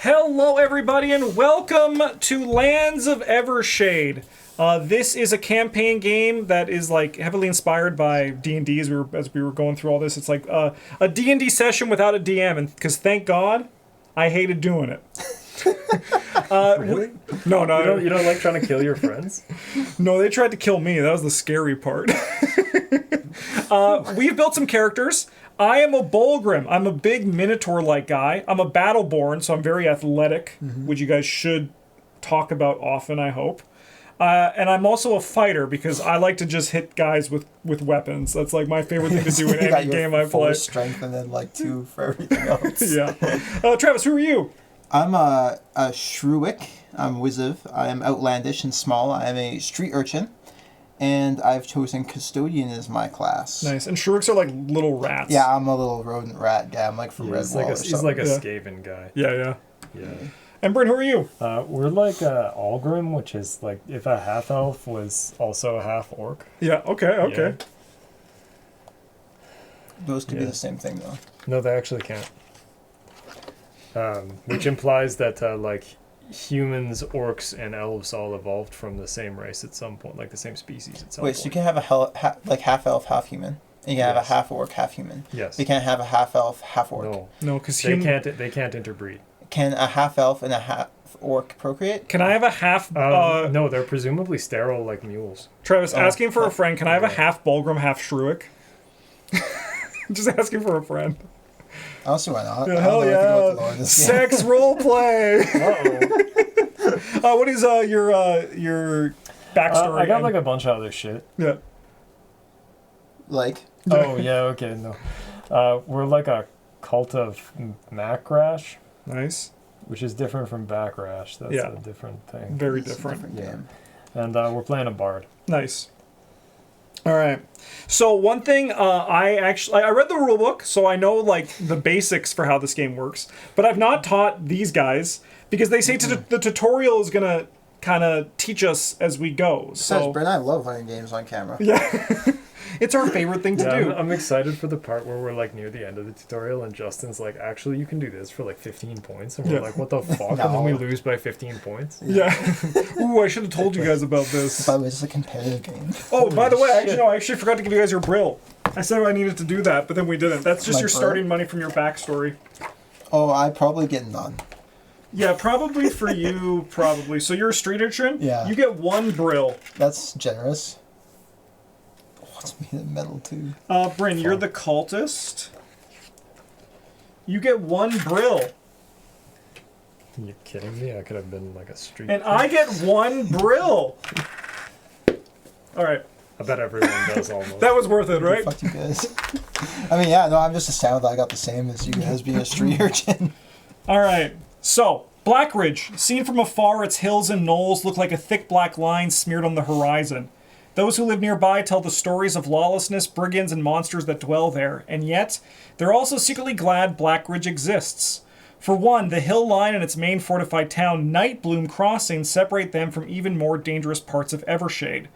Hello, everybody, and welcome to Lands of Evershade. This is a campaign game that is like heavily inspired by D&D as we were going through all this. It's like a D&D session without a DM, and because thank God, I hated doing it. Really? No. You don't like trying to kill your friends? No, they tried to kill me. That was the scary part. We've built some characters. I am a Bolgrim. I'm a big Minotaur-like guy. I'm a Battleborn, so I'm very athletic, which you guys should talk about often, I hope. And I'm also a fighter because I like to just hit guys with weapons. That's like my favorite thing to do in any game I play. Strength and then like 2 for everything else. Yeah. Travis, who are you? I'm a Shruick. I'm Wiziv. I am outlandish and small. I am a street urchin. And I've chosen Custodian as my class. Nice. And Shruicks are like little rats. Yeah, I'm a little rodent rat guy. I'm like from Redwall or something. He's like a Skaven guy. Yeah. Yeah. And Bryn, who are you? We're like Algrim, which is like if a half-elf was also a half-orc. Yeah, okay. Yeah. Those could be the same thing, though. No, they actually can't. Which implies that like humans, orcs, and elves all evolved from the same race at some point, like the same species at some point. Wait, so you can have like half-elf, half-human. And you can have a half-orc, half-human. Yes. But you can't have a half-elf, half-orc. No, because they can't interbreed. Can a half-elf and a half-orc procreate? Can I have a half... no, they're presumably sterile like mules. Travis, asking for a friend. Can I have a half Bolgrim, half Shruick? Just asking for a friend. I don't see why not. Yeah, hell yeah. Sex role play. What is your backstory? I got like a bunch of other shit. Yeah. Like? Oh, yeah, okay, no. We're like a cult of Macrash. Nice. Which is different from Backrash. That's a different thing. Very It's different. a different game. And we're playing a bard. Nice. All right. So one thing, I read the rulebook, so I know like the basics for how this game works. But I've not taught these guys because they say the tutorial is gonna kind of teach us as we go. So Bryn, I love playing games on camera. yeah. It's our favorite thing to do. I'm excited for the part where we're like near the end of the tutorial and Justin's like, actually, you can do this for like 15 points. And we're like, what the fuck? And then we lose by 15 points. Yeah. Ooh, I should have told you guys about this. By the way, it's a competitive game. Oh, by the way, I actually forgot to give you guys your brill. I said I needed to do that, but then we didn't. That's just your starting money from your backstory. Oh, I probably get none. Yeah, probably for you, probably. So you're a street urchin? Yeah. You get 1 brill. That's generous. What's made of metal, too? Bryn, you're the cultist. You get 1 brill. Are you kidding me? I could have been like a street. And I get 1 brill. All right. I bet everyone does almost. That was worth it, right? Fuck you guys. I mean, yeah, no, I'm just astounded that I got the same as you guys being a street urchin. All right. So, Blackridge. Seen from afar, its hills and knolls look like a thick black line smeared on the horizon. Those who live nearby tell the stories of lawlessness, brigands, and monsters that dwell there, and yet, they're also secretly glad Blackridge exists. For one, the hill line and its main fortified town, Nightbloom Crossing, separate them from even more dangerous parts of Evershade.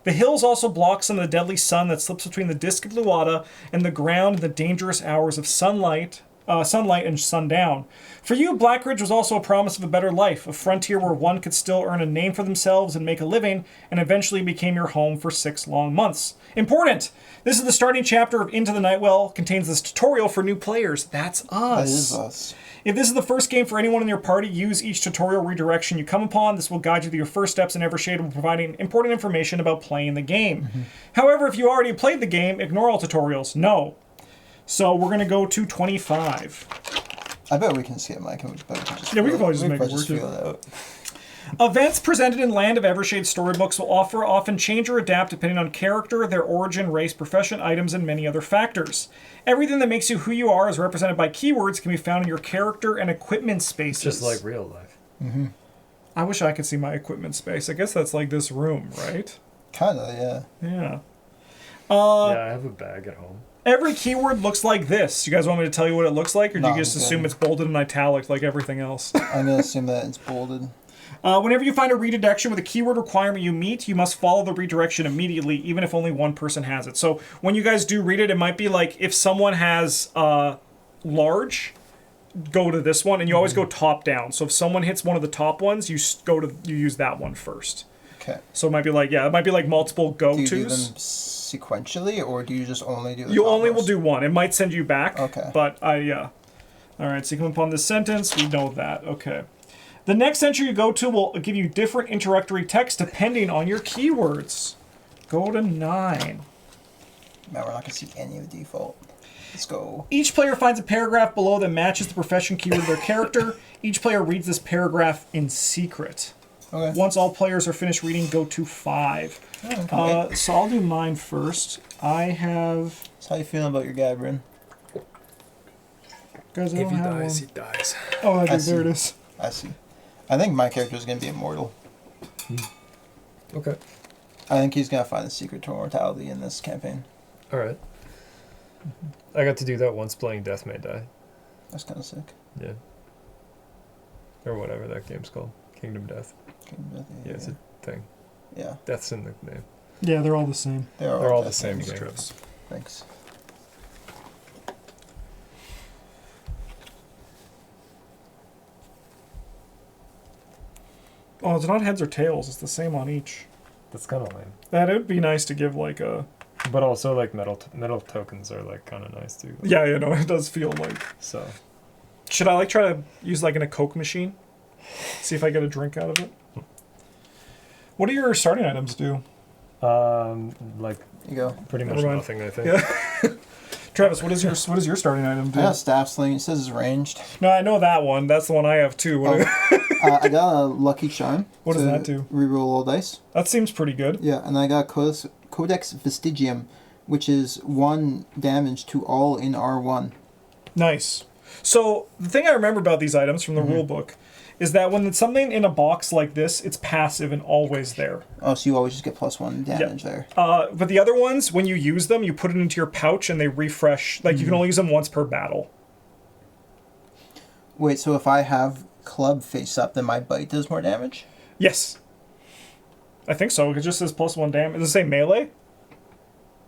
The hills also block some of the deadly sun that slips between the disk of Luata and the ground in the dangerous hours of sunlight and sundown. For you, Blackridge was also a promise of a better life, a frontier where one could still earn a name for themselves and make a living, and eventually became your home for 6 long months. Important! This is the starting chapter of Into the Nightwell, contains this tutorial for new players. That's us. That is us. If this is the first game for anyone in your party, use each tutorial redirection you come upon. This will guide you through your first steps in Evershade while providing important information about playing the game. However, if you already played the game, ignore all tutorials. No. So we're going to go to 25. I bet we can skip Mike. We can probably just make it work. Feel it out. Events presented in Land of Evershade storybooks will often change or adapt depending on character, their origin, race, profession, items, and many other factors. Everything that makes you who you are is represented by keywords can be found in your character and equipment spaces. Just like real life. I wish I could see my equipment space. I guess that's like this room, right? Kinda, yeah. Yeah. Yeah, I have a bag at home. Every keyword looks like this. You guys want me to tell you what it looks like, or do you just I'm assume good. it's bolded and italic like everything else? I'm gonna assume that it's bolded. Whenever you find a redirection with a keyword requirement you meet, you must follow the redirection immediately, even if only one person has it. So when you guys do read it, it might be like if someone has large, go to this one, and you always go top down. So if someone hits one of the top ones, you use that one first. Okay. So it might be like multiple Do you do them go-tos. sequentially, or do you just only do the You top only will most? do one. It might send you back. Okay. But all right, so you come upon this sentence, we know that. Okay. The next entry you go to will give you different introductory text depending on your keywords. Go to 9. Man, we're not going to see any of the default. Let's go. Each player finds a paragraph below that matches the profession keyword of their character. Each player reads this paragraph in secret. Okay. Once all players are finished reading, go to 5. Okay. So I'll do mine first. I have... So how you feeling about your guy, Bryn? Guys, I If don't he have dies, one. he dies. Oh, I there see. it is. I see. I think my character is going to be immortal. Okay. I think he's going to find the secret to immortality in this campaign. All right. I got to do that once playing Death May Die. That's kind of sick. Yeah. Or whatever that game's called. Kingdom Death. Yeah, it's a thing. Yeah. Death's in the name. Yeah, they're all the same. They're all the death same names. game. Thanks. Oh, it's not heads or tails. It's the same on each. That's kind of lame. That it would be nice to give like a... But also, like, metal tokens are, like, kind of nice, too. Yeah, you know, it does feel like... So. Should I, like, try to use, like, in a Coke machine? See if I get a drink out of it? What do your starting items do? Like, You go. pretty much Never mind. nothing, I think. Yeah. Travis, what does your starting item do? I got staff sling. It says it's ranged. No, I know that one. That's the one I have too. I got a lucky charm. What does to that do? Reroll all dice. That seems pretty good. Yeah, and I got Codex Vestigium, which is 1 damage to all in R1. Nice. So the thing I remember about these items from the rule book is that when it's something in a box like this, it's passive and always there. Oh, so you always just get +1 damage there. But the other ones, when you use them, you put it into your pouch and they refresh. Like you can only use them once per battle. Wait, so if I have club face up, then my bite does more damage? Yes. I think so. It just says +1 damage. Does it say melee?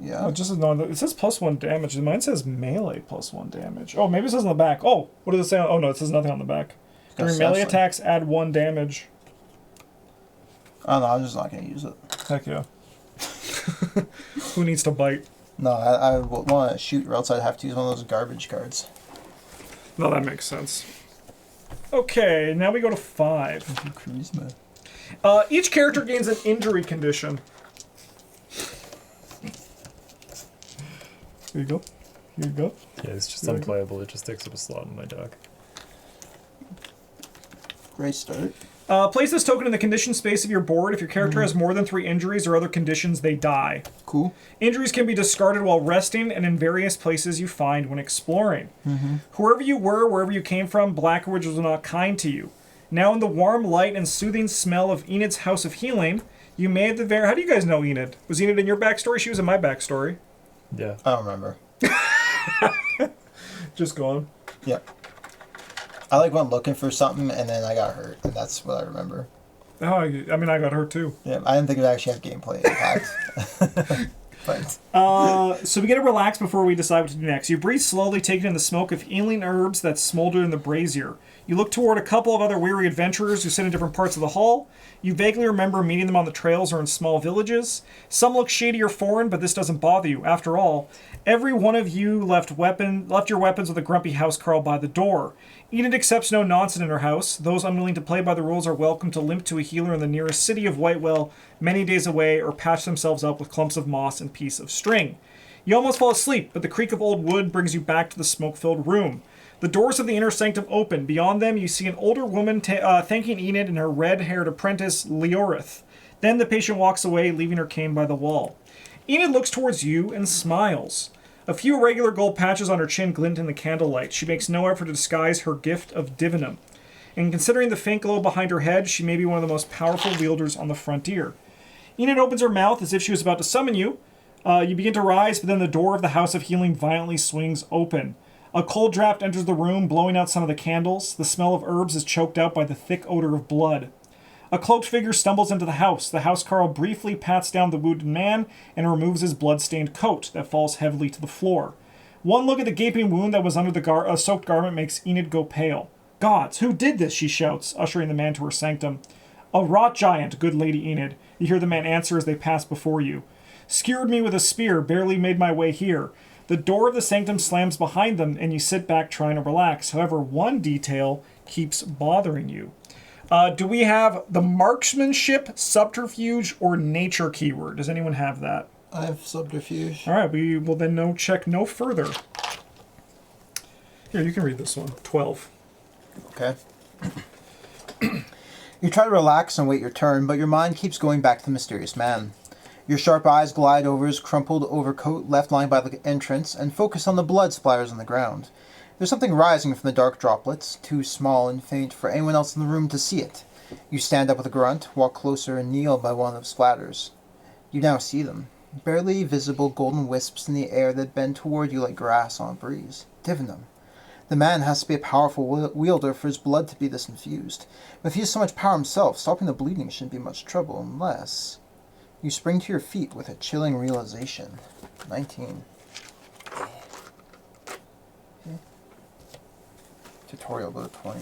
Yeah. Oh, it just says, no, it says +1 damage. Mine says melee +1 damage. Oh, maybe it says on the back. Oh, what does it say? Oh, no, it says nothing on the back. During That's melee like- attacks, add 1 damage. Oh, no, I'm just not going to use it. Heck yeah. Who needs to bite? No, I want to shoot, or else I'd have to use one of those garbage cards. No, that makes sense. Okay, now we go to 5. Charisma. Each character gains an injury condition. Here you go. Here you go. Yeah, it's just There you go. unplayable. It just takes up a slot in my deck. Great start. Place this token in the condition space of your board. If your character has more than 3 injuries or other conditions, they die. Cool. Injuries can be discarded while resting and in various places you find when exploring. Whoever you were, wherever you came from, Blackridge was not kind to you. Now in the warm light and soothing smell of Enid's House of Healing, you may at the very... How do you guys know Enid? Was Enid in your backstory? She was in my backstory. Yeah. I don't remember. Just go on. Yep. I like went looking for something, and then I got hurt, and that's what I remember. Oh, I mean, I got hurt too. Yeah, I didn't think it would actually have gameplay impact. But So we get to relax before we decide what to do next. You breathe slowly, taking in the smoke of healing herbs that smolder in the brazier. You look toward a couple of other weary adventurers who sit in different parts of the hall. You vaguely remember meeting them on the trails or in small villages. Some look shady or foreign, but this doesn't bother you. After all, every one of you left your weapons with a grumpy housecarl by the door. Enid accepts no nonsense in her house. Those unwilling to play by the rules are welcome to limp to a healer in the nearest city of Whitewell, many days away, or patch themselves up with clumps of moss and piece of string. You almost fall asleep, but the creak of old wood brings you back to the smoke-filled room. The doors of the inner sanctum open. Beyond them, you see an older woman thanking Enid and her red-haired apprentice, Leorith. Then the patient walks away, leaving her cane by the wall. Enid looks towards you and smiles. A few irregular gold patches on her chin glint in the candlelight. She makes no effort to disguise her gift of divinum. And considering the faint glow behind her head, she may be one of the most powerful wielders on the frontier. Enid opens her mouth as if she was about to summon you. You begin to rise, but then the door of the House of Healing violently swings open. A cold draft enters the room, blowing out some of the candles. The smell of herbs is choked out by the thick odor of blood. A cloaked figure stumbles into the house. The housecarl briefly pats down the wounded man and removes his blood-stained coat that falls heavily to the floor. One look at the gaping wound that was under the soaked garment makes Enid go pale. Gods, who did this? She shouts, ushering the man to her sanctum. A rot giant, good Lady Enid. You hear the man answer as they pass before you. Skewered me with a spear, barely made my way here. The door of the sanctum slams behind them, and you sit back trying to relax. However, one detail keeps bothering you. Do we have the marksmanship, subterfuge, or nature keyword? Does anyone have that? I have subterfuge. All right, we will then check no further. Here, you can read this one. 12. Okay. You try to relax and wait your turn, but your mind keeps going back to the mysterious man. Your sharp eyes glide over his crumpled overcoat left lying by the entrance and focus on the blood splatters on the ground. There's something rising from the dark droplets, too small and faint for anyone else in the room to see it. You stand up with a grunt, walk closer, and kneel by one of the splatters. You now see them. Barely visible golden wisps in the air that bend toward you like grass on a breeze. Divinum. The man has to be a powerful wielder for his blood to be this infused. But if he has so much power himself, stopping the bleeding shouldn't be much trouble unless... You spring to your feet with a chilling realization. 19. Okay. Tutorial, go to 20.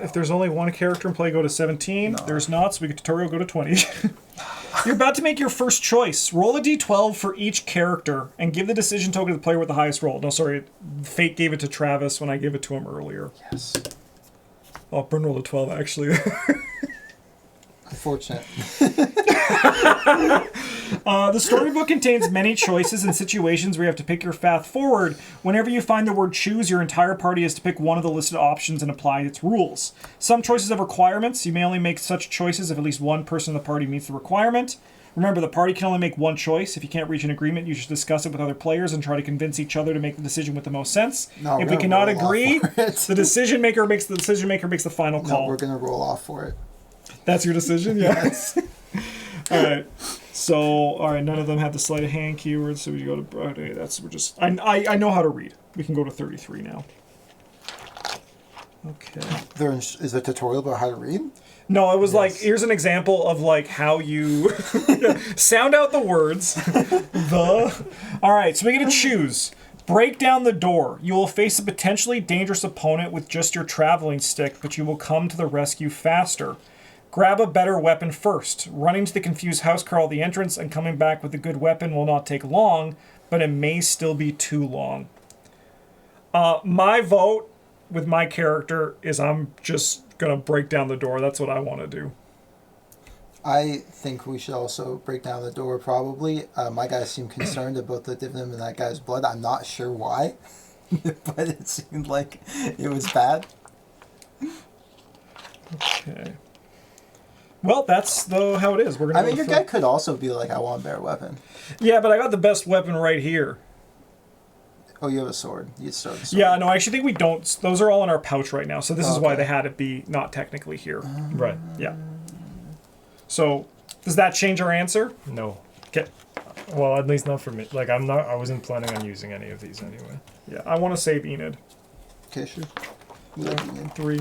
If there's only one character in play, go to 17. No. There's not, so we get tutorial, go to 20. You're about to make your first choice. Roll a d12 for each character and give the decision token to the player with the highest roll. No, sorry, Fate gave it to Travis when I gave it to him earlier. Yes. Oh, Bryn rolled a 12, actually. Unfortunate. The storybook contains many choices and situations where you have to pick your path forward. Whenever you find the word choose, your entire party is to pick one of the listed options and apply its rules. Some choices have requirements. You may only make such choices if at least one person in the party meets the requirement. Remember, the party can only make one choice. If you can't reach an agreement, you should discuss it with other players and try to convince each other to make the decision with the most sense. No, if we cannot agree, the decision maker makes the final call. No, we're going to roll off for it. That's your decision? Yes. All right. So, all right, none of them have the sleight of hand keyword, so we go to... Okay, I know how to read. We can go to 33 now. Okay. Is there a tutorial about how to read? No, it was like, here's an example of like how you sound out the words. All right, so we get to choose. Break down the door. You will face a potentially dangerous opponent with just your traveling stick, but you will come to the rescue faster. Grab a better weapon first. Running to the confused housecarl at the entrance and coming back with a good weapon will not take long, but it may still be too long. My vote with my character is I'm just going to break down the door. That's what I want to do. I think we should also break down the door, probably. My guys seem concerned about the divinum in that guy's blood. I'm not sure why, but it seemed like it was bad. Okay. Well, that's how it is. We're gonna. Your guy could also be like, I want a better weapon. Yeah, but I got the best weapon right here. Oh, you have a sword. You start the sword. Yeah, no, I actually think we don't. Those are all in our pouch right now, so this is why they had it be not technically here. Right. Yeah. So, does that change our answer? No. Okay. Well, at least not for me. Like, I wasn't planning on using any of these anyway. Yeah, I want to save Enid. Okay, sure. Yeah, 3.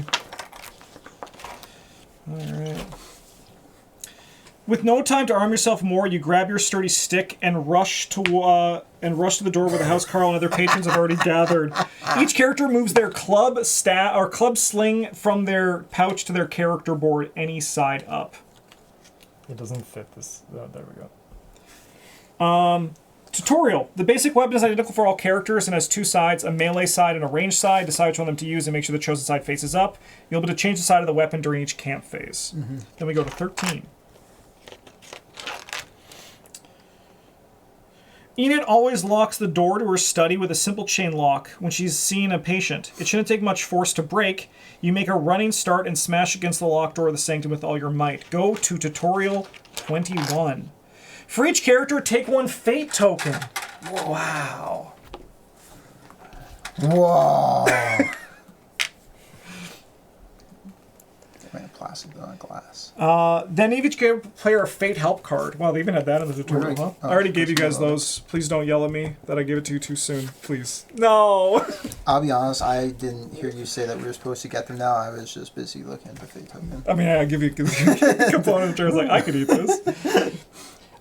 Alright. With no time to arm yourself more, you grab your sturdy stick and rush to the door where the housecarl and other patrons have already gathered. Each character moves their club sling from their pouch to their character board any side up. It doesn't fit this. Oh, there we go. Tutorial. The basic weapon is identical for all characters and has 2 sides, a melee side and a ranged side. Decide which one of them to use and make sure the chosen side faces up. You'll be able to change the side of the weapon during each camp phase. Mm-hmm. Then we go to 13. Enid always locks the door to her study with a simple chain lock when she's seeing a patient. It shouldn't take much force to break. You make a running start and smash against the locked door of the sanctum with all your might. Go to tutorial 21. For each character, take 1 fate token. Wow. Whoa. Plastic, not glass. Then each player a fate help card. Wow, they even had that in the tutorial, huh? I already gave you guys those. Please don't yell at me that I gave it to you too soon. Please. No! I'll be honest, I didn't hear you say that we were supposed to get them now. I was just busy looking at the fate token. I mean, I give you a component. I was like, I could eat this.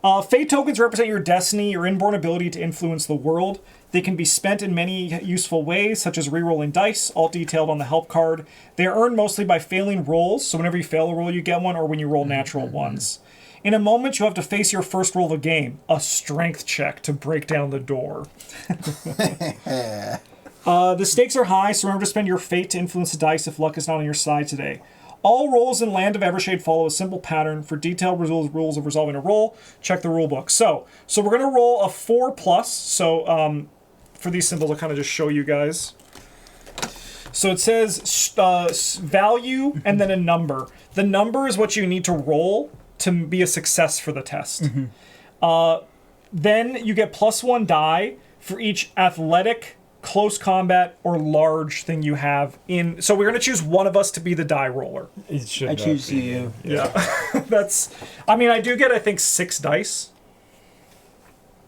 Fate tokens represent your destiny, your inborn ability to influence the world. They can be spent in many useful ways, such as re-rolling dice, all detailed on the help card. They are earned mostly by failing rolls, so whenever you fail a roll, you get one, or when you roll natural ones. In a moment, you have to face your first roll of the game, a strength check to break down the door. The stakes are high, so remember to spend your fate to influence the dice if luck is not on your side today. All rolls in Land of Evershade follow a simple pattern. For detailed rules of resolving a roll, check the rule book. So we're going to roll a 4+. So for these symbols, I'll kind of just show you guys. So it says value and then a number. The number is what you need to roll to be a success for the test. Then you get +1 die for each athletic, close combat, or large thing you have in. So we're going to choose one of us to be the die roller. It should I not choose be. you. Yeah. I mean, I do get, I think, 6 dice.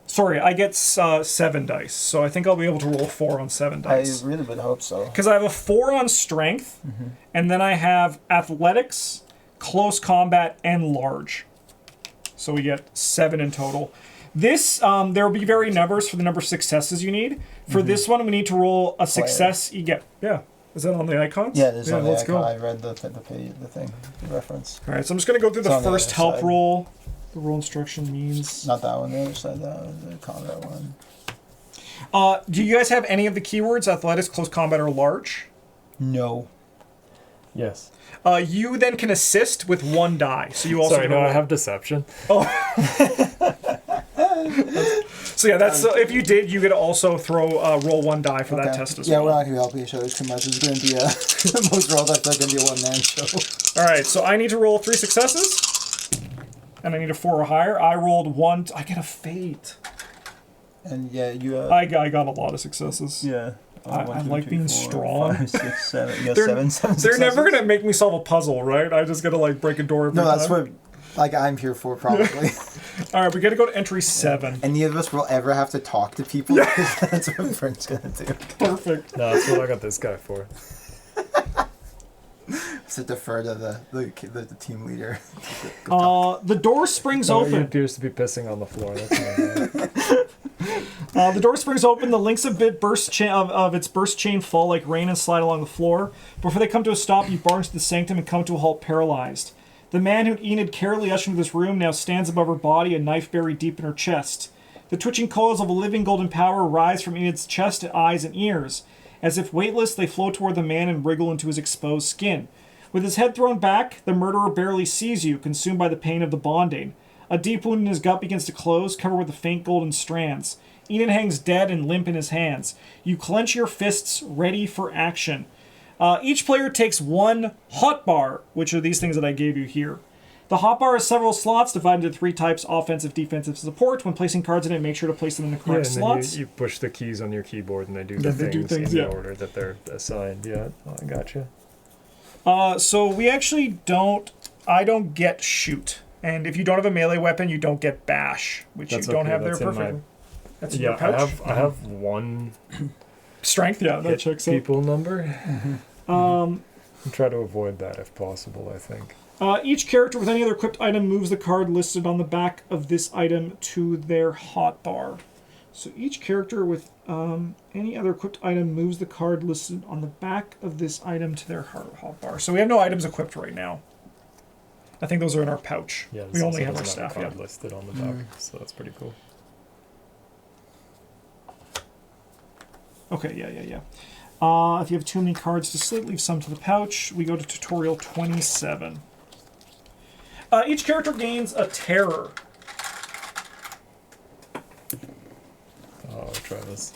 Sorry, I get 7 dice. So I think I'll be able to roll 4 on 7 dice. I really would hope so. Because I have a 4 on strength, and then I have athletics, close combat, and large. So we get 7 in total. This, there will be varying numbers for the number of successes you need. For this one, we need to roll a success. You get, yeah. Is that on the icons? Yeah, there's on the let's icon. go. I read the reference. All right, so I'm just going to go through It's the on the first other help side. roll. The roll instruction means... Not that one, the other side, that one, the combat one. Do you guys have any of the keywords, athletics, close combat, or large? No. Yes. You then can assist with 1 die. So you also Sorry, get a no, I roll. have deception. So yeah, that's if you did, you could also throw roll 1 die for that Okay. test as Yeah, well. we're not going to be helping each other too much. It's going to be most roles I feel like going to be a one-man show. All right, so I need to roll 3 successes, and I need a 4 or higher. I rolled 1. I get a fate. And yeah, you I got a lot of successes. yeah. I like being strong. 5, 6, 7. You got They're, 7 they're successes? never gonna make me solve a puzzle, right? I just gotta like break a door every No, time. that's what like I'm here for probably. All right, we gotta go to entry 7. Any of us will ever have to talk to people because that's what Bryn's gonna do. Perfect. No, that's what I got this guy for. To defer to the team leader. The door springs Oh, he open. appears to be pissing on the floor. That's my The door springs open. The links of its burst chain fall like rain and slide along the floor. Before they come to a stop, you barge into the sanctum and come to a halt paralyzed. The man who Enid carefully ushered into this room now stands above her body, a knife buried deep in her chest. The twitching coils of a living golden power rise from Enid's chest, eyes, and ears. As if weightless, they flow toward the man and wriggle into his exposed skin. With his head thrown back, the murderer barely sees you, consumed by the pain of the bonding. A deep wound in his gut begins to close, covered with the faint golden strands. Enid hangs dead and limp in his hands. You clench your fists, ready for action. Each player takes 1 hotbar, which are these things that I gave you here. The hotbar has several slots divided into 3 types: offensive, defensive, support. When placing cards in it, make sure to place them in the correct and then slots. you push the keys on your keyboard and they do Yeah, the they do things things, in yeah. the order that they're assigned. Yeah, I gotcha. So we actually I don't get shoot. And if you don't have a melee weapon, you don't get bash, which That's you don't okay, have there that's in my- perfectly. That's in your Yeah, pouch. I have 1 Strength, yeah, that hit checks out. people number. And try to avoid that if possible, I think. Each character with any other equipped item moves the card listed on the back of this item to their hotbar. So each character with any other equipped item moves the card listed on the back of this item to their hotbar. So we have no items equipped right now. I think those are in our pouch. Yeah, We only also have our doesn't staff, a yeah. card listed on the back, so that's pretty cool. Okay, yeah. If you have too many cards to slate, leave some to the pouch. We go to tutorial 27. Each character gains a terror. Oh, I'll try this.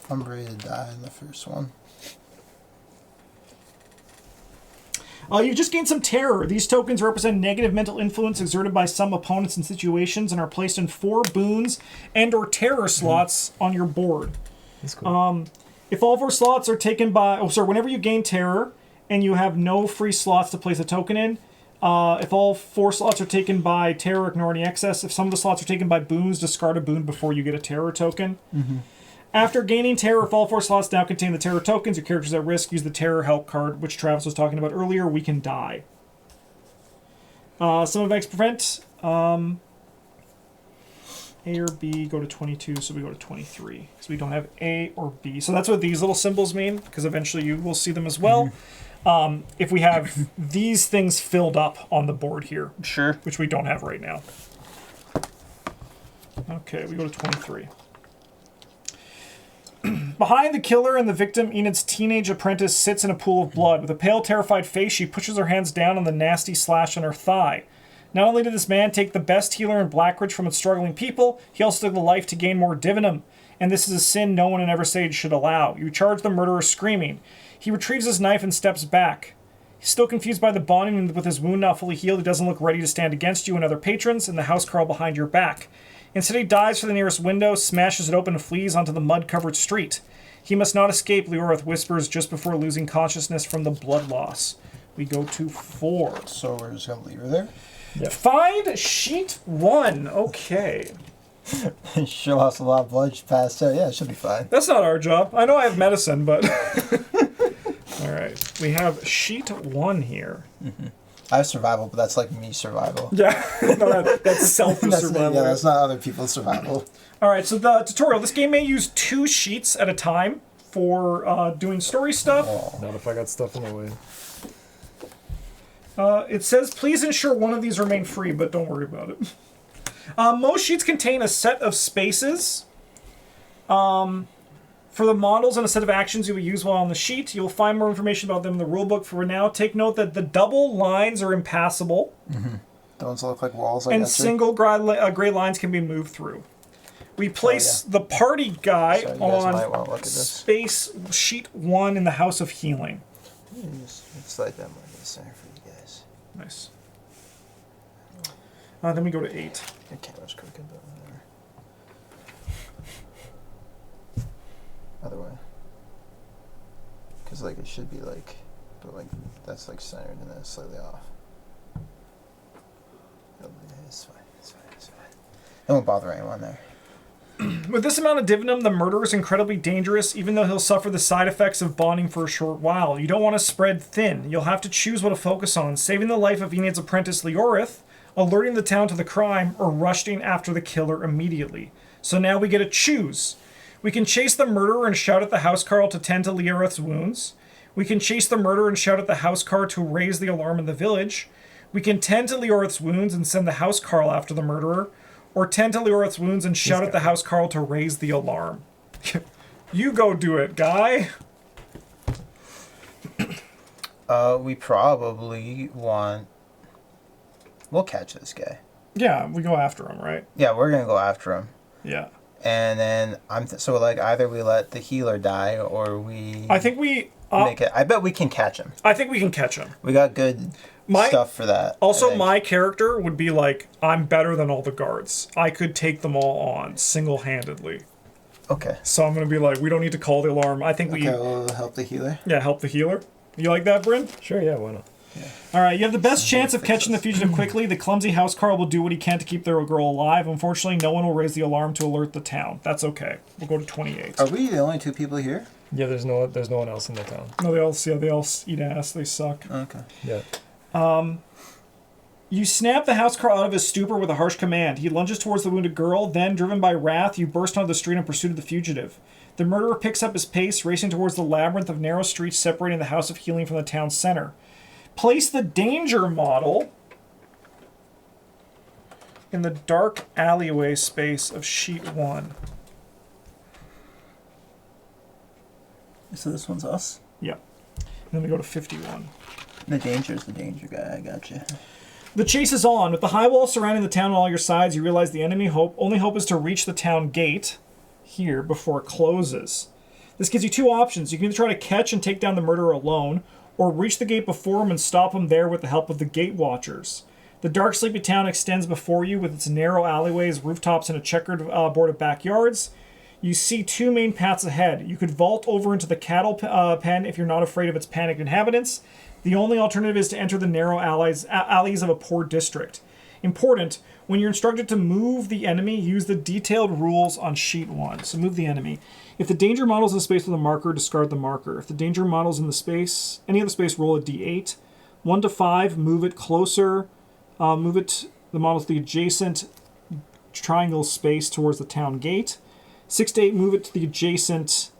I'm ready to die in the first one. You've just gained some terror. These tokens represent negative mental influence exerted by some opponents in situations and are placed in 4 boons and or terror slots on your board. That's cool. If all 4 slots are taken by... whenever you gain terror and you have no free slots to place a token in, if all 4 slots are taken by terror, ignore any excess. If some of the slots are taken by boons, discard a boon before you get a terror token. After gaining terror, if all 4 slots now contain the terror tokens, your character's at risk, use the terror help card, which Travis was talking about earlier. We can die. Some effects prevent... A or B go to 22, so we go to 23. So we don't have A or B. So that's what these little symbols mean, because eventually you will see them as well. If we have these things filled up on the board here. Sure. Which we don't have right now. Okay, we go to 23. Behind the killer and the victim, Enid's teenage apprentice sits in a pool of blood. With a pale, terrified face, she pushes her hands down on the nasty slash on her thigh. Not only did this man take the best healer in Blackridge from its struggling people, he also took the life to gain more divinum. And this is a sin no one in Evershade should allow. You charge the murderer screaming. He retrieves his knife and steps back. He's still confused by the bonding, and with his wound not fully healed, he doesn't look ready to stand against you and other patrons and the housecarl behind your back. Instead, he dives for the nearest window, smashes it open, and flees onto the mud-covered street. He must not escape, Leorith whispers just before losing consciousness from the blood loss. We go to 4. So we're just going to leave her there? Yep. Find sheet 1. Okay. She lost a lot of blood. She passed out. Yeah, it should be fine. That's not our job. I know I have medicine, but... All right. We have sheet 1 here. Mm-hmm. I have survival, but that's like me survival. Yeah. No, that's selfish survival. Yeah, that's not other people's survival. All right, so the tutorial. This game may use 2 sheets at a time for doing story stuff. Oh. Not if I got stuff in the way. It says, please ensure one of these remain free, but don't worry about it. Most sheets contain a set of spaces for the models and a set of actions you will use while on the sheet. You'll find more information about them in the rulebook. For now, take note that the double lines are impassable. Mm-hmm. Those look like walls. And single gray lines can be moved through. We place the party guy on space sheet 1 in the House of Healing. Let's slide that more to the center for you guys. Nice. Then we go to 8. The camera's crooked, but whatever. Other way. Because like it should be like, but like that's like centered and then it's slightly off. It's fine. It's fine. It's fine. It won't bother anyone there. With this amount of divinum, the murderer is incredibly dangerous, even though he'll suffer the side effects of bonding for a short while. You don't want to spread thin. You'll have to choose what to focus on: saving the life of Enid's apprentice Leorith, alerting the town to the crime, or rushing after the killer immediately. So now we get to choose. We can chase the murderer and shout at the housecarl to tend to Leorith's wounds. We can chase the murderer and shout at the housecarl to raise the alarm in the village. We can tend to Leorith's wounds and send the housecarl after the murderer, or tend to Leorith's wounds and shout at the housecarl to raise the alarm. You go do it, guy. We probably want... We'll catch this guy. Yeah, we go after him, right? Yeah, we're gonna go after him. Yeah. And then so like either we let the healer die or we... I think we... make it. I bet we can catch him. I think we can catch him. We got good stuff for that. Also, my character would be like, I'm better than all the guards. I could take them all on single-handedly. Okay. So I'm going to be like, we don't need to call the alarm. I think we'll help the healer. Yeah, help the healer. You like that, Bryn? Sure, yeah, why not? Yeah. All right, you have the best chance of catching the fugitive quickly. The clumsy housecarl will do what he can to keep their girl alive. Unfortunately, no one will raise the alarm to alert the town. That's okay. We'll go to 28. Are we the only 2 people here? Yeah, there's no one else in the town. No, they all eat ass. They suck. Okay. Yeah. You snap the housecarl out of his stupor with a harsh command. He lunges towards the wounded girl. Then, driven by wrath, you burst onto the street in pursuit of the fugitive. The murderer picks up his pace, racing towards the labyrinth of narrow streets separating the House of Healing from the town center. Place the danger model in the dark alleyway space of sheet 1. So this one's us? Yeah. And then we go to 51. The danger's the danger guy. I gotcha. The chase is on. With the high wall surrounding the town on all your sides, you realize the only hope is to reach the town gate here before it closes. This gives you 2 options. You can either try to catch and take down the murderer alone, or reach the gate before him and stop him there with the help of the gate watchers. The dark, sleepy town extends before you with its narrow alleyways, rooftops, and a checkered board of backyards. You see 2 main paths ahead. You could vault over into the cattle pen if you're not afraid of its panicked inhabitants. The only alternative is to enter the narrow alleys of a poor district. Important, when you're instructed to move the enemy, use the detailed rules on sheet 1. So move the enemy. If the danger model is in the space with a marker, discard the marker. If the danger model is in the space, any other space, roll a d8. 1 to 5, move it closer. The model to the adjacent triangle space towards the town gate. 6 to 8, move it to the adjacent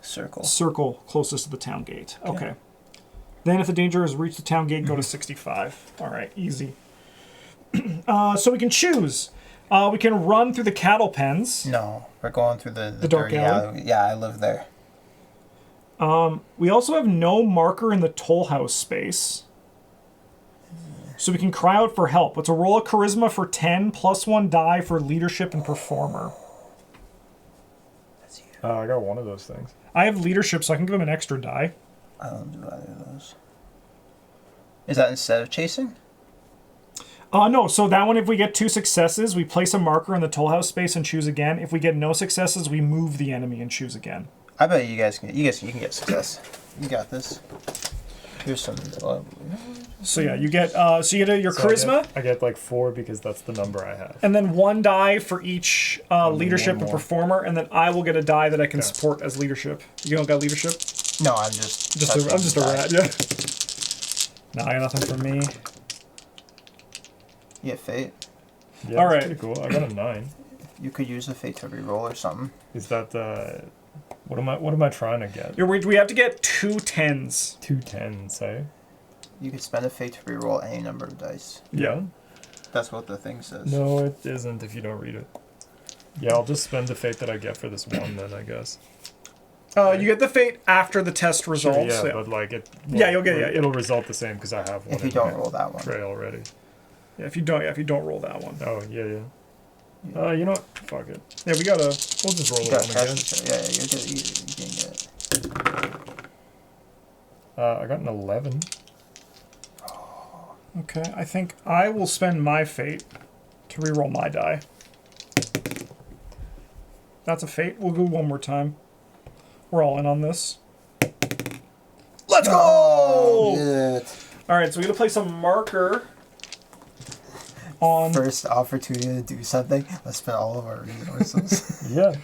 circle closest to the town gate. Okay. Then if the danger has reached the town gate, go to 65. All right, easy. So we can choose. We can run through the cattle pens. No, we're going through the dark dirty alley? Yeah, I live there. We also have no marker in the toll house space. So we can cry out for help. It's a roll of charisma for 10, +1 die for leadership and performer. I got one of those things. I have leadership, so I can give him an extra die. I don't do either of those. Is that instead of chasing? No, so that one, if we get 2 successes, we place a marker in the toll house space and choose again. If we get no successes, we move the enemy and choose again. I bet you can get success. You got this. Here's some. So yeah, you get your charisma. I get like 4 because that's the number I have. And then 1 die for each leadership and more. performer, and then I will get a die that I can support as leadership. You don't got leadership? No, I'm just. I'm just a rat. Yeah. No, I got nothing for me. You get fate. Yeah, all that's right. pretty cool. I got a 9. You could use a fate to reroll or something. Is that what am I trying to get? We have to get 2 10s. 2 10s, eh? You could spend a fate to reroll any number of dice. Yeah. That's what the thing says. No, it isn't if you don't read it. Yeah, I'll just spend the fate that I get for this one then, I guess. You get the fate after the test results. Sure, yeah, but like it. You'll get it. It'll result the same because I have one. If you don't roll that one. Tray already. Yeah, if you don't roll that one. Oh yeah. You know what? Fuck it. Yeah, we gotta. We'll just roll You it got on again. yeah, you can get it. I got an 11. Okay, I think I will spend my fate to reroll my die. That's a fate. We'll go one more time. We're all in on this. Let's go! Yeah. All right, so we're gonna place a marker on. First opportunity to do something. Let's spend all of our resources. Yeah.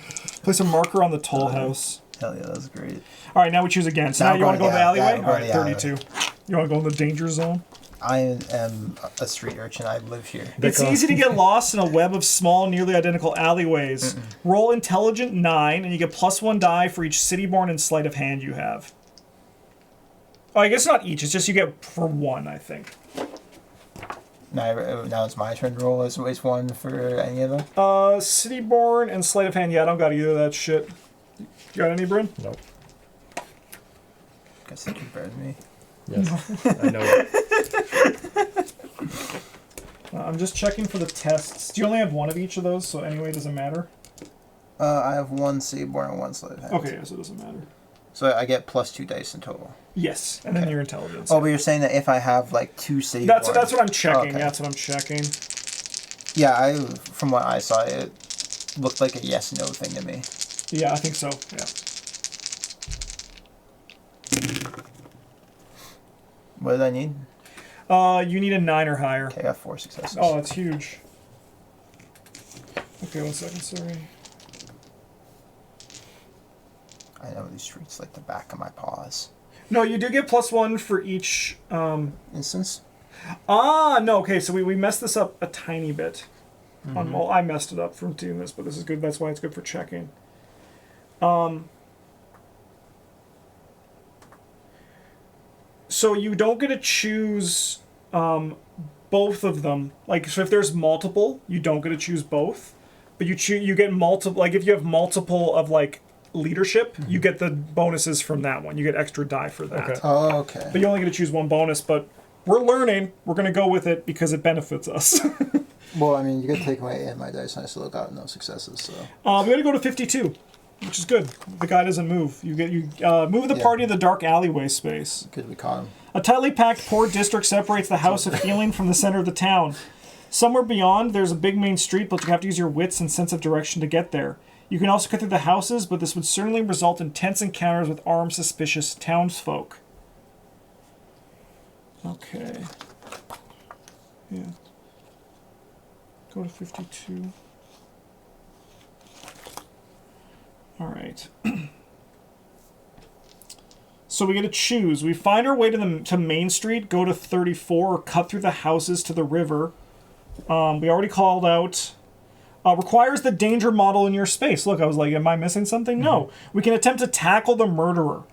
Place a marker on the toll house. Hell yeah, that was great. All right, now we choose again. So now you want to go to the alleyway? Yeah, All right, 32. You want to go in the danger zone? I am a street urchin. I live here. It's easy to get lost in a web of small, nearly identical alleyways. Roll intelligent 9, and you get +1 die for each city-born and sleight of hand you have. Oh, I guess not each. It's just you get for 1, I think. Now it's my turn to roll as waste 1 for any of them? City-born and sleight of hand. Yeah, I don't got either of that shit. You got any, Bryn? Nope. Guess they compared to me. Yes. I know it. I'm just checking for the tests. Do you only have 1 of each of those? So anyway, it doesn't matter? I have 1 city-born and 1 sleight of hand. Okay, yeah, so it doesn't matter. So I get +2 dice in total. Yes, and then your intelligence. Oh, but you're saying that if I have like 2 city-born... That's what I'm checking. Okay. That's what I'm checking. Yeah, from what I saw, it looked like a yes/no thing to me. Yeah, I think so. Yeah. What did I need? You need a 9 or higher. Okay, I got 4 successes. Oh, that's huge. Okay, 1 second, sorry. I know these streets like the back of my paws. No, you do get +1 for each... Instance? No, okay, so we messed this up a tiny bit. Well, I messed it up from doing this, but this is good. That's why it's good for checking. So you don't get to choose both of them. Like, so if there's multiple, you don't get to choose both. But you get multiple, like if you have multiple of like leadership, you get the bonuses from that one. You get extra die for that. Okay. Oh, okay. But you only get to choose 1 bonus, but we're learning. We're going to go with it because it benefits us. Well, I mean, you could take away my dice, and I still got no successes, so... We got to go to 52, which is good. The guy doesn't move. You move the party to the dark alleyway space. Good, we caught him. A tightly packed poor district separates the House of Healing from the center of the town. Somewhere beyond, there's a big main street, but you have to use your wits and sense of direction to get there. You can also cut through the houses, but this would certainly result in tense encounters with armed, suspicious townsfolk. Okay. Yeah. Go to 52. All right. So we get to choose. We find our way to Main Street, go to 34, or cut through the houses to the river. We already called out Requires the danger model in your space. Look, I was like, am I missing something? No. We can attempt to tackle the murderer.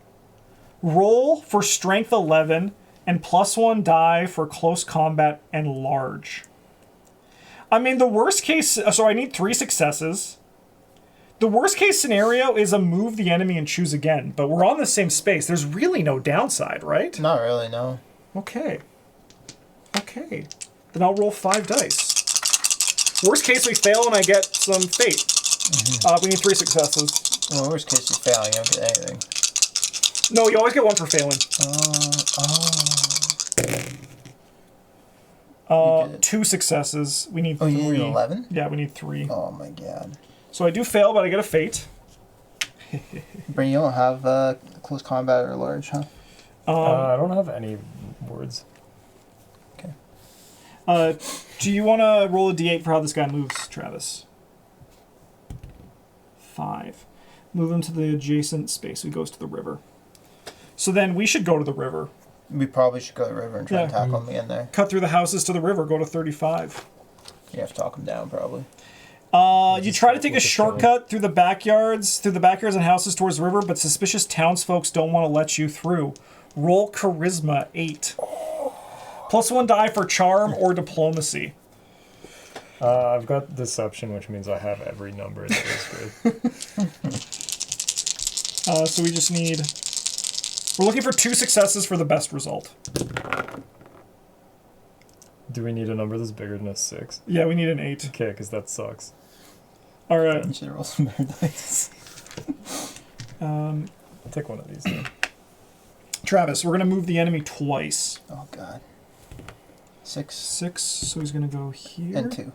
Roll for strength 11 and +1 die for close combat and large. I mean, the worst case... So I need 3 successes. The worst case scenario is a move the enemy and choose again. But we're on the same space. There's really no downside, right? Not really, no. Okay. Okay. Then I'll roll 5 dice. Worst case, we fail and I get some fate. We need 3 successes. Well, worst case you fail, you don't get anything. No, you always get 1 for failing. You did. 2 successes. We need 3. Oh, you need 11? Yeah, we need 3. Oh my god. So I do fail, but I get a fate. Bryn, you don't have close combat or large, huh? I don't have any words. Okay. Do you want to roll a d8 for how this guy moves, Travis? 5. Move him to the adjacent space. He goes to the river. So then we should go to the river. We probably should go to the river and try and tackle him in there. Cut through the houses to the river. Go to 35. You have to talk him down, probably. You try to take a shortcut through the backyards and houses towards the river, but suspicious townsfolk don't want to let you through. Roll Charisma 8. +1 die for charm or diplomacy. I've got deception, which means I have every number in this grid. So we just need... We're looking for 2 successes for the best result. Do we need a number that's bigger than a 6? Yeah, we need an 8. Okay, because that sucks. All right. You should roll some better dice. I'll take one of these then. Travis, we're going to move the enemy twice. Oh god. 6 6, so he's going to go here. and 2.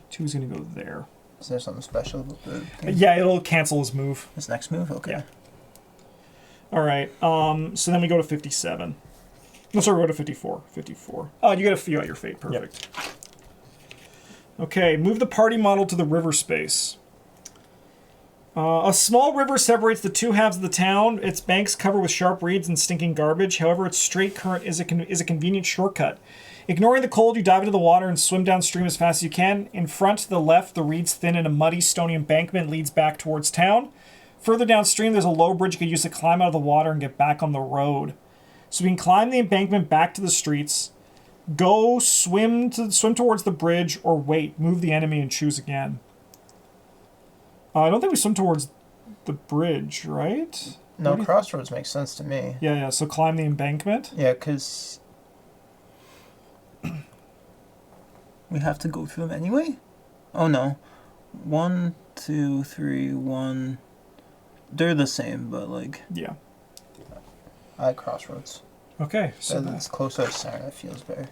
2 is going to go there. Is there something special about the thing? Yeah, it'll cancel his move. His next move? Okay. Yeah. All right. So then we go to 57. No, sorry, we go to 54. 54. Oh, you got your fate. Perfect. Yep. Okay, move the party model to the river space. A small river separates the 2 halves of the town. Its banks covered with sharp reeds and stinking garbage. However, its straight current is a convenient shortcut. Ignoring the cold, you dive into the water and swim downstream as fast as you can. In front to the left, the reeds thin and a muddy, stony embankment leads back towards town. Further downstream, there's a low bridge you could use to climb out of the water and get back on the road. So we can climb the embankment back to the streets, go swim towards the bridge, or wait, move the enemy and choose again. I don't think we swim towards the bridge, right? No, crossroads makes sense to me. Yeah, so climb the embankment? Yeah, because... we have to go through them anyway? Oh no. 1, 2, 3, 1... They're the same, but like... Yeah. I like crossroads. Okay, so that's closer to center. That feels better.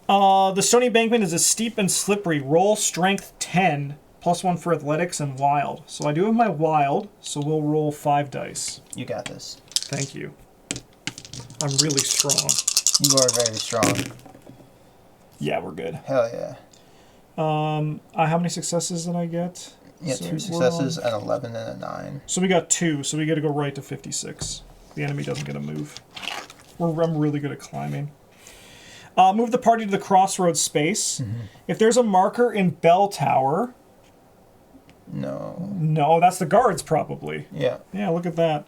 The stony embankment is a steep and slippery. Roll strength 10, +1 for athletics and wild. So I do have my wild, so we'll roll 5 dice. You got this. Thank you. I'm really strong. You are very strong. Yeah, we're good. Hell yeah. How many successes did I get? Yeah, So 2 successes, an 11, and a 9. So we got 2, so we got to go right to 56. The enemy doesn't get a move. I'm really good at climbing. Move the party to the crossroads space. Mm-hmm. If there's a marker in Bell Tower... No, that's the guards, probably. Yeah. Yeah, look at that.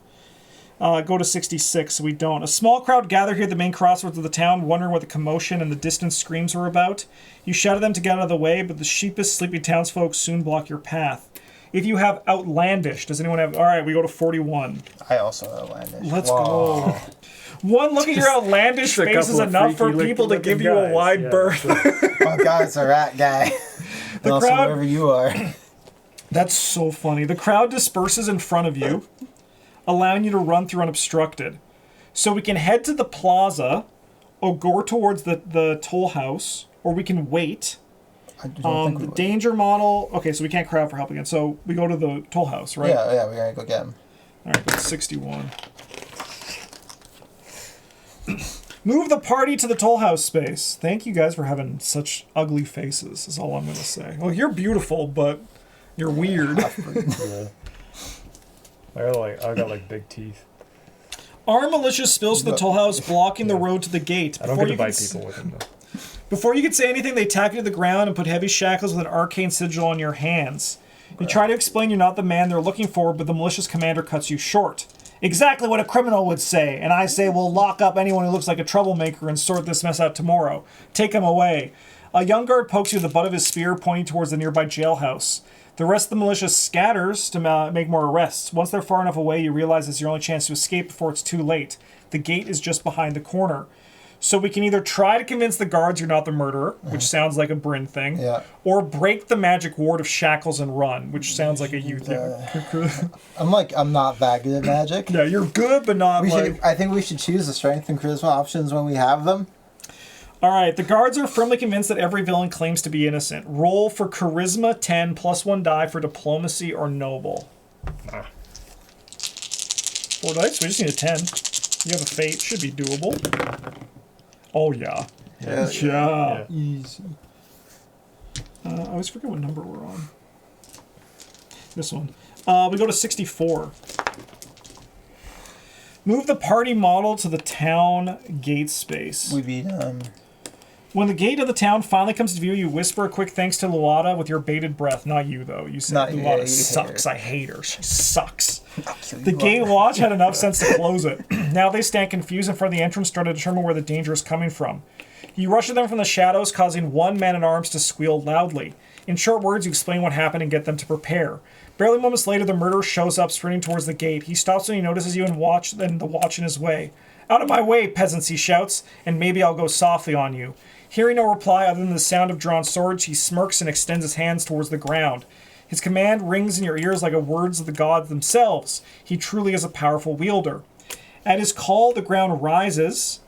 Go to 66, so we don't. A small crowd gather here at the main crossroads of the town, wondering what the commotion and the distant screams were about. You shout at them to get out of the way, but the sheepish, sleepy townsfolk soon block your path. If you have Outlandish, does anyone have... All right, we go to 41. I also have Outlandish. Let's go. One look at your Outlandish face is enough for people to give you a wide berth. Oh god, it's a rat guy. The also, crowd... wherever you are. That's so funny. The crowd disperses in front of you, allowing you to run through unobstructed. So we can head to the plaza, or go towards the toll house, or we can wait. I don't think we the would. danger model... Okay, so we can't crowd for help again. So we go to the toll house, right? Yeah, we're gonna go get him. All right, that's 61. Move the party to the toll house space. Thank you guys for having such ugly faces, is all I'm going to say. Well, you're beautiful, but you're weird. Yeah. I got like big teeth. Arm malicious spills to the toll house, blocking the road to the gate. I don't get to bite people with them, though. Before you can say anything, they tap you to the ground and put heavy shackles with an arcane sigil on your hands. You try to explain you're not the man they're looking for, but the malicious commander cuts you short. Exactly what a criminal would say, and I say we'll lock up anyone who looks like a troublemaker and sort this mess out tomorrow. Take him away. A young guard pokes you with the butt of his spear, pointing towards the nearby jailhouse. The rest of the militia scatters to make more arrests. Once they're far enough away, you realize it's your only chance to escape before it's too late. The gate is just behind the corner. So we can either try to convince the guards you're not the murderer, which sounds like a Bryn thing, or break the magic ward of shackles and run, which sounds like a you thing. I'm not that good at magic. Yeah, you're good, but not I think we should choose the strength and charisma options when we have them. All right, the guards are firmly convinced that every villain claims to be innocent. Roll for charisma 10 plus 1 die for diplomacy or noble. 4 dice? We just need a 10. You have a fate. Should be doable. Oh, yeah. Yeah. Easy. I always forget what number we're on. This one. We go to 64. Move the party model to the town gate space. We beat When the gate of the town finally comes to view, you whisper a quick thanks to Luada with your bated breath. Not you, though. You say, Luada sucks. I hate her. She sucks. The gate watch had enough sense to close it. Now they stand confused in front of the entrance, trying to determine where the danger is coming from. You rush at them from the shadows, causing one man-at-arms to squeal loudly. In short words, you explain what happened and get them to prepare. Barely moments later, the murderer shows up, sprinting towards the gate. He stops when he notices you and the watch in his way. Out of my way, peasants, he shouts, and maybe I'll go softly on you. Hearing no reply other than the sound of drawn swords, he smirks and extends his hands towards the ground. His command rings in your ears like the words of the gods themselves. He truly is a powerful wielder. At his call, the ground rises,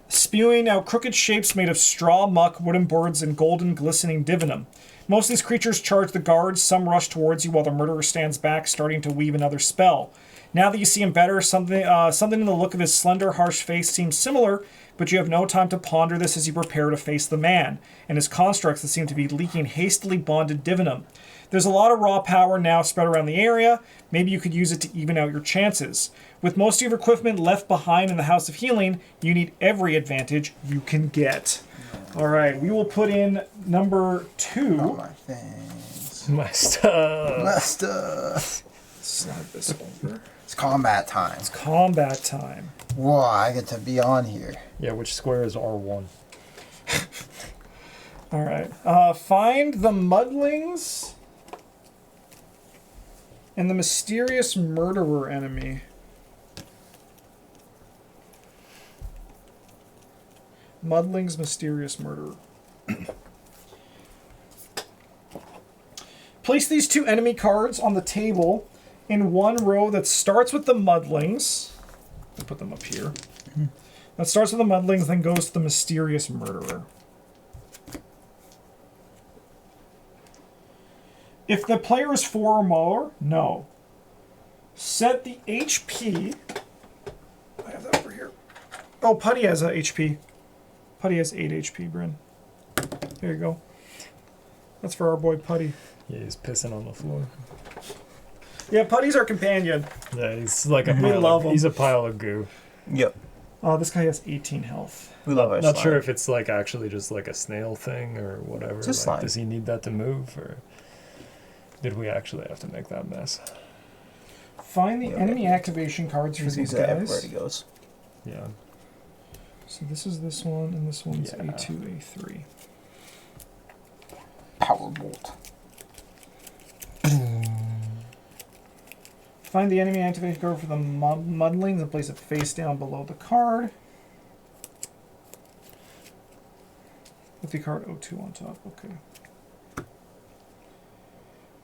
spewing out crooked shapes made of straw, muck, wooden boards, and golden, glistening divinum. Most of these creatures charge the guards. Some rush towards you while the murderer stands back, starting to weave another spell. Now that you see him better, something in the look of his slender, harsh face seems similar, but you have no time to ponder this as you prepare to face the man, and his constructs that seem to be leaking hastily bonded divinum. There's a lot of raw power now spread around the area. Maybe you could use it to even out your chances. With most of your equipment left behind in the House of Healing, you need every advantage you can get. All right, we will put in number 2. all my things. My stuff. My stuff. Slide this over. It's combat time. It's combat time. Whoa, I get to be on here. Yeah, which square is R1? All right. Find the Mudlings and the mysterious murderer enemy. Mudling's mysterious murderer. Place these 2 enemy cards on the table in one row that starts with the Mudlings. I'll put them up here. That starts with the Mudlings, then goes to the mysterious murderer. If the player is 4 or more, no. Set the HP. I have that over here. Oh, Putty has a HP. Putty has 8 HP, Bryn. There you go. That's for our boy Putty. Yeah, he's pissing on the floor. Yeah, Putty's our companion. Yeah, he's like a We pile love of, him. he's a pile of goo. Yep. This guy has 18 health. We love our Not slime. sure if it's like actually just like a snail thing or whatever. It's a slime. Does he need that to move, or did we actually have to make that mess? Find the enemy activation cards for He's these everywhere guys. he goes. Yeah. So this is this one, and this one's Yeah. A2, A3. Power bolt. Find the enemy activation card for the Mudlings and place it face down below the card. With the card O2 on top. Okay.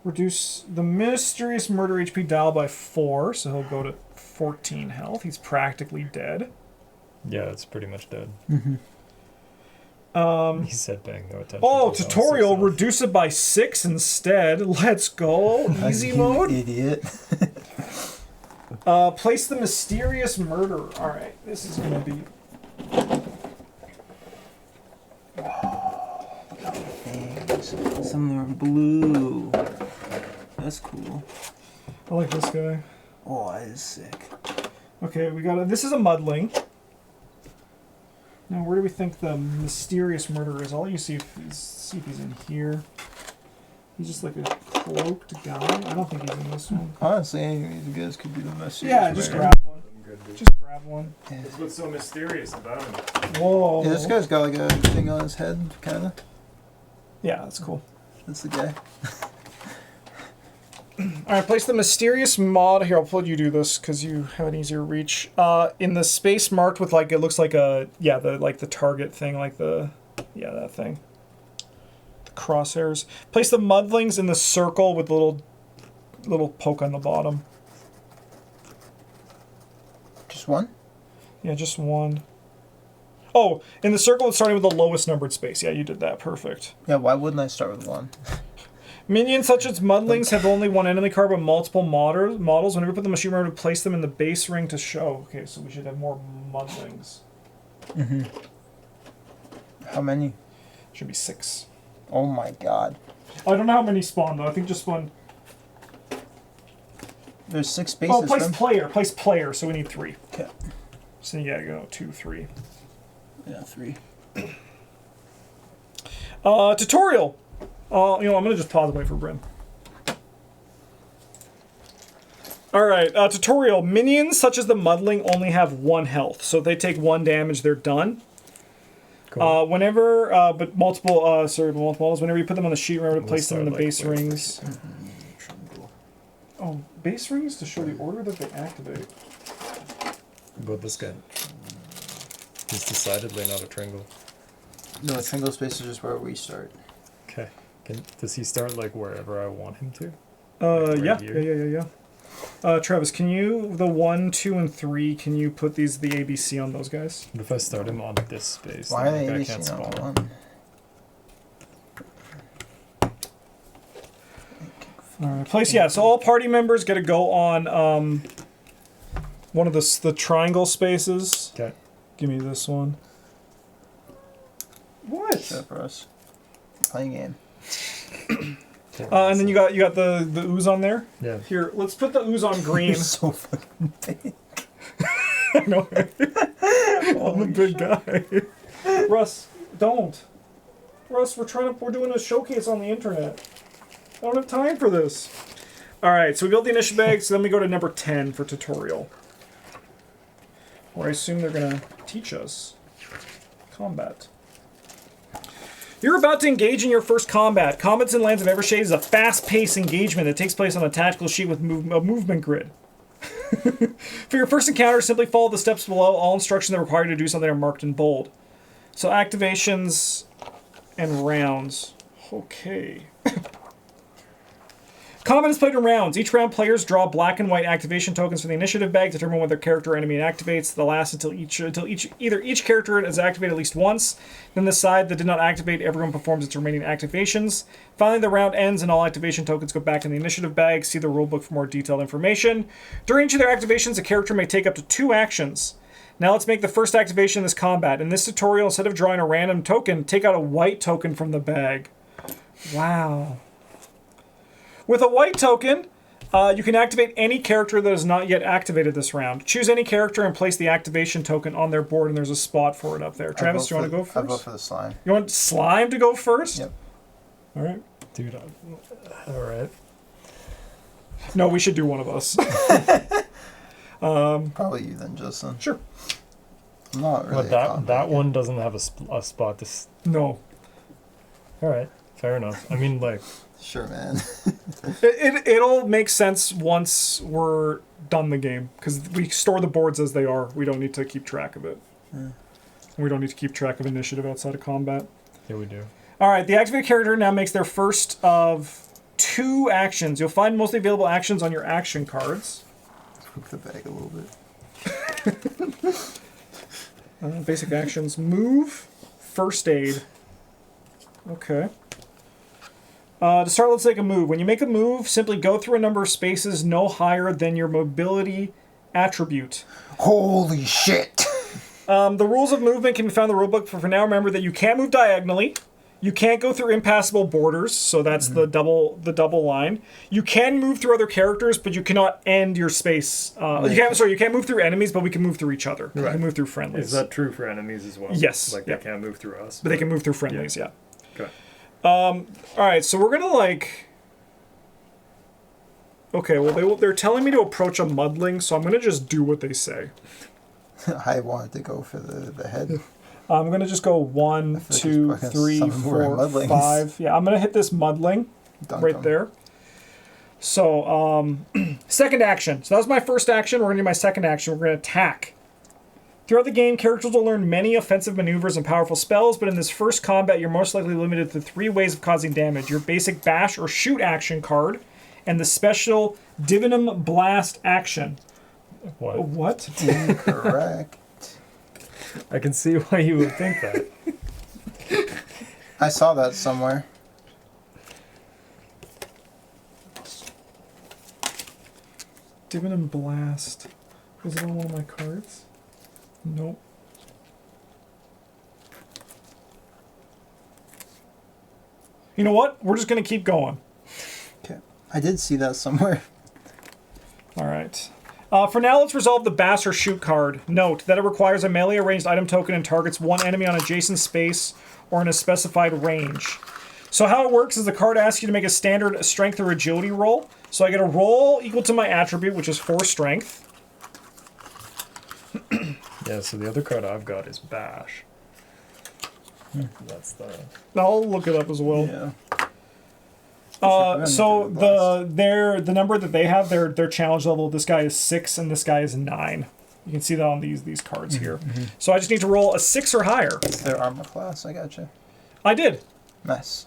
Reduce the mysterious murder HP dial by 4, so he'll go to 14 health. He's practically dead. Yeah, it's pretty much dead. He said paying no attention. Oh, to his tutorial, own stuff. reduce it by 6 instead. Let's go. Easy You mode. idiot. Place the mysterious murderer. Alright, this is going to be... Things. Some are blue. That's cool. I like this guy. Oh, that is sick. Okay, we got this is a Mudling. Now, where do we think the mysterious murderer is? I'll let you see if he's in here. He's just like a cloaked guy. I don't think he's in this one. Honestly, any of these guys could be the mysterious Yeah, just murderer. grab one. Just grab one. Yeah. That's what's so mysterious about him. Whoa. Yeah, this guy's got like a thing on his head, kind of. Yeah, that's cool. That's the guy. Alright, place the mysterious mod. Here, I'll let you do this because you have an easier reach. In the space marked with like, it looks like a, the target thing, like that thing. The crosshairs. Place the mudlings in the circle with the little poke on the bottom. Just one? Yeah, just one. Oh, in the circle, it's starting with the lowest numbered space. Yeah, you did that. Perfect. Yeah, why wouldn't I start with one? Minions such as mudlings have only one enemy card but multiple models. Whenever you put the machine ring to place them in the base ring to show. Okay, so we should have more mudlings. Mm-hmm. How many? Should be 6. Oh my god. I don't know how many spawn though. I think just spawn. There's 6 spaces. Oh, place player. Place player. So we need 3. Okay. So you gotta go 2, 3. Yeah, 3. Tutorial. I'm gonna just pause and wait for Bryn. Alright, tutorial. Minions such as the mudling only have 1 health. So if they take 1 damage, they're done. Cool. But multiple models, whenever you put them on the sheet, remember to place them in the base rings. Oh, base rings to show the order that they activate. About this guy. He's decidedly not a Tringle. No, a single space is just where we start. Okay. Does he start like wherever I want him to? Yeah. Travis, can you, the 1, 2, and 3, can you put the ABC on those guys? What if I start him on this space? Why are they I can't ABC on spawn. one? Alright, place, so all party members get to go on one of the triangle spaces. Okay. Give me this one. What? Shut up, Russ. Playing game. And then you got the ooze on there. Yeah. Here, let's put the ooze on green. You're so fucking big. I know. I'm a big guy. Russ, don't. Russ, we're doing a showcase on the internet. I don't have time for this. All right, so we built the initiative bag, so then we go to number 10 for tutorial, where I assume they're gonna teach us combat. You're about to engage in your first combat. Combats in Lands of Evershade is a fast-paced engagement that takes place on a tactical sheet with a movement grid. For your first encounter, simply follow the steps below. All instructions that require you to do something are marked in bold. So activations and rounds. Okay. Combat is played in rounds. Each round, players draw black and white activation tokens from the initiative bag to determine whether character or enemy activates. They last until each character is activated at least once. Then the side that did not activate, everyone performs its remaining activations. Finally, the round ends and all activation tokens go back in the initiative bag. See the rulebook for more detailed information. During each of their activations, a character may take up to 2 actions. Now let's make the first activation in this combat. In this tutorial, instead of drawing a random token, take out a white token from the bag. Wow. With a white token, you can activate any character that is not yet activated this round. Choose any character and place the activation token on their board, and there's a spot for it up there. Travis, do you want to go first? I'll go for the slime. You want slime to go first? Yep. All right. Dude, all right. No, we should do one of us. Probably you then, Justin. Sure. I'm not really. But that one doesn't have a spot to. No. All right. Fair enough. I mean, like. Sure, man. It'll make sense once we're done the game, because we store the boards as they are. We don't need to keep track of it. Yeah. We don't need to keep track of initiative outside of combat. Yeah, we do. All right, the activated character now makes their first of 2 actions. You'll find mostly available actions on your action cards. Poke the bag a little bit. Basic actions: move, first aid. Okay. To start, let's take a move. When you make a move, simply go through a number of spaces no higher than your mobility attribute. Holy shit! The rules of movement can be found in the rulebook. For now, remember that you can't move diagonally. You can't go through impassable borders, so that's the double line. You can move through other characters, but you cannot end your space. You can't move through enemies, but we can move through each other. Right. We can move through friendlies. Is that true for enemies as well? Yes. Like they can't move through us. But they can move through friendlies, yeah. Okay. All right, so we're gonna Okay, well they're telling me to approach a mudling, so I'm gonna just do what they say. I wanted to go for the head. I'm gonna just go 1, 2, 3, 4, 5. Yeah, I'm gonna hit this mudling right there. So, second action. So that was my first action. We're gonna do my second action. We're gonna attack. Throughout the game, characters will learn many offensive maneuvers and powerful spells, but in this first combat, you're most likely limited to 3 ways of causing damage: your basic bash or shoot action card, and the special Divinum Blast action. What? Incorrect. I can see why you would think that. I saw that somewhere. Divinum Blast. Was it on one of my cards? Nope. You know what? We're just going to keep going. Okay. I did see that somewhere. All right. For now, let's resolve the Bash or Shoot card. Note that it requires a melee arranged item token and targets one enemy on adjacent space or in a specified range. So how it works is the card asks you to make a standard strength or agility roll. So I get a roll equal to my attribute, which is 4 strength. Yeah, so the other card I've got is Bash. That's the... I'll look it up as well. Yeah. So the number that they have, their challenge level, this guy is 6 and this guy is 9. You can see that on these cards here. So I just need to roll a 6 or higher. It's their armor class. I gotcha. I did. Nice.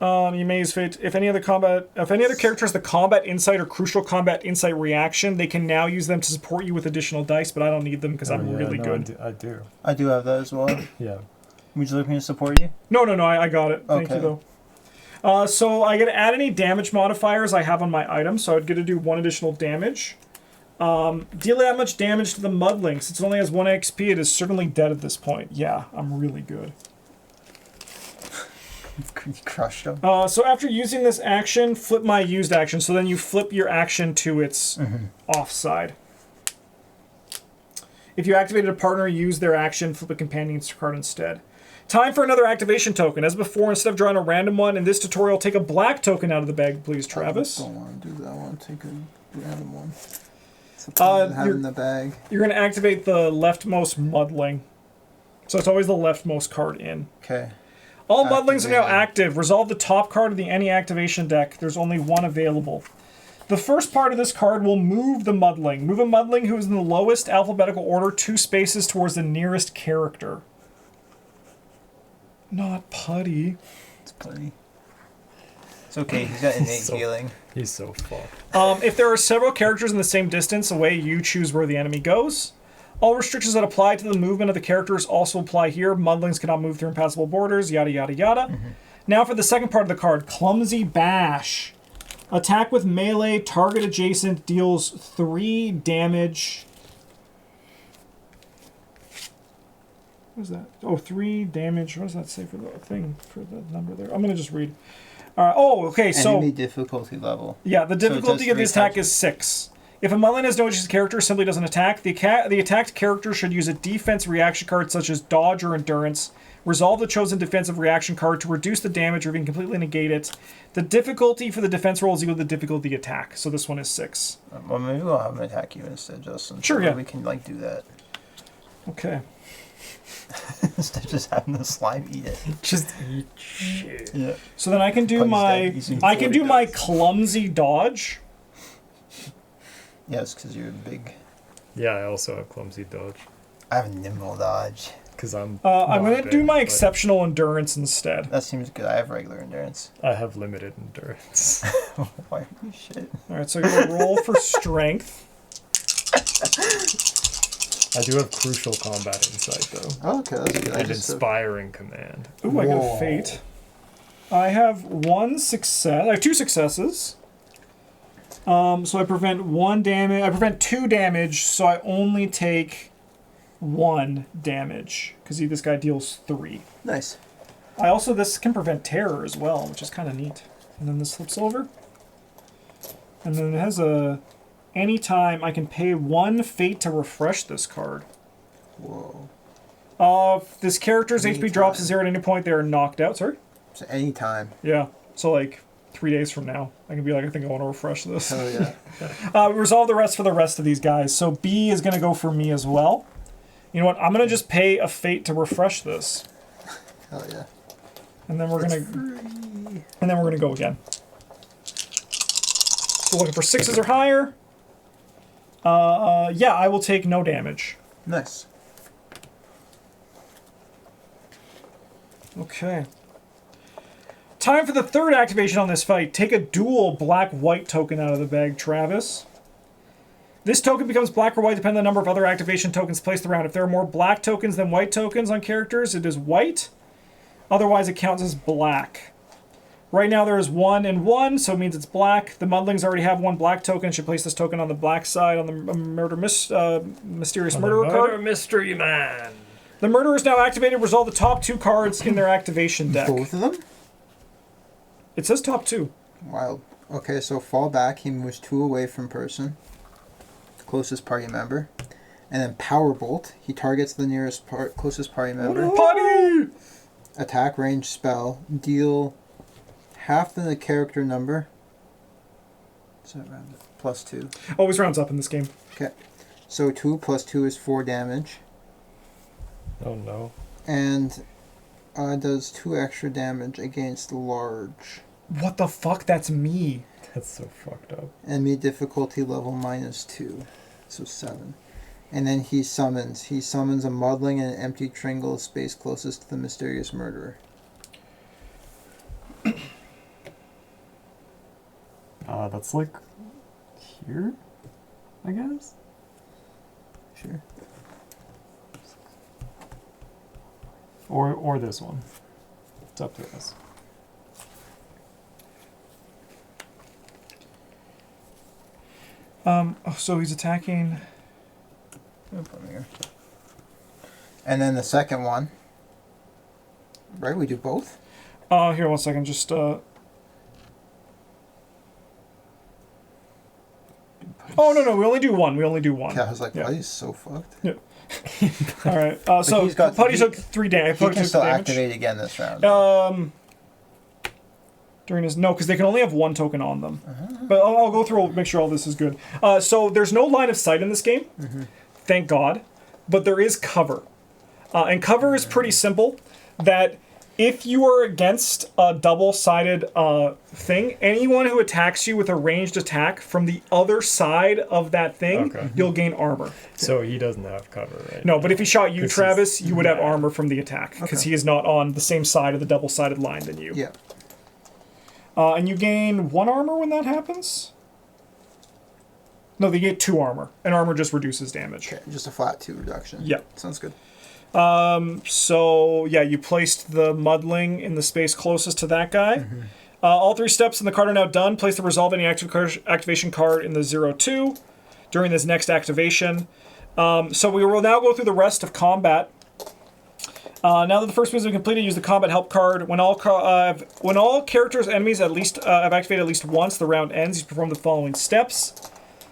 You may use fate. If any other character has the combat insight or crucial combat insight reaction, they can now use them to support you with additional dice, but I don't need them because I'm really good. I do. I do have that as well. Yeah. Would you like me to support you? No, I got it. Thank Okay. you, though. So I get to add any damage modifiers I have on my item, so I'd get to do 1 additional damage. Deal that much damage to the mudling. Since it only has 1 XP, it is certainly dead at this point. Yeah, I'm really good. You crushed him. So after using this action, flip my used action. So then you flip your action to its offside. If you activated a partner, use their action, flip a companion's card instead. Time for another activation token. As before, instead of drawing a random one, in this tutorial, take a black token out of the bag, please, Travis. I don't want to do that. I want to take a random one. Have in the bag. You're going to activate the leftmost mudling. So it's always the leftmost card in. Okay. All mudlings are now active. Resolve the top card of the any activation deck. There's only 1 available. The first part of this card will move the mudling. Move a mudling who is in the lowest alphabetical order 2 spaces towards the nearest character. Not Putty. It's Putty. It's okay. He's got innate healing. He's so fucked. If there are several characters in the same distance away, you choose where the enemy goes. All restrictions that apply to the movement of the characters also apply here. Mudlings cannot move through impassable borders, yada, yada, yada. Now for the second part of the card, Clumsy Bash. Attack with melee, target adjacent, deals 3 damage. What is that? Oh, 3 damage. What does that say for the thing, for the number there? I'm going to just read. Okay, so... Enemy difficulty level. Yeah, the difficulty of the attack is 6. If a mudling has no adjacent character, simply doesn't attack. The attacked character should use a defense reaction card such as dodge or endurance. Resolve the chosen defensive reaction card to reduce the damage or even completely negate it. The difficulty for the defense roll is equal to the difficulty of the attack. So this one is 6. Well, maybe we'll have him attack you instead, Justin. Sure, so yeah. We can do that. Okay. Instead of just having the slime eat it. Just eat shit. Yeah. So then I can do my clumsy dodge. Yes, because you're big. Yeah, I also have clumsy dodge. I have nimble dodge. Because I'm going to do my exceptional endurance instead. That seems good. I have regular endurance. I have limited endurance. Why are you shit? Alright, so I'm going to roll for strength. I do have crucial combat insight, though. Oh, okay, that's good. And inspiring command. Ooh, I got a fate. I have 1 success. I have 2 successes. So I prevent 1 damage. I prevent 2 damage, so I only take 1 damage. Because this guy deals 3. Nice. This can prevent terror as well, which is kind of neat. And then this flips over. And then it has a... Anytime I can pay 1 fate to refresh this card. Whoa. If this character's HP drops to 0 at any point, they are knocked out. Sorry? So anytime. Yeah. So, like, 3 days from now, I can be like, I think I want to refresh this. Oh, yeah. We resolve the rest for the rest of these guys. So B is going to go for me as well. You know what? I'm going to just pay a fate to refresh this. Hell yeah. And then we're gonna go again. So looking for 6s or higher. Yeah, I will take no damage. Nice. Okay. Time for the third activation on this fight. Take a dual black-white token out of the bag, Travis. This token becomes black or white depending on the number of other activation tokens placed around. If there are more black tokens than white tokens on characters, it is white. Otherwise, it counts as black. Right now, there is 1 and 1, so it means it's black. The Muddlings already have 1 black token. Should place this token on the black side on the mysterious murderer card. Mystery man. The murderer is now activated. Resolve the top 2 cards in their activation deck. Both of them? It says top 2. Wild. Okay, so fall back. He moves 2 away from person. Closest party member. And then power bolt. He targets the nearest closest party member. Party! Attack range spell. Deal half the character number. So around +2. Always rounds up in this game. Okay. So 2 + 2 is 4 damage. Oh no. And does 2 extra damage against large. What the fuck? That's me. That's so fucked up. Enemy difficulty level -2. So 7. And then he summons. He summons a muddling and an empty triangle space closest to the mysterious murderer. That's like here, I guess. Sure. Or this one. It's up to us. So he's attacking. And then the second one. Right, we do both? Here, 1 second. Just, Oh, no, we only do 1. We only do 1. Yeah, I was like, why he's so fucked? Yeah. All right. So he's got- Putty took 3 damage. He can still activate again this round. During his... No, because they can only have 1 token on them. But I'll go through, make sure all this is good. So there's no line of sight in this game. Thank God. But there is cover. And cover is pretty simple. That if you are against a double-sided thing, anyone who attacks you with a ranged attack from the other side of that thing, you'll gain armor. So he doesn't have cover, right? No, but if he shot you, Travis, you would have armor from the attack. Because he is not on the same side of the double-sided line than you. Yeah. And you gain 1 armor when that happens? No, they get 2 armor. And armor just reduces damage. Okay, just a flat 2 reduction. Yeah. Sounds good. So, yeah, you placed the muddling in the space closest to that guy. All 3 steps in the card are now done. Place the resolve any activation card in the 0-2 during this next activation. So we will now go through the rest of combat. Now that the first phase is completed, use the combat help card. When all characters' enemies have activated at least once, the round ends. You perform the following steps.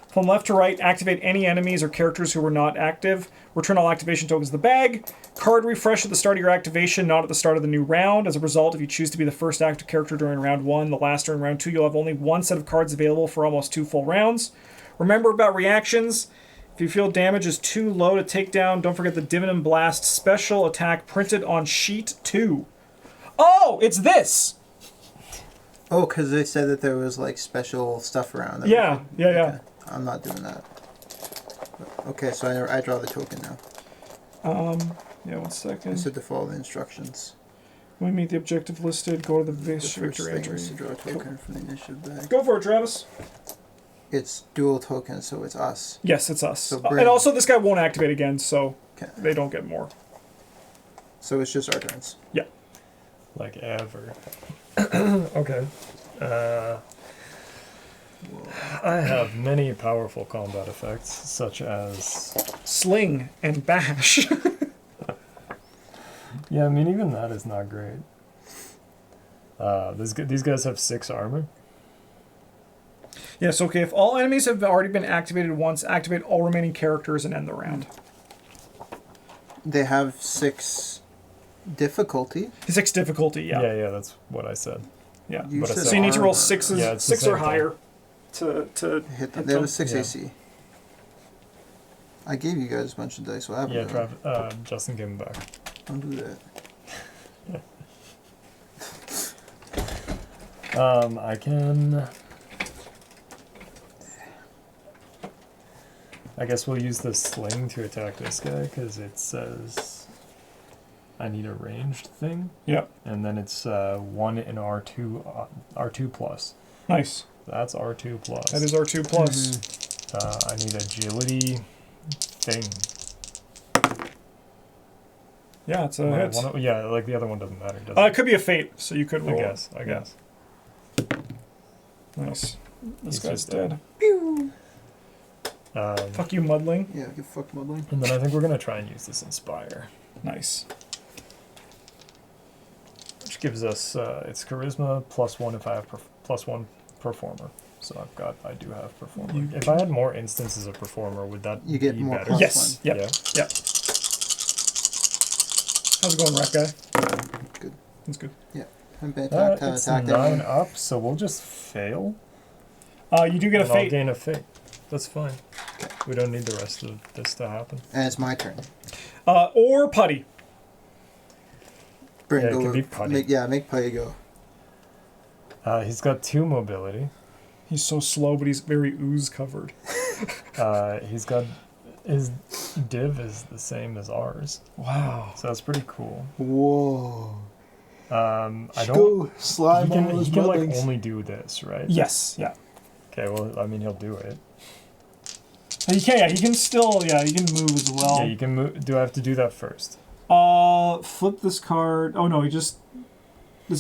From left to right, activate any enemies or characters who were not active. Return all activation tokens to the bag. Card refresh at the start of your activation, not at the start of the new round. As a result, if you choose to be the first active character during round 1, the last during round 2, you'll have only 1 set of cards available for almost 2 full rounds. Remember about reactions. If you feel damage is too low to take down, don't forget the Dividend Blast special attack printed on sheet 2. Oh, it's this! Oh, because they said that there was, like, special stuff around. Yeah. Okay. I'm not doing that. Okay, so I draw the token now. Yeah, 1 second. I said to follow the instructions. When we meet the objective listed, go to the The base first victory thing entry. is to draw a token from the initiative bag. Go for it, Travis. It's dual tokens, so it's us. Yes, it's us. So Bryn. And also, this guy won't activate again, so Okay. they don't get more. So it's just our turns. Yeah. Like ever. Okay. I have many powerful combat effects, such as... Sling and bash. Yeah, I mean, even that is not great. These guys have 6 armor. Yes, okay. If all enemies have already been activated once, activate all remaining characters and end the round. They have 6 difficulty. 6 difficulty, yeah. Yeah, that's what I said. Yeah. You said So you need to roll armor. 6s, Yeah, it's the 6 or same thing. higher to Hit them. hit They have them. a 6 Yeah. AC. I gave you guys a bunch of dice. What happened? Yeah, to them? Justin gave him back. Don't do that. I can... I guess we'll use the sling to attack this guy, because it says I need a ranged thing. Yep. And then it's 1 in R2 plus. Nice. That's R2 plus. That is R2 plus. I need agility thing. Yeah, it's a Well, hit. yeah, like the other one doesn't matter, does It it? could be a fate, so you could roll. I guess. Nice. This He's guy's just dead. Fuck you, Mudling. Yeah, get fucked, muddling. And then I think we're going to try and use this Inspire, Nice. which gives us its charisma +1 if I have +1 performer. So I do have performer. If I had more instances of performer, would that You get be more better? plus Yes. one. Yep. Yeah. Yep. How's it going, rat guy? Good. That's good. I'm been attack, It's attack 9 that up, so we'll just fail. You do get a And I'll fate. gain a fate. That's fine. We don't need the rest of this to happen. and it's my turn. Or putty. Bryn, Yeah, it go. can be putty. Make Putty go. He's got 2 mobility. He's so slow, but he's very ooze covered. He's got his div is the same as ours, Wow. so that's pretty cool. Whoa. I don't. Go slime He all can those like muddlings. only do this, right? Yes. Yeah. Okay. Well, I mean, he'll do it. He can. Yeah. He can still. Yeah. He can move as well. Yeah, you can move. Do I have to do that first? Flip this card. Oh no. Does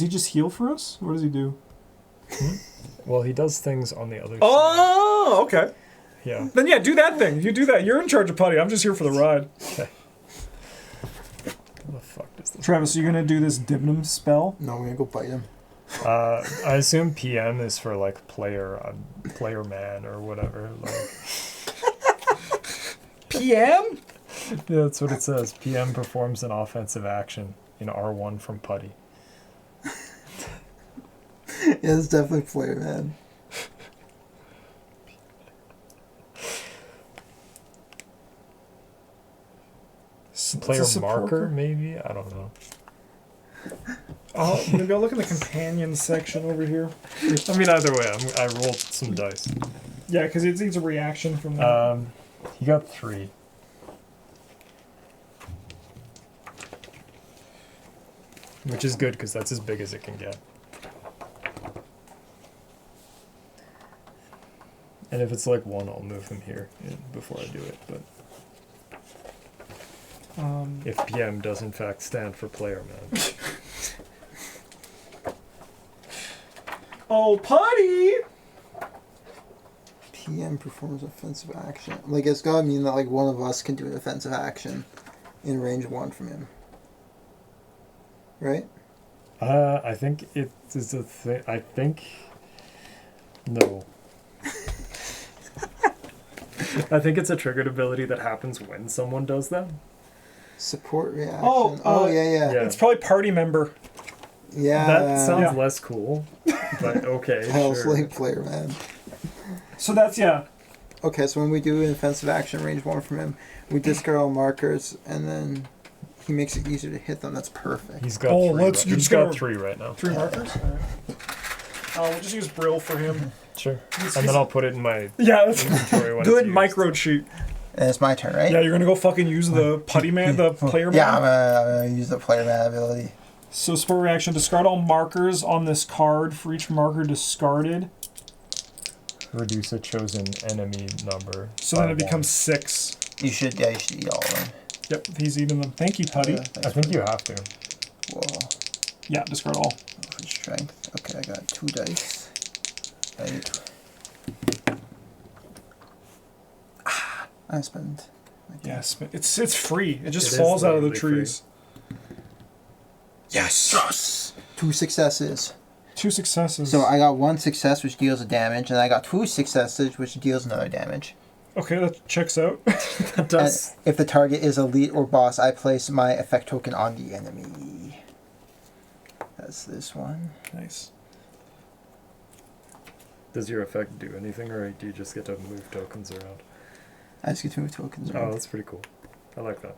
he just heal for us? What does he do? Well, he does things on the other side. Oh. Okay. Yeah. Then yeah. Do that thing. You do that. You're in charge of putty. I'm just here for the ride. Okay. What the fuck does this? Travis, you gonna do this divinum spell? No, we're gonna go bite him. I assume PM is for like player man or whatever. Like, PM? yeah, that's what it says. PM performs an offensive action in R1 from putty. Yeah, it's definitely player, man. Player It's a support marker, card. maybe? I don't know. Maybe I'll look in the companion section over here. I mean, either way, I rolled some dice. Yeah, because it needs a reaction from that. He got 3. Which is good, because that's as big as it can get. And if it's like 1, I'll move him here before I do it. But if PM does in fact stand for player man. Oh, putty! PM performs offensive action. Like, it's gotta mean that, like, one of us can do an offensive action in range 1 from him. Right? I think it is a thing. I think. No. I think it's a triggered ability that happens when someone does that. Support reaction. Oh, yeah. Yeah. It's probably party member. Yeah. That sounds Yeah. less cool, but okay, Hell's sure. like player, man. So that's, yeah. Okay, so when we do an offensive action range 1 from him, we discard all markers, and then he makes it easier to hit them. That's perfect. He's got Oh, 3. let's- Right. you He's just got gotta- 3 right now. 3 markers? We'll just use Brill for him. Sure. And then I'll put it in my Yeah, that's inventory when good it's used. micro cheat. And it's my turn, right? Yeah, you're gonna go fucking use the putty man, the player man. Yeah, I'm gonna use the player man ability. So spell reaction, discard all markers on this card. For each marker discarded, Reduce a chosen enemy number. so by then it becomes 1. 6. You should eat all of them. Yep, he's eating them. Thank you, putty. I think you have to. Whoa. Yeah, discard all. For strength. Okay, I got 2 dice. Right. I spend. Yes, but it's free. It just It is falls out of the literally trees. Yes. Yes! 2 successes. 2 successes. So I got 1 success, which deals a damage, and I got 2 successes, which deals another damage. Okay, that checks out. That does. If the target is elite or boss, I place my effect token on the enemy. That's this one. Nice. Does your effect do anything, or do you just get to move tokens around? I just get to move tokens. Oh, that's pretty cool. I like that.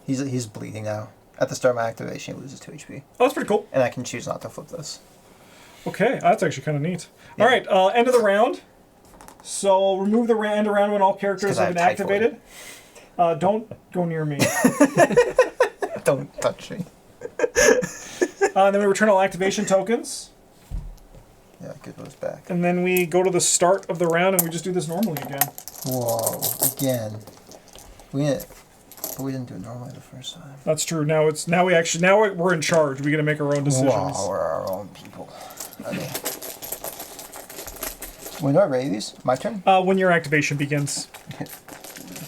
He's bleeding now. At the start of my activation, he loses 2 HP. Oh, that's pretty cool. And I can choose not to flip this. Okay, that's actually kind of neat. Yeah. All right, end of the round. So remove the end of round when all characters have been activated. Don't go near me. Don't touch me. And then we return all activation tokens. Yeah, get those back. And then we go to the start of the round and we just do this normally again. Whoa, again. But we didn't do it normally the first time. That's true. Now we're in charge. We got to make our own decisions. Wow, we're our own people. Okay. When do I raid these? My turn? When your activation begins.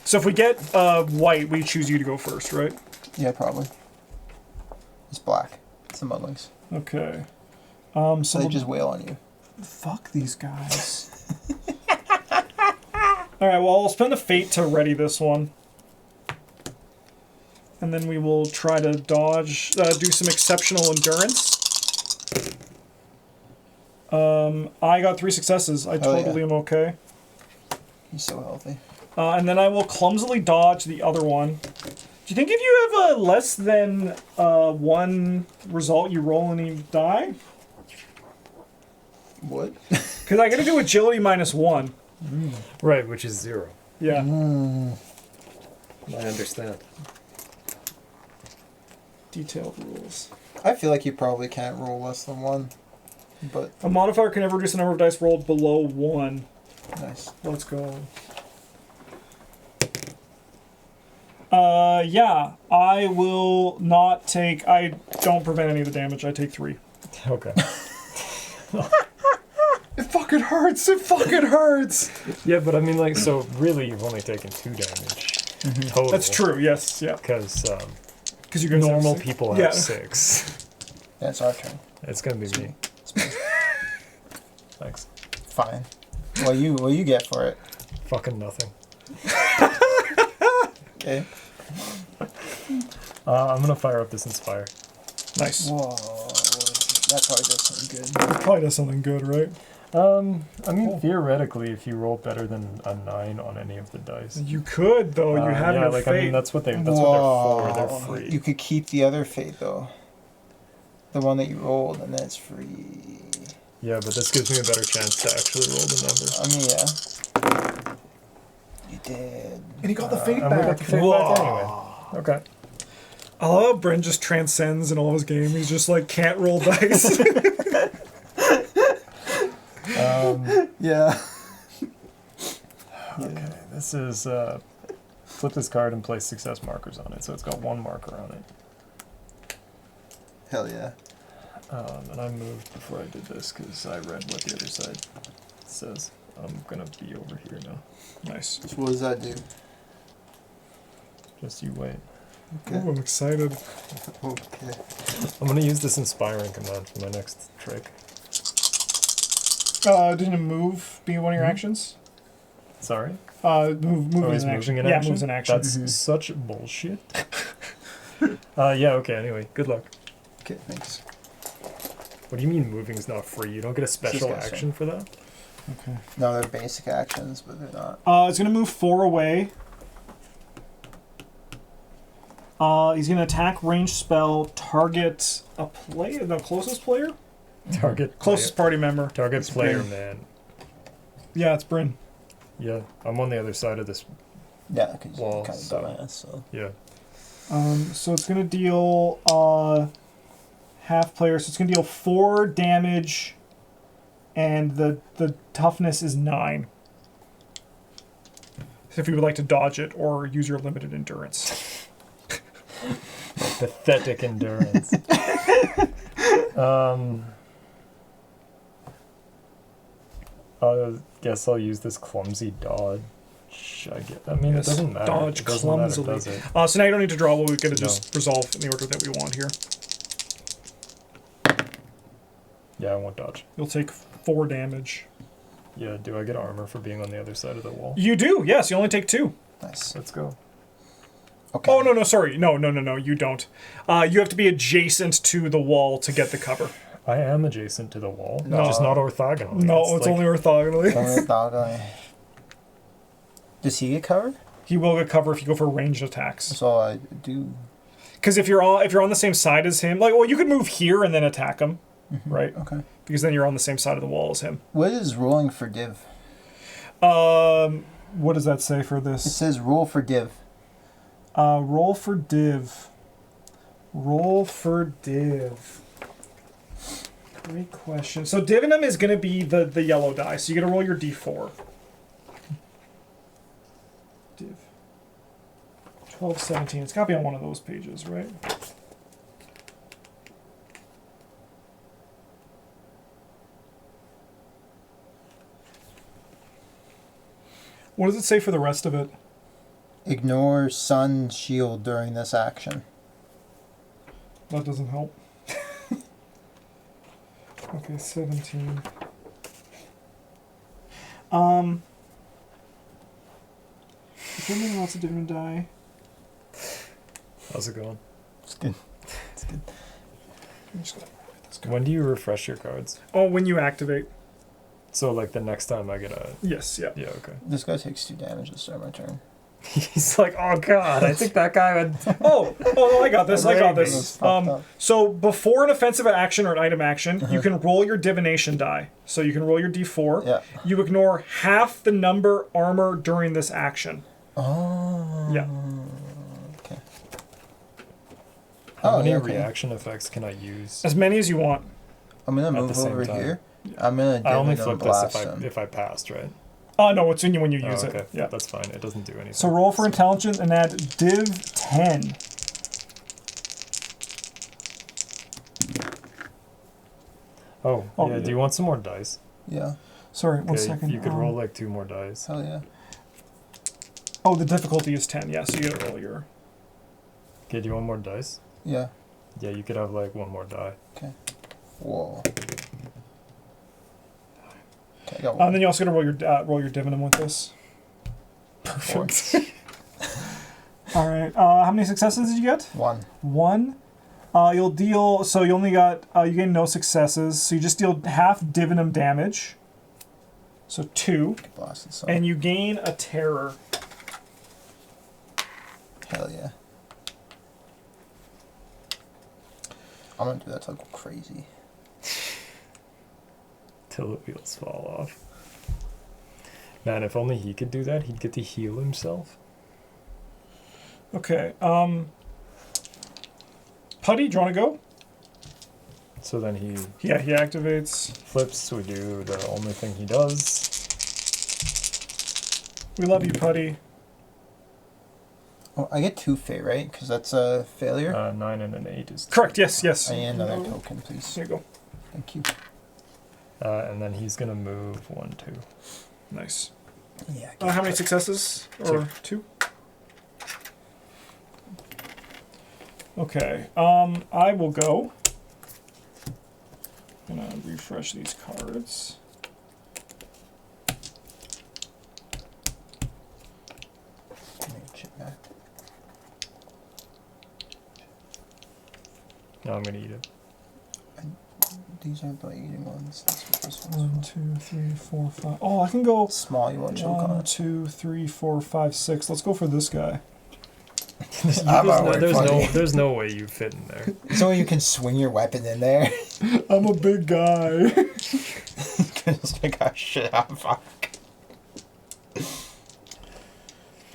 So if we get white, we choose you to go first, right? Yeah, probably. It's black. It's the mudlings. Okay. So So they just wail on you. fuck these guys. All right. Well, I'll spend a fate to ready this one, and then we will try to dodge. Do some exceptional endurance. I got 3 successes. I totally am okay. He's so healthy. And then I will clumsily dodge the other one. Do you think if you have a less than 1 result, you roll any die? What? Because I got to do agility -1. Right, which is 0. Yeah. I understand. Detailed rules. I feel like you probably can't roll less than 1. But, A modifier can never reduce the number of dice rolled below 1. nice. Let's go. Yeah, I will not take. I don't prevent any of the damage. I take 3. Okay. It fucking hurts. It fucking hurts. Yeah, but I mean, like, so really you've only taken 2 damage total. That's true. Yes. Yeah. Because you guys normal have people have Yeah. 6. Yeah, it's our turn. It's gonna be me. It's me. Thanks. Fine. What you get for it? Fucking nothing. Okay. I'm gonna fire up this Inspire. Nice. Whoa. That probably does something good. Probably does something good, right? I mean, theoretically, if you roll better than a 9 on any of the dice. You could though. You have yeah, no like, fate. I mean, that's what they're for. They're free. You could keep the other fate though. The one that you rolled, and then it's free. Yeah, but this gives me a better chance to actually roll the number. I mean, yeah. You did. And he got the fate And we got back. the fate back anyway. Okay. I love how Bryn just transcends in all of his game. He's just like can't roll dice. Yeah. Okay, this is flip this card and place success markers on it. So it's got 1 marker on it. Hell yeah. And I moved before I did this because I read what the other side says. I'm gonna be over here now. Nice. So what does that do? Just you wait. Okay. Ooh, I'm excited. Okay. I'm gonna use this inspiring command for my next trick. Didn't a move be one of your Mhm. actions? Sorry? Move Oh, is he's an moving action. in Yeah, action? moves an action. That's such bullshit. Yeah, okay, anyway, good luck. Okay, thanks. What do you mean moving is not free? You don't get a special guessing. action for that? Okay. No, they're basic actions, but they're not. It's gonna move 4 away. He's gonna attack, range spell, target a player, the closest player, Target closest player. party member. Target It's player, Bryn. man. Yeah, it's Bryn. Yeah, I'm on the other side of this. Yeah, because Well, you're kind of so- dumbass, so. Yeah. So it's gonna deal half player. So it's gonna deal 4 damage, and the toughness is 9. So if you would like to dodge it or use your limited endurance. Pathetic endurance. I guess I'll use this clumsy dodge. I mean, Yes, it doesn't matter. dodge It doesn't matter, clumsily. does it? So now you don't need to draw. Well, we're gonna No. just resolve in the order that we want here. Yeah, I won't dodge. You'll take 4 damage. Yeah, do I get armor for being on the other side of the wall? You do, yes. You only take 2. Nice. Let's go. Okay. Oh, no, sorry. No, you don't. You have to be adjacent to the wall to get the cover. I am adjacent to the wall, No. just not orthogonally. No, it's only orthogonally. Only dog eye. Does he get covered? He will get cover if you go for ranged attacks. That's all I do. Because if you're on the same side as him, like, well, you could move here and then attack him, right? Okay. Because then you're on the same side of the wall as him. What is rolling for div? What does that say for It this? says roll for div. Roll for div. Roll for div. Great question. So divinum is going to be the yellow die. So you got to roll your d4. Div. 12, 17. It's got to be on one of those pages, right? What does it say for the rest of it? Ignore sun shield during this action. That doesn't help. Okay, 17. Depending lots of different die. How's it going? It's good. It's good. I'm just gonna write this When do you refresh your cards? Oh, when you activate. So, like, the next time I get a... Yes, yeah. Yeah, okay. This guy takes 2 damage to start my turn. He's like, oh, God, I think that guy would... Oh, I got this. I got This this. is fucked up. So before an offensive action or an item action, you can roll your divination die. So you can roll your d4. Yeah. You ignore half the number armor during this action. Oh. Yeah. Okay. How many yeah, okay. reaction effects can I use? As many as you want. I'm gonna At the move same over time. here. I'm gonna I only dividend flip this blast him. if I passed, right? No, it's when you use okay. it. Yeah. That's fine. It doesn't do anything. So roll for intelligence and add div 10. Oh, Oh, yeah. yeah. Do you want some more dice? Yeah. Sorry, one Okay, second. you could roll like 2 more dice. Hell yeah. Oh, the difficulty is 10. Yeah, so you gotta roll your... Okay, do you want more dice? Yeah. Yeah, you could have like 1 more die. Okay. Whoa. Okay, I got And one. then you also gotta roll your dividend with this. Perfect. All right. How many successes did you get? 1. 1. You'll deal. So you only got. You gain no successes. So you just deal half divinum damage. So 2, Blasted some. and you gain a terror. Hell yeah. I'm gonna do that till I go crazy. Till the wheels fall off. Man, if only he could do that, he'd get to heal himself. Okay. Putty, do you want to go? So then he Yeah, he activates. flips, we do the only thing he does. We love you, Putty. Oh, I get 2 fate, right? Because that's a failure. 9 and an 8 is... Correct. Yes. I need another token, please. There you go. Thank you. and then he's going to move 1, 2. Nice. Yeah. How many successes? Or 2? Okay. I will go. Gonna refresh these cards. No, I'm going to eat it. These aren't the eating ones. That's what this one's 1, for. 2, 3, 4, 5. Oh, I can go. Small, you won't choke on 1, it. 2, 3, 4, 5, 6. Let's go for this guy. There's no way you fit in there. So you can swing your weapon in there. I'm a big guy. Just like, oh shit, I'm fuck.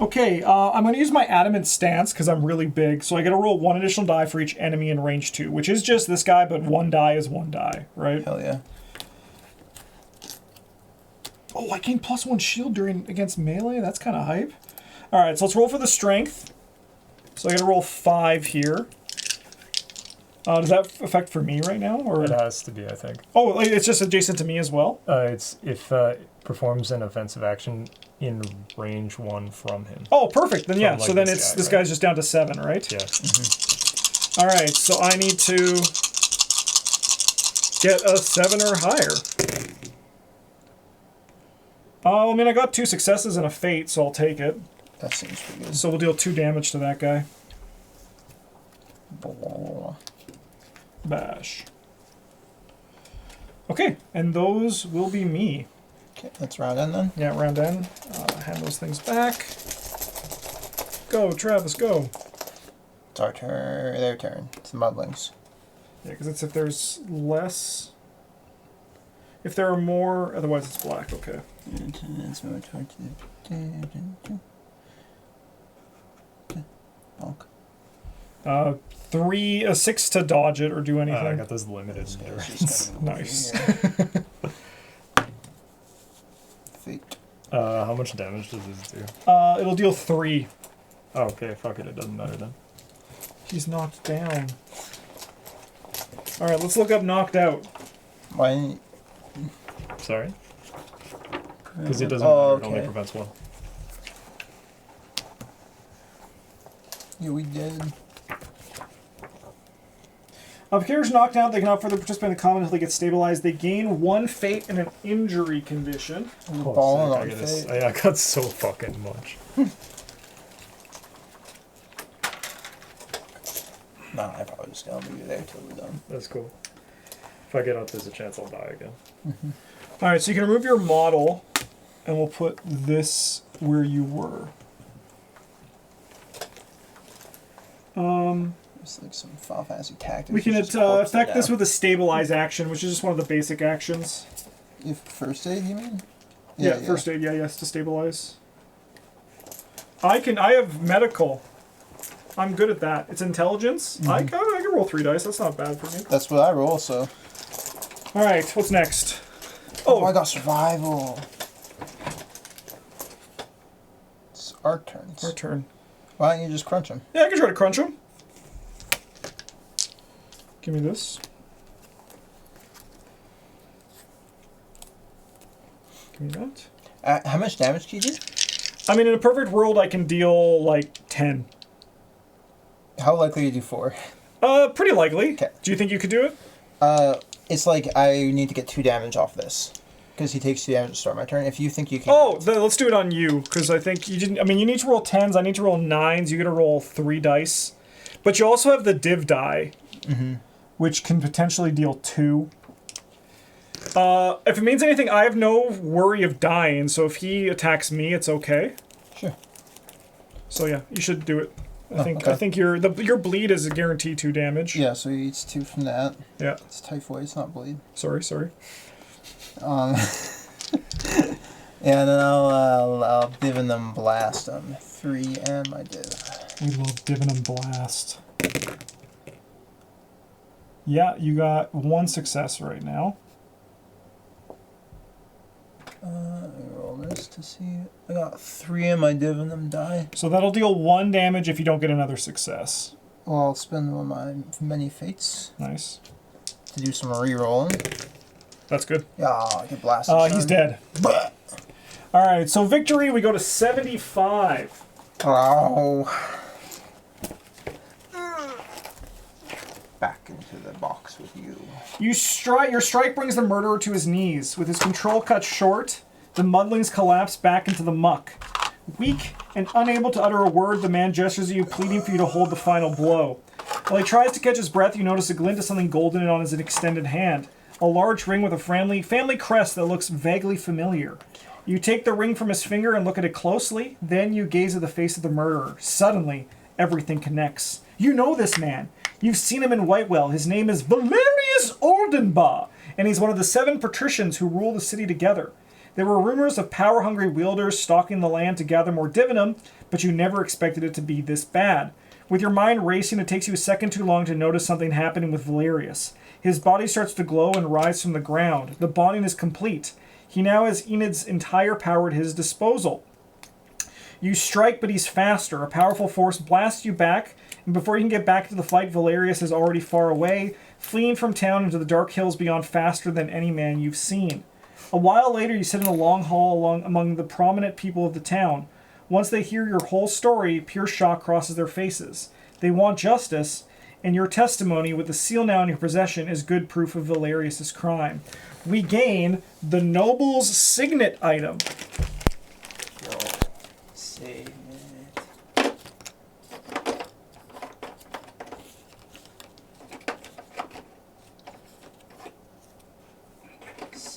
Okay, I'm going to use my adamant stance because I'm really big. So I got to roll 1 additional die for each enemy in range 2, which is just this guy, but 1 die is 1 die, right? Hell yeah. Oh, I gain +1 shield against melee? That's kind of hype. All right, so let's roll for the strength. So I got to roll 5 here. Does that affect for me right now? Or It has to be, I think. Oh, it's just adjacent to me as well? It's if it performs an offensive action in range 1 from him. Oh, perfect. Then yeah, From, like, so then this this guy, right? guy's just down to 7, right? Yeah. All right, so I need to get a 7 or higher. I mean, I got 2 successes and a fate, so I'll take it. That seems pretty good. So we'll deal 2 damage to that guy. Bash. Okay, and those will be me. Okay, let's round in then. Yeah, round end. Hand those things back. Go, Travis, go. It's our turn. Their turn. It's the mudlings. Yeah, because it's if there's less. If there are more, otherwise it's black. Okay. It's more towards the 6 to dodge it or do anything. I got those limited endurance. Nice. Fate. How much damage does this do? It'll deal 3. Oh, okay, fuck it, it doesn't matter then. He's knocked down. All right, let's look up knocked out. Why? Sorry? Because it doesn't Oh, matter, it only okay. prevents 1. Yeah, we did. If a character's knocked out, they cannot further participate in the combat until they get stabilized. They gain 1 fate and an injury condition. Oh, Balling sick, on fate. I got so fucking much. Nah, I probably just gonna leave you there till we're done. That's cool. If I get up, there's a chance I'll die again. All right, so you can remove your model, and we'll put this where you were. It's like some Final Fantasy tactics. We can affect this with a stabilize action, which is just one of the basic actions. If first aid, you mean? Yeah, first aid. Yeah, yes, to stabilize. I have medical. I'm good at that. It's intelligence. I can roll 3 dice. That's not bad for me. That's what I roll. So. All right, what's next? Oh, I got survival. It's our turns. Our turn. Why don't you just crunch them? Yeah, I can try to crunch him. Give me this. Give me that. How much damage can you do? I mean, in a perfect world, I can deal like 10. How likely to do 4? Pretty likely. Okay. Do you think you could do it? It's like I need to get 2 damage off this. Because he takes 2 damage to start my turn. If you think you can... Oh, then let's do it on you, because I think you didn't... I mean, you need to roll 10s, I need to roll 9s, you gotta roll 3 dice. But you also have the div die, which can potentially deal 2. If it means anything, I have no worry of dying, so if he attacks me, it's okay. Sure. So yeah, you should do it. I okay. think your bleed is a guaranteed 2 damage. Yeah, so he eats 2 from that. Yeah. It's typhoid, it's not bleed. Sorry. Yeah, and then I'll Divinum Blast him. 3 and my div. We will Divinum Blast. Yeah, you got 1 success right now. Let me roll this to see. I got 3 in my Divinum die. So that'll deal 1 damage if you don't get another success. Well, I'll spend one of my many fates Nice. to do some re-rolling. That's good. Yeah, I get blasted. He's dead. All right, so victory, we go to 75. Oh. Back into the box with you. Your strike brings the murderer to his knees. With his control cut short, the mudlings collapse back into the muck. Weak and unable to utter a word, the man gestures at you, pleading for you to hold the final blow. While he tries to catch his breath, you notice a glint of something golden on his extended hand. A large ring with a family crest that looks vaguely familiar. You take the ring from his finger and look at it closely, then you gaze at the face of the murderer. Suddenly, everything connects. You know this man. You've seen him in Whitewell. His name is Valerius Oldenbaugh, and he's one of the 7 patricians who rule the city together. There were rumors of power-hungry wielders stalking the land to gather more divinum, but you never expected it to be this bad. With your mind racing, it takes you a second too long to notice something happening with Valerius. His body starts to glow and rise from the ground. The bonding is complete. He now has Enid's entire power at his disposal. You strike, but he's faster. A powerful force blasts you back, and before you can get back to the fight, Valerius is already far away, fleeing from town into the dark hills beyond faster than any man you've seen. A while later, you sit in a long hall among the prominent people of the town. Once they hear your whole story, pure shock crosses their faces. They want justice, and your testimony with the seal now in your possession is good proof of Valerius' crime. We gain the Noble's Signet item. Yo, save it.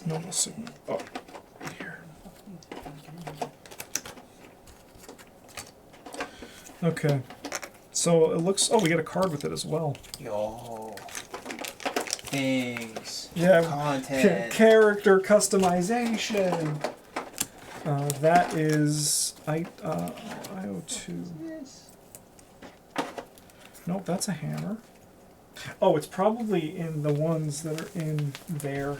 Noble Signet. Oh, here. Okay. So it looks... Oh, we get a card with it as well. Yo. Things. Yeah. Content. Character customization. That is... IO2. Yes. Nope, that's a hammer. Oh, it's probably in the ones that are in there.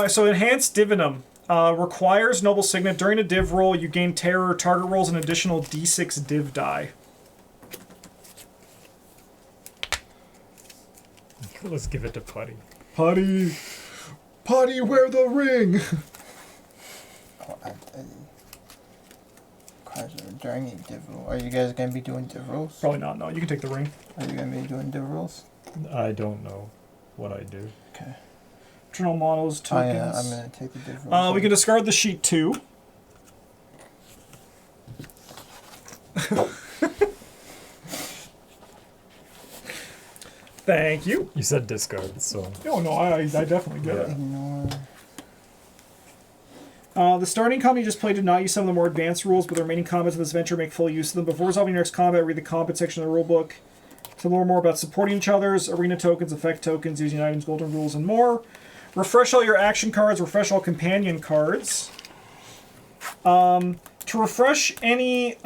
So enhanced divinum requires Noble Signet. During a div roll, you gain terror. Target rolls an additional d6 div die. Let's give it to Putty. Putty, wear the ring. During a div roll. Are you guys going to be doing div rolls? Probably not. No, you can take the ring. Are you going to be doing div rolls? I don't know what I do. Okay. Internal models, tokens. Yeah, I'm going to take the div rolls. We can discard the sheet 2. Thank you. You said discard, so... Oh, no, I definitely get it. Ignore. The starting combat you just played did not use some of the more advanced rules, but the remaining combats in this venture make full use of them. Before resolving your next combat, read the combat section of the rulebook to learn more about supporting each other's, arena tokens, effect tokens, using items, golden rules, and more. Refresh all your action cards, refresh all companion cards. To refresh any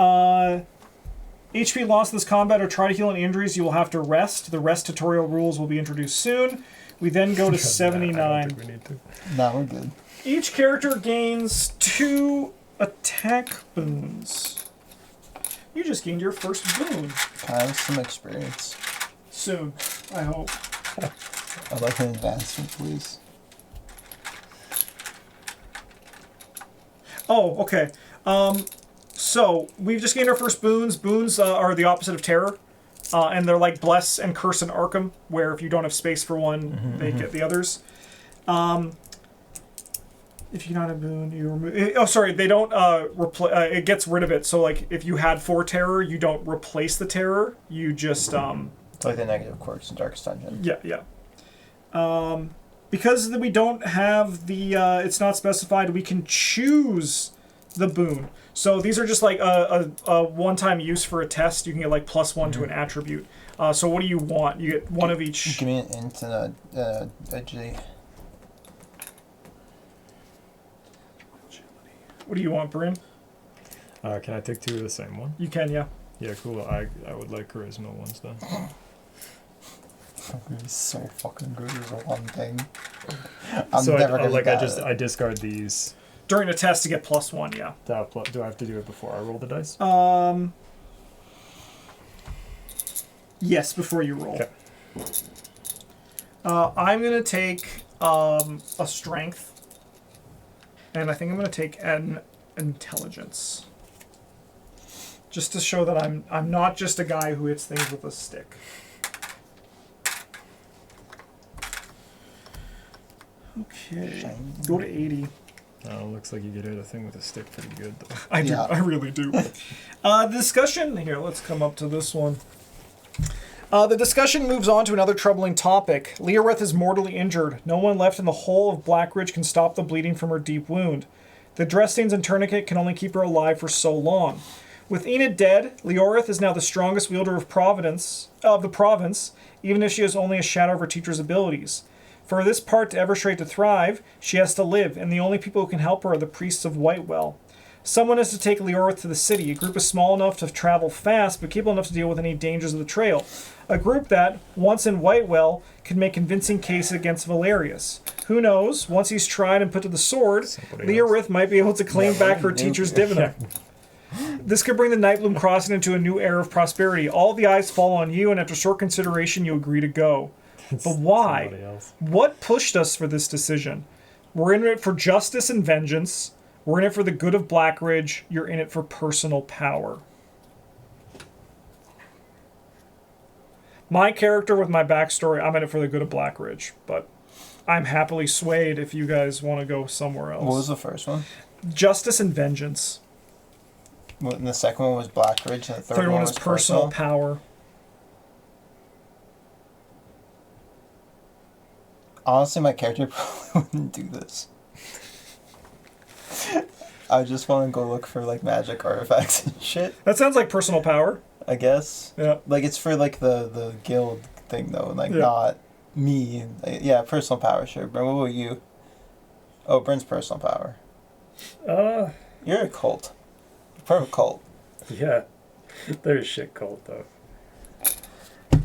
HP lost in this combat or try to heal any injuries, you will have to rest. The rest tutorial rules will be introduced soon. We then go to 79. I don't think we need to. No, we're good. Each character gains 2 attack boons. You just gained your first boon. Can I have some experience? Soon, I hope. I'd like an advancement, please. Oh, okay. So, we've just gained our first boons. Boons are the opposite of terror. And they're like Bless and Curse and Arkham, where if you don't have space for one, they get the others. If you don't have a boon, you remove... Oh, sorry, they don't... it gets rid of it. So, like, if you had 4 terror, you don't replace the terror. You just... It's like the negative quirks in Darkest Dungeon. Yeah, yeah. Because we don't have the... it's not specified, we can choose the boon. So these are just like a one-time use for a test. You can get like +1 to an attribute. So what do you want? You get one of each. Give me an int and a G. What do you want, Bryn? Can I take 2 of the same one? You can, yeah. Yeah, cool. I would like charisma ones then. It's so fucking good as a one thing. So I discard these. During a test to get +1, yeah. Do I have to do it before I roll the dice? Yes, before you roll. Okay. I'm gonna take a strength, and I think I'm gonna take an intelligence, just to show that I'm not just a guy who hits things with a stick. Okay, go to 80. Looks like you get hit a thing with a stick pretty good, though. I do. I really do. The discussion... Here, let's come up to this one. The discussion moves on to another troubling topic. Leoreth is mortally injured. No one left in the whole of Blackridge can stop the bleeding from her deep wound. The dress stains and tourniquet can only keep her alive for so long. With Enid dead, Leoreth is now the strongest wielder of the province, even if she has only a shadow of her teacher's abilities. For this part to Evershade to thrive, she has to live, and the only people who can help her are the priests of Whitewell. Someone has to take Leoreth to the city. A group is small enough to travel fast, but capable enough to deal with any dangers of the trail. A group that, once in Whitewell, could make convincing cases against Valerius. Who knows, once he's tried and put to the sword, Leoreth might be able to claim back her teacher's divinum. This could bring the Nightbloom Crossing into a new era of prosperity. All the eyes fall on you, and after short consideration, you agree to go. But why? What pushed us for this decision? We're in it for justice and vengeance, We're in it for the good of Blackridge. You're in it for personal power. My character with my backstory, I'm in it for the good of Blackridge, but I'm happily swayed if you guys want to go somewhere else. What was the first one? Justice and Vengeance. And the second one was Blackridge, and the Third one is was personal power. Honestly, my character probably wouldn't do this. I just want to go look for like magic artifacts and shit. That sounds like personal power. I guess. Yeah. Like it's for like the guild thing though, like Yeah. not me. Like, yeah, personal power, sure. Bryn, what about you? Oh, Bryn's personal power. You're a cult. Part of a cult. Yeah. They're a shit cult though.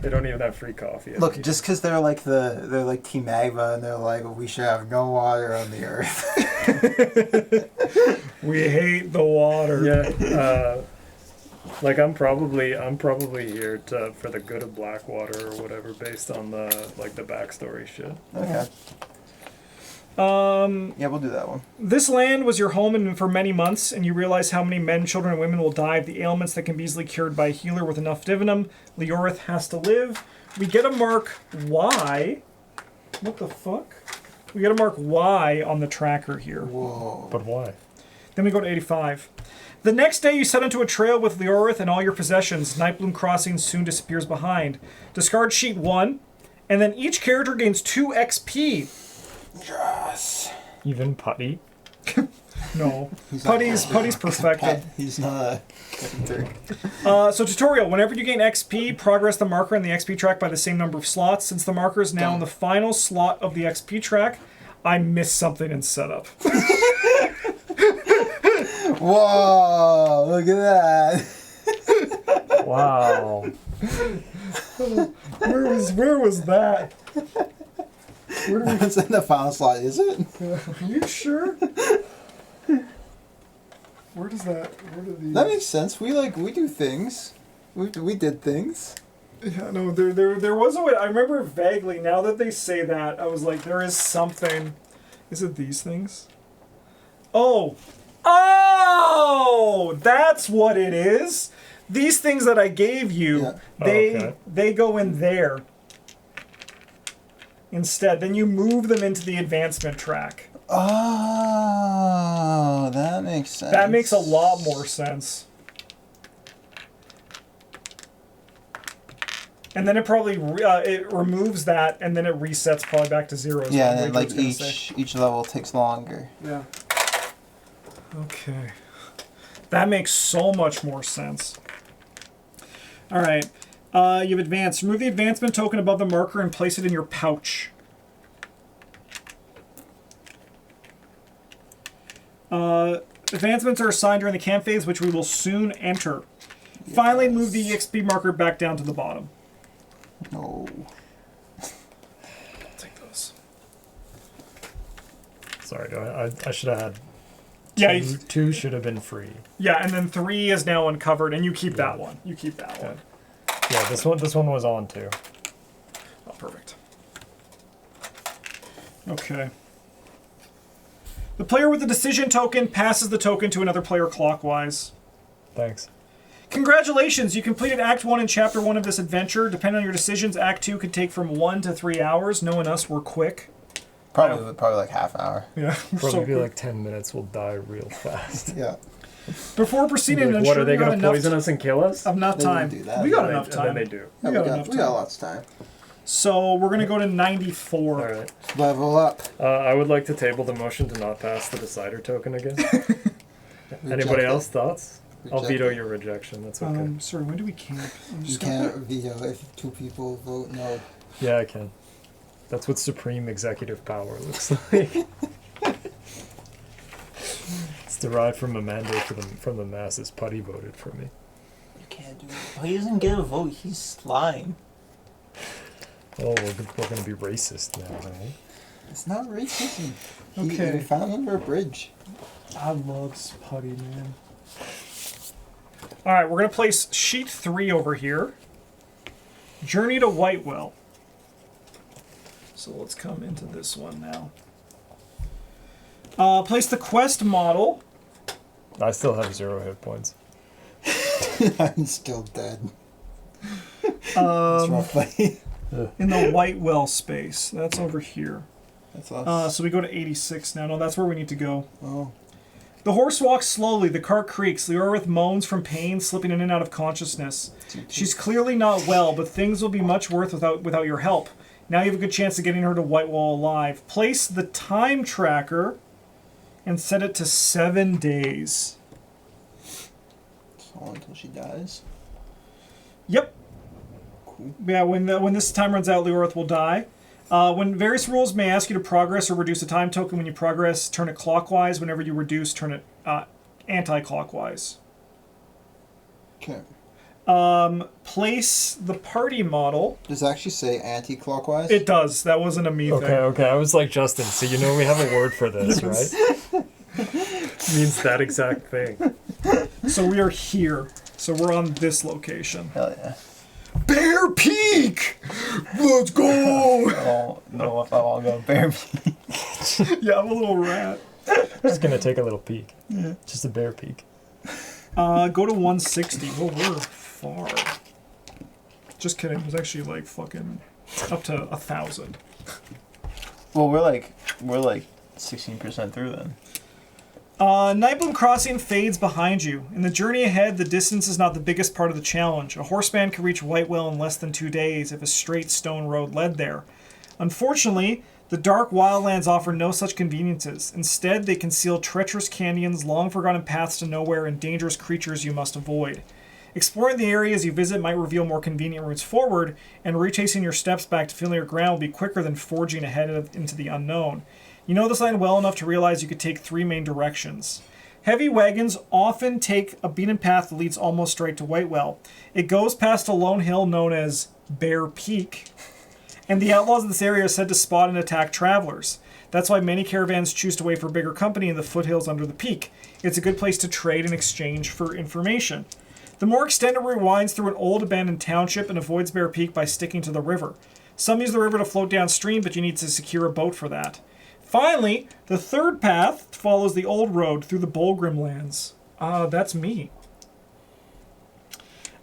They don't even have free coffee. Look, just because they're like Team Magma and they're like, we should have no water on the earth. We hate the water. Yeah. Like I'm probably here for the good of Blackwater or whatever, based on the backstory shit. Okay. Yeah, we'll do that one. This land was your home for many months, and you realize how many men, children, and women will die of the ailments that can be easily cured by a healer with enough divinum. Leorith has to live. We get a mark Y. What the fuck? We get a mark Y on the tracker here. Whoa. But why? Then we go to 85. The next day, you set onto a trail with Leorith and all your possessions. Nightbloom Crossing soon disappears behind. Discard sheet 1, and then each character gains 2 XP. Yes. Even Putty? No. Putty's perfected. He's not a character. So tutorial, whenever you gain XP, progress the marker in the XP track by the same number of slots. Since the marker is now in the final slot of the XP track, I missed something in setup. Whoa, look at that. Wow. Where was that? It's in the final slot, is it? Are you sure? Where does that? Where do these? That makes sense. We do things. We did things. Yeah, no, there was a way. I remember vaguely. Now that they say that, I was like, there is something. Is it these things? Oh, that's what it is. These things that I gave you, Yeah. they go in there instead. Then you move them into the advancement track. Oh, that makes sense. That makes a lot more sense. And then it probably it removes that, and then it resets probably back to 0. Yeah, and then like each level takes longer. Yeah. Okay. That makes so much more sense. All right. You've advanced. Remove the advancement token above the marker and place it in your pouch. Advancements are assigned during the camp phase, which we will soon enter. Yes. Finally, move the EXP marker back down to the bottom. No. I'll take those. Sorry, I should have had. Yeah, two should have been free. Yeah, and then 3 is now uncovered, and you keep that one. You keep that one. Yeah, this one was on too. Oh, perfect. Okay. The player with the decision token passes the token to another player clockwise. Thanks. Congratulations, you completed Act 1 in Chapter 1 of this adventure. Depending on your decisions, Act 2 could take from 1 to 3 hours. Knowing us, we're quick. Probably like half an hour. Yeah, probably be like 10 minutes. We'll die real fast. Yeah. Before proceeding, like, what are they going to poison us and kill us? Enough time. We got enough time. And then they do. Yeah, we got lots of time. So we're going to go to 94. All right. Level up. I would like to table the motion to not pass the decider token again. Anybody else thoughts? I'll veto your rejection. That's okay. Sorry, when do we camp? You can't veto if 2 people vote no. Yeah, I can. That's what supreme executive power looks like. It's derived from a mandate from the masses. Putty voted for me. You can't do it. Oh, he doesn't get a vote. He's lying. Oh, we're going to be racist now, right? It's not racism. Okay. He found under a bridge. I love Putty, man. All right, we're going to place sheet 3 over here. Journey to Whitewell. So let's come into this one now. Place the quest model I still have 0 hit points. I'm still dead. That's rough, buddy. In the Whitewell space. That's over here. That's us. So we go to 86 now. No, that's where we need to go. Oh. The horse walks slowly. The cart creaks. Leorith moans from pain, slipping in and out of consciousness. She's clearly not well, but things will be much worse without your help. Now you have a good chance of getting her to Whitewell alive. Place the time tracker and set it to 7 days. So until she dies. Yep. Cool. Yeah, when this time runs out, Leorith will die. When various rules may ask you to progress or reduce a time token, when you progress, turn it clockwise. Whenever you reduce, turn it anti-clockwise. Okay. Place the party model. Does it actually say anti-clockwise? It does. That wasn't a me thing. Okay. I was like, Justin, so you know we have a word for this, right? Means that exact thing. So we are here. So we're on this location. Hell yeah. Bear Peak! Let's go! Oh, no, if I'll go Bear Peak. Yeah, I'm a little rat. Just gonna take a little peek. Yeah. Just a bear peek. Go to 160. Oh, we're far. Just kidding. It was actually like fucking up to 1,000. Well, we're like 16% through then. Nightbloom Crossing fades behind you. In the journey ahead, the distance is not the biggest part of the challenge. A horseman can reach Whitewell in less than 2 days if a straight stone road led there. Unfortunately, the dark wildlands offer no such conveniences. Instead, they conceal treacherous canyons, long-forgotten paths to nowhere, and dangerous creatures you must avoid. Exploring the areas you visit might reveal more convenient routes forward, and retracing your steps back to familiar ground will be quicker than forging ahead into the unknown. You know this land well enough to realize you could take 3 main directions. Heavy wagons often take a beaten path that leads almost straight to Whitewell. It goes past a lone hill known as Bear Peak, and the outlaws of this area are said to spot and attack travelers. That's why many caravans choose to wait for bigger company in the foothills under the peak. It's a good place to trade and exchange for information. The more extended route winds through an old abandoned township and avoids Bear Peak by sticking to the river. Some use the river to float downstream, but you need to secure a boat for that. Finally, the third path follows the old road through the Bolgrim lands. That's me.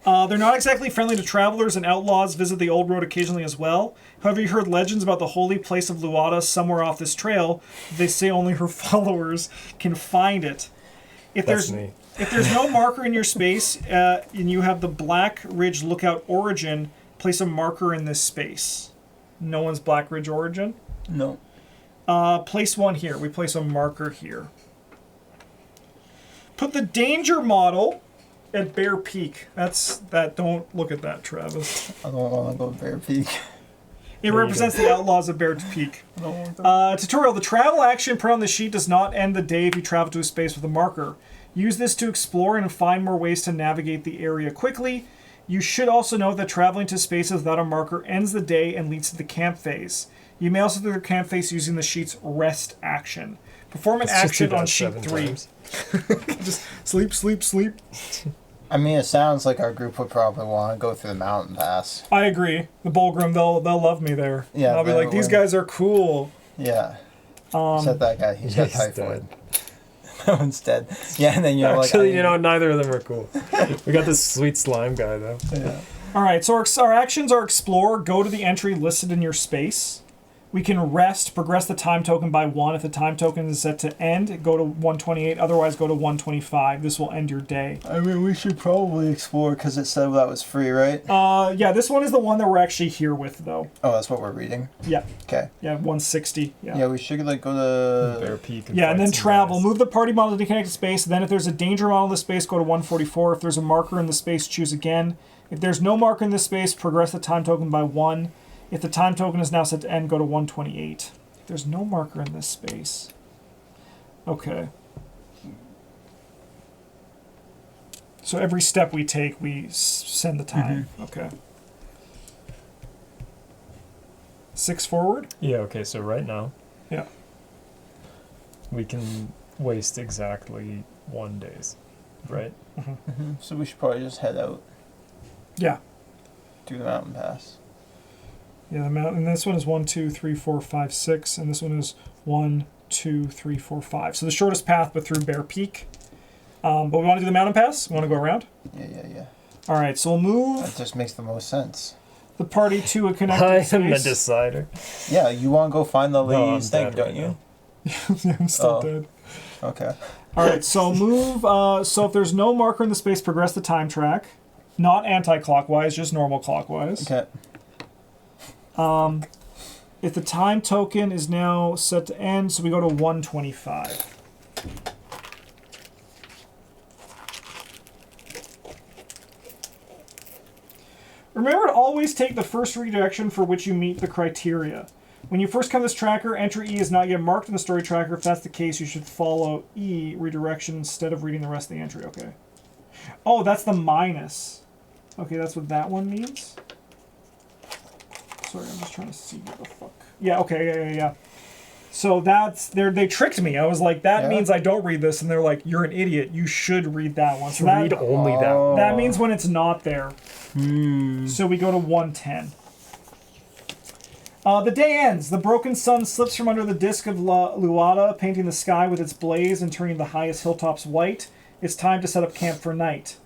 They're not exactly friendly to travelers, and outlaws visit the old road occasionally as well. However, you heard legends about the holy place of Luada somewhere off this trail. They say only her followers can find it. That's me. If there's no marker in your space, and you have the Black Ridge Lookout origin, place a marker in this space. No one's Black Ridge origin? No. Place one here. We place a marker here. Put the danger model at Bear Peak. Don't look at that, Travis. I don't want to go Bear Peak. It represents the outlaws of Bear Peak. Tutorial. The travel action put on the sheet does not end the day if you travel to a space with a marker. Use this to explore and find more ways to navigate the area quickly. You should also note that traveling to spaces without a marker ends the day and leads to the camp phase. You may also do the camp phase using the sheet's rest action. Perform an action on sheet 3. Just sleep. I mean, it sounds like our group would probably want to go through the mountain pass. I agree. The Bolgrim, they'll love me there. Yeah, I'll be like, these guys are cool. Yeah. Except that guy, he's got typhoid. Dead. That one's dead. Yeah, and then you're Actually, neither of them are cool. We got this sweet slime guy, though. Yeah. All right, so our actions are explore, go to the entry listed in your space. We can rest, progress the time token by 1. If the time token is set to end, go to 128. Otherwise, go to 125. This will end your day. I mean, we should probably explore because it said that was free, right? Yeah, this one is the one that we're actually here with, though. Oh, that's what we're reading? Yeah. Okay. Yeah, 160. Yeah, we should go to Bear Peak. Yeah, and then travel. Move the party model to the connected space. Then if there's a danger model in the space, go to 144. If there's a marker in the space, choose again. If there's no marker in this space, progress the time token by 1. If the time token is now set to end, go to 128. If there's no marker in this space. Okay. So every step we take, we send the time. Okay. 6 forward? Yeah, okay, so right now, Yeah. we can waste exactly 1 day, right? So we should probably just head out. Yeah. Do the mountain pass. Yeah, the mountain. And this one is 1, 2, 3, 4, 5, 6, and this one is 1, 2, 3, 4, 5. So the shortest path, but through Bear Peak. But we want to do the mountain pass? We want to go around? Yeah. All right, so we'll move That just makes the most sense. the party to a I connected am the space. decider. Yeah, you want to go find the No, I'm lady's thing, dead don't right you? Yeah, I'm still Oh. dead. Okay. All right, so move. So if there's no marker in the space, progress the time track. Not anti-clockwise, just normal clockwise. Okay. If the time token is now set to end, so we go to 125. Remember to always take the first redirection for which you meet the criteria. When you first come to this tracker, entry E is not yet marked in the story tracker. If that's the case, you should follow E redirection instead of reading the rest of the entry. Okay. Oh, that's the minus. Okay, that's what that one means. Sorry, I'm just trying to see what the fuck. Yeah, okay, yeah. So that's they tricked me. I was like, that Yeah. means I don't read this, and they're like, you're an idiot. You should read that one. So that, Read only that one. that means when it's not there. So we go to 110. The day ends. The broken sun slips from under the disk of Luada, painting the sky with its blaze and turning the highest hilltops white. It's time to set up camp for night.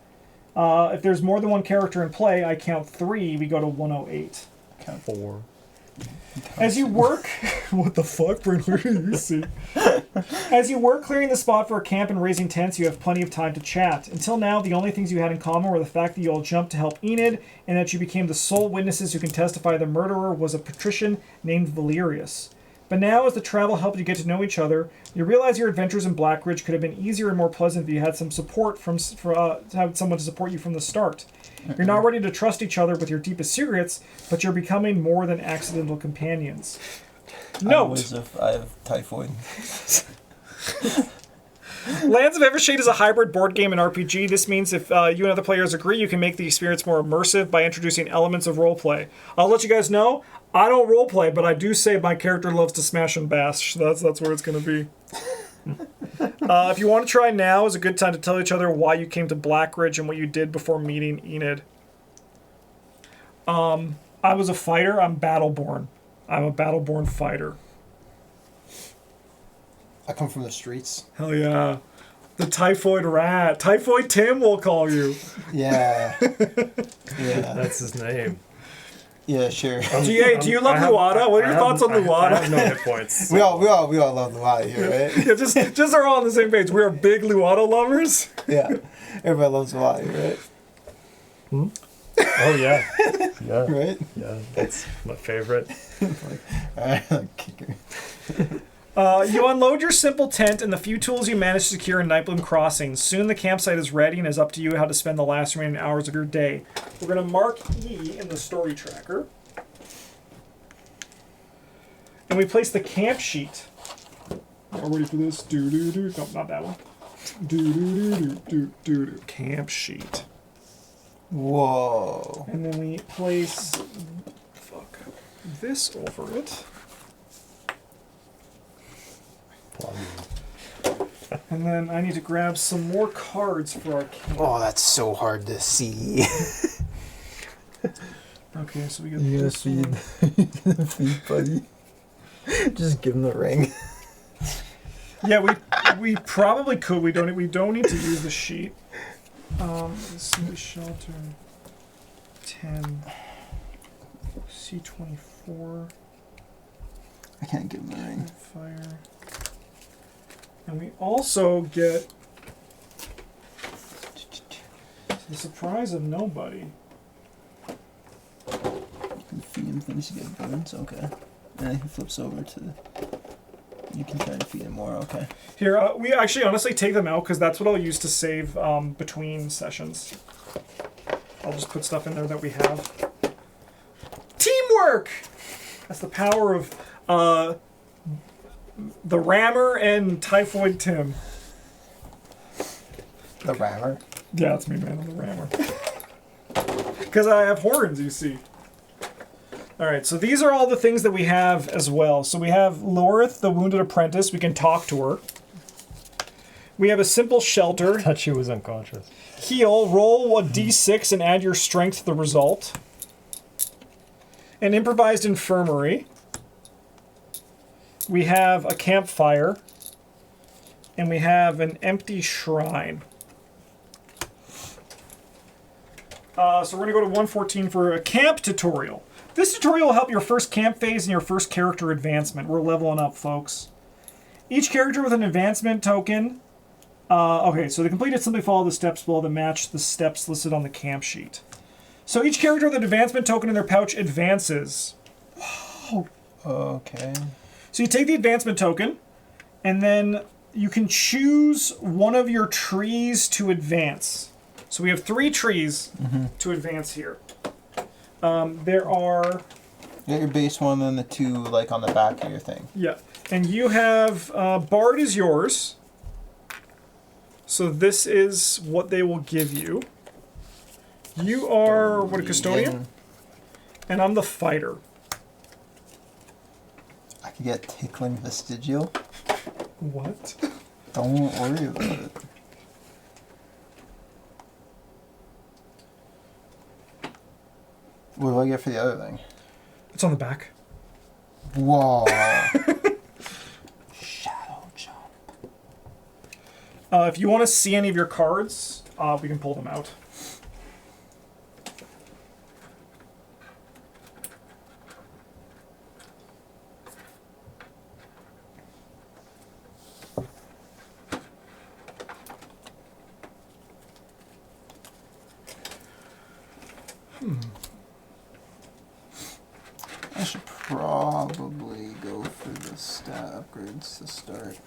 If there's more than one character in play, I count 3. We go to 108. Count 4. As you work, what the fuck, Bryn? Where do you see? As you work clearing the spot for a camp and raising tents, you have plenty of time to chat. Until now, the only things you had in common were the fact that you all jumped to help Enid, and that you became the sole witnesses who can testify the murderer was a patrician named Valerius. But now, as the travel helped you get to know each other, you realize your adventures in Blackridge could have been easier and more pleasant if you had some support had someone to support you from the start. You're not ready to trust each other with your deepest secrets, but you're becoming more than accidental companions. Note: I have typhoid. Lands of Evershade is a hybrid board game and RPG. This means if you and other players agree, you can make the experience more immersive by introducing elements of roleplay. I'll let you guys know, I don't roleplay, but I do say my character loves to smash and bash. So that's where it's going to be. If you want to try, now is a good time to tell each other why you came to Blackridge and what you did before meeting Enid. I was a fighter. I'm Battleborn. I'm a Battleborn fighter. I come from the streets. Hell yeah. The Typhoid Rat. Typhoid Tim, we'll call you. Yeah. Yeah. That's his name. Yeah, sure. GA, do you love Luada? What are your thoughts on I Luada? have no hit points. We all love Luada here, right? Yeah, just so we're all on the same page. We are big Luada lovers. Yeah. Everybody loves Luada, right? Oh yeah. Yeah. Right? Yeah. That's my favorite. Alright, kicker. You unload your simple tent and the few tools you manage to secure in Nightbloom Crossing. Soon the campsite is ready and it's up to you how to spend the last remaining hours of your day. We're going to mark E in the story tracker. And we place the camp sheet. Are we ready for this? Do-do-do. No, not that one. Do-do-do-do-do-do. Camp sheet. Whoa. And then we place this over it. And then I need to grab some more cards for our camp. Oh, that's so hard to see. Okay, so we get You this feed. one. Feed, buddy. Just give him the ring. Yeah, we probably could. We don't need to use the sheet. Let's see, shelter 10 C24 I can't give him the ring. fire. And we also get the surprise of nobody. You can feed him things to get burns, okay. And he flips over to... You can try to feed him more, okay. Here, we actually honestly take them out because that's what I'll use to save between sessions. I'll just put stuff in there that we have. Teamwork! That's the power of the Rammer and Typhoid Tim. The rammer? Yeah, that's me, man. I'm the Rammer. Because I have horns, you see. Alright, so these are all the things that we have as well. So we have Lorith, the Wounded Apprentice. We can talk to her. We have a simple shelter. I thought she was unconscious. Heal, roll a d6 and add your strength to the result. An improvised infirmary. We have a campfire. And we have an empty shrine. So we're going to go to 114 for a camp tutorial. This tutorial will help your first camp phase and your first character advancement. We're leveling up, folks. Each character with an advancement token. Okay, so to complete it, simply follow the steps below that match the steps listed on the camp sheet. So each character with an advancement token in their pouch advances. Wow. Okay. So you take the advancement token, and then you can choose one of your trees to advance. So we have 3 trees to advance here. There are... You got your base one and the 2 like on the back of your thing. Yeah. And you have... Bard is yours. So this is what they will give you. You are, what, a custodian? And I'm the fighter. I could get tickling vestigial. What? Don't worry about it. What do I get for the other thing? It's on the back. Whoa. Shadow jump. If you want to see any of your cards, we can pull them out. I should probably go for the stat upgrades to start.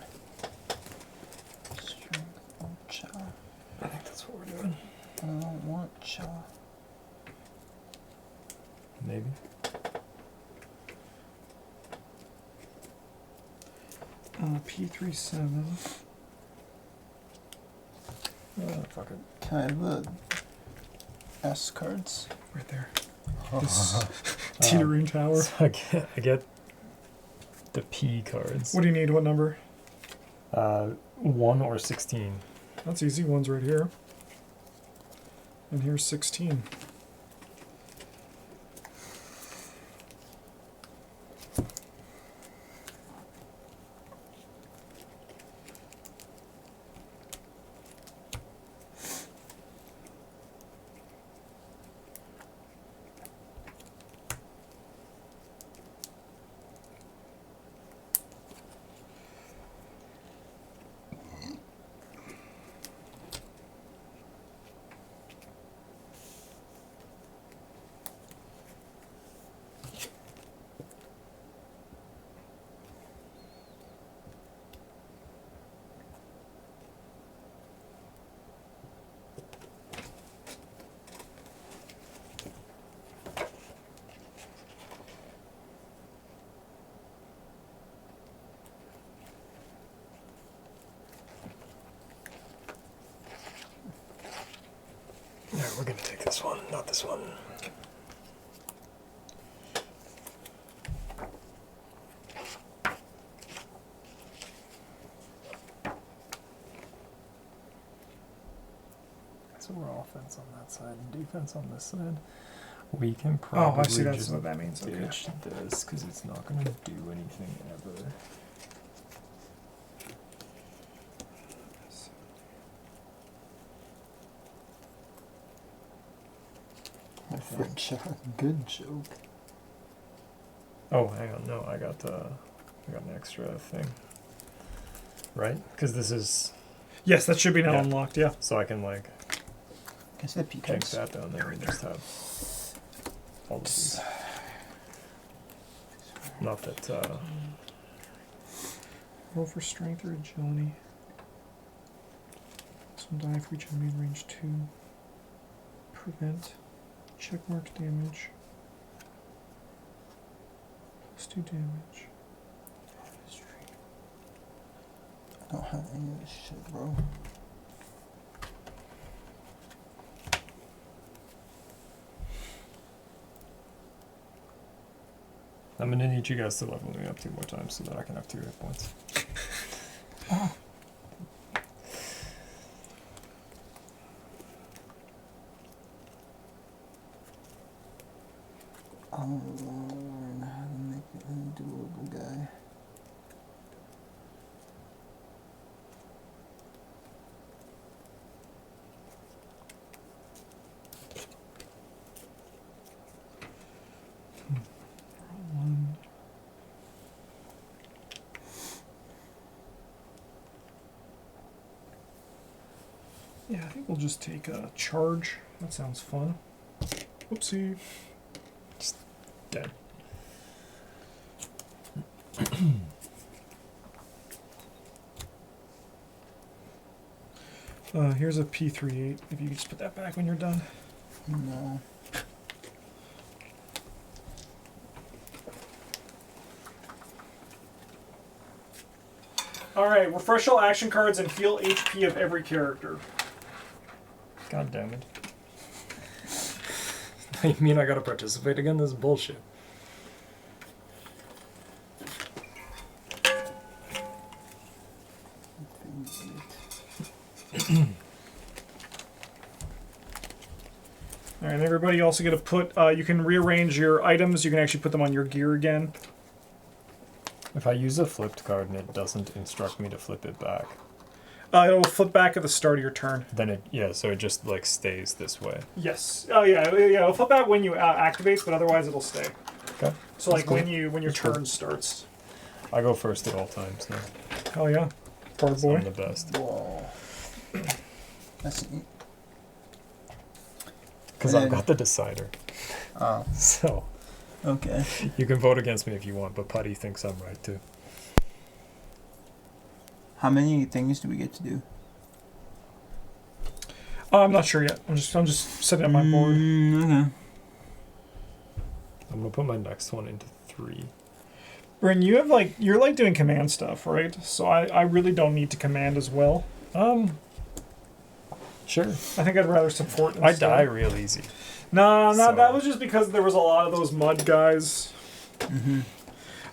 Strength or cha. I think that's what we're doing. I don't want cha. Maybe. P37. Fuck it. Can I have the S cards? Right there. This teetering tower. So I get the P cards. What do you need? What number? 1 or 16. That's easy. One's right here. And here's 16. Alright, we're gonna take this one, not this one. So we're offense on that side and defense on this side. We can probably I see. That's just what that means. Okay. ditch this because it's not gonna do anything ever. My friend shot. Good joke. Oh, hang on, no, I got an extra thing. Right? Because this is, Yes, that should be now Yeah. unlocked. Yeah. so I can like Can I see the P take cards? that down there and just have all of these. Not that, Roll for strength or agility. This one die for each enemy in range 2. Prevent. Checkmark damage. +2 damage. I don't have any of this shit, bro. I'm gonna need you guys to level me up 2 more times so that I can have 2 hit points. I want to learn how to make it a doable guy. we'll just take a charge. That sounds fun. Whoopsie. Just dead. Here's a P38. If you could just put that back when you're done. No. Alright, refresh all action cards and heal HP of every character. God damn it. You mean I gotta participate again? This is bullshit. Alright, everybody also get to put, you can rearrange your items, you can actually put them on your gear again. If I use a flipped card and it doesn't instruct me to flip it back, It'll flip back at the start of your turn. then so it just like stays this way. Yes. Oh yeah, it'll flip back when you activates, but otherwise it'll stay. Okay. So like cool. when your That's turn cool. starts. I go first at all times now. Hell yeah. Poor boy. I'm the best. Whoa. That's neat. Because And I've then- got the decider. Oh, So okay. you can vote against me if you want, but Putty thinks I'm right too. How many things do we get to do? I'm not sure yet. I'm just setting up my board. Okay. I'm gonna put my next one into 3. Bryn, you're like doing command stuff, right? So I really don't need to command as well. Sure. I think I'd rather support I instead. die real easy. No, So- that was just because there was a lot of those mud guys. Mm-hmm.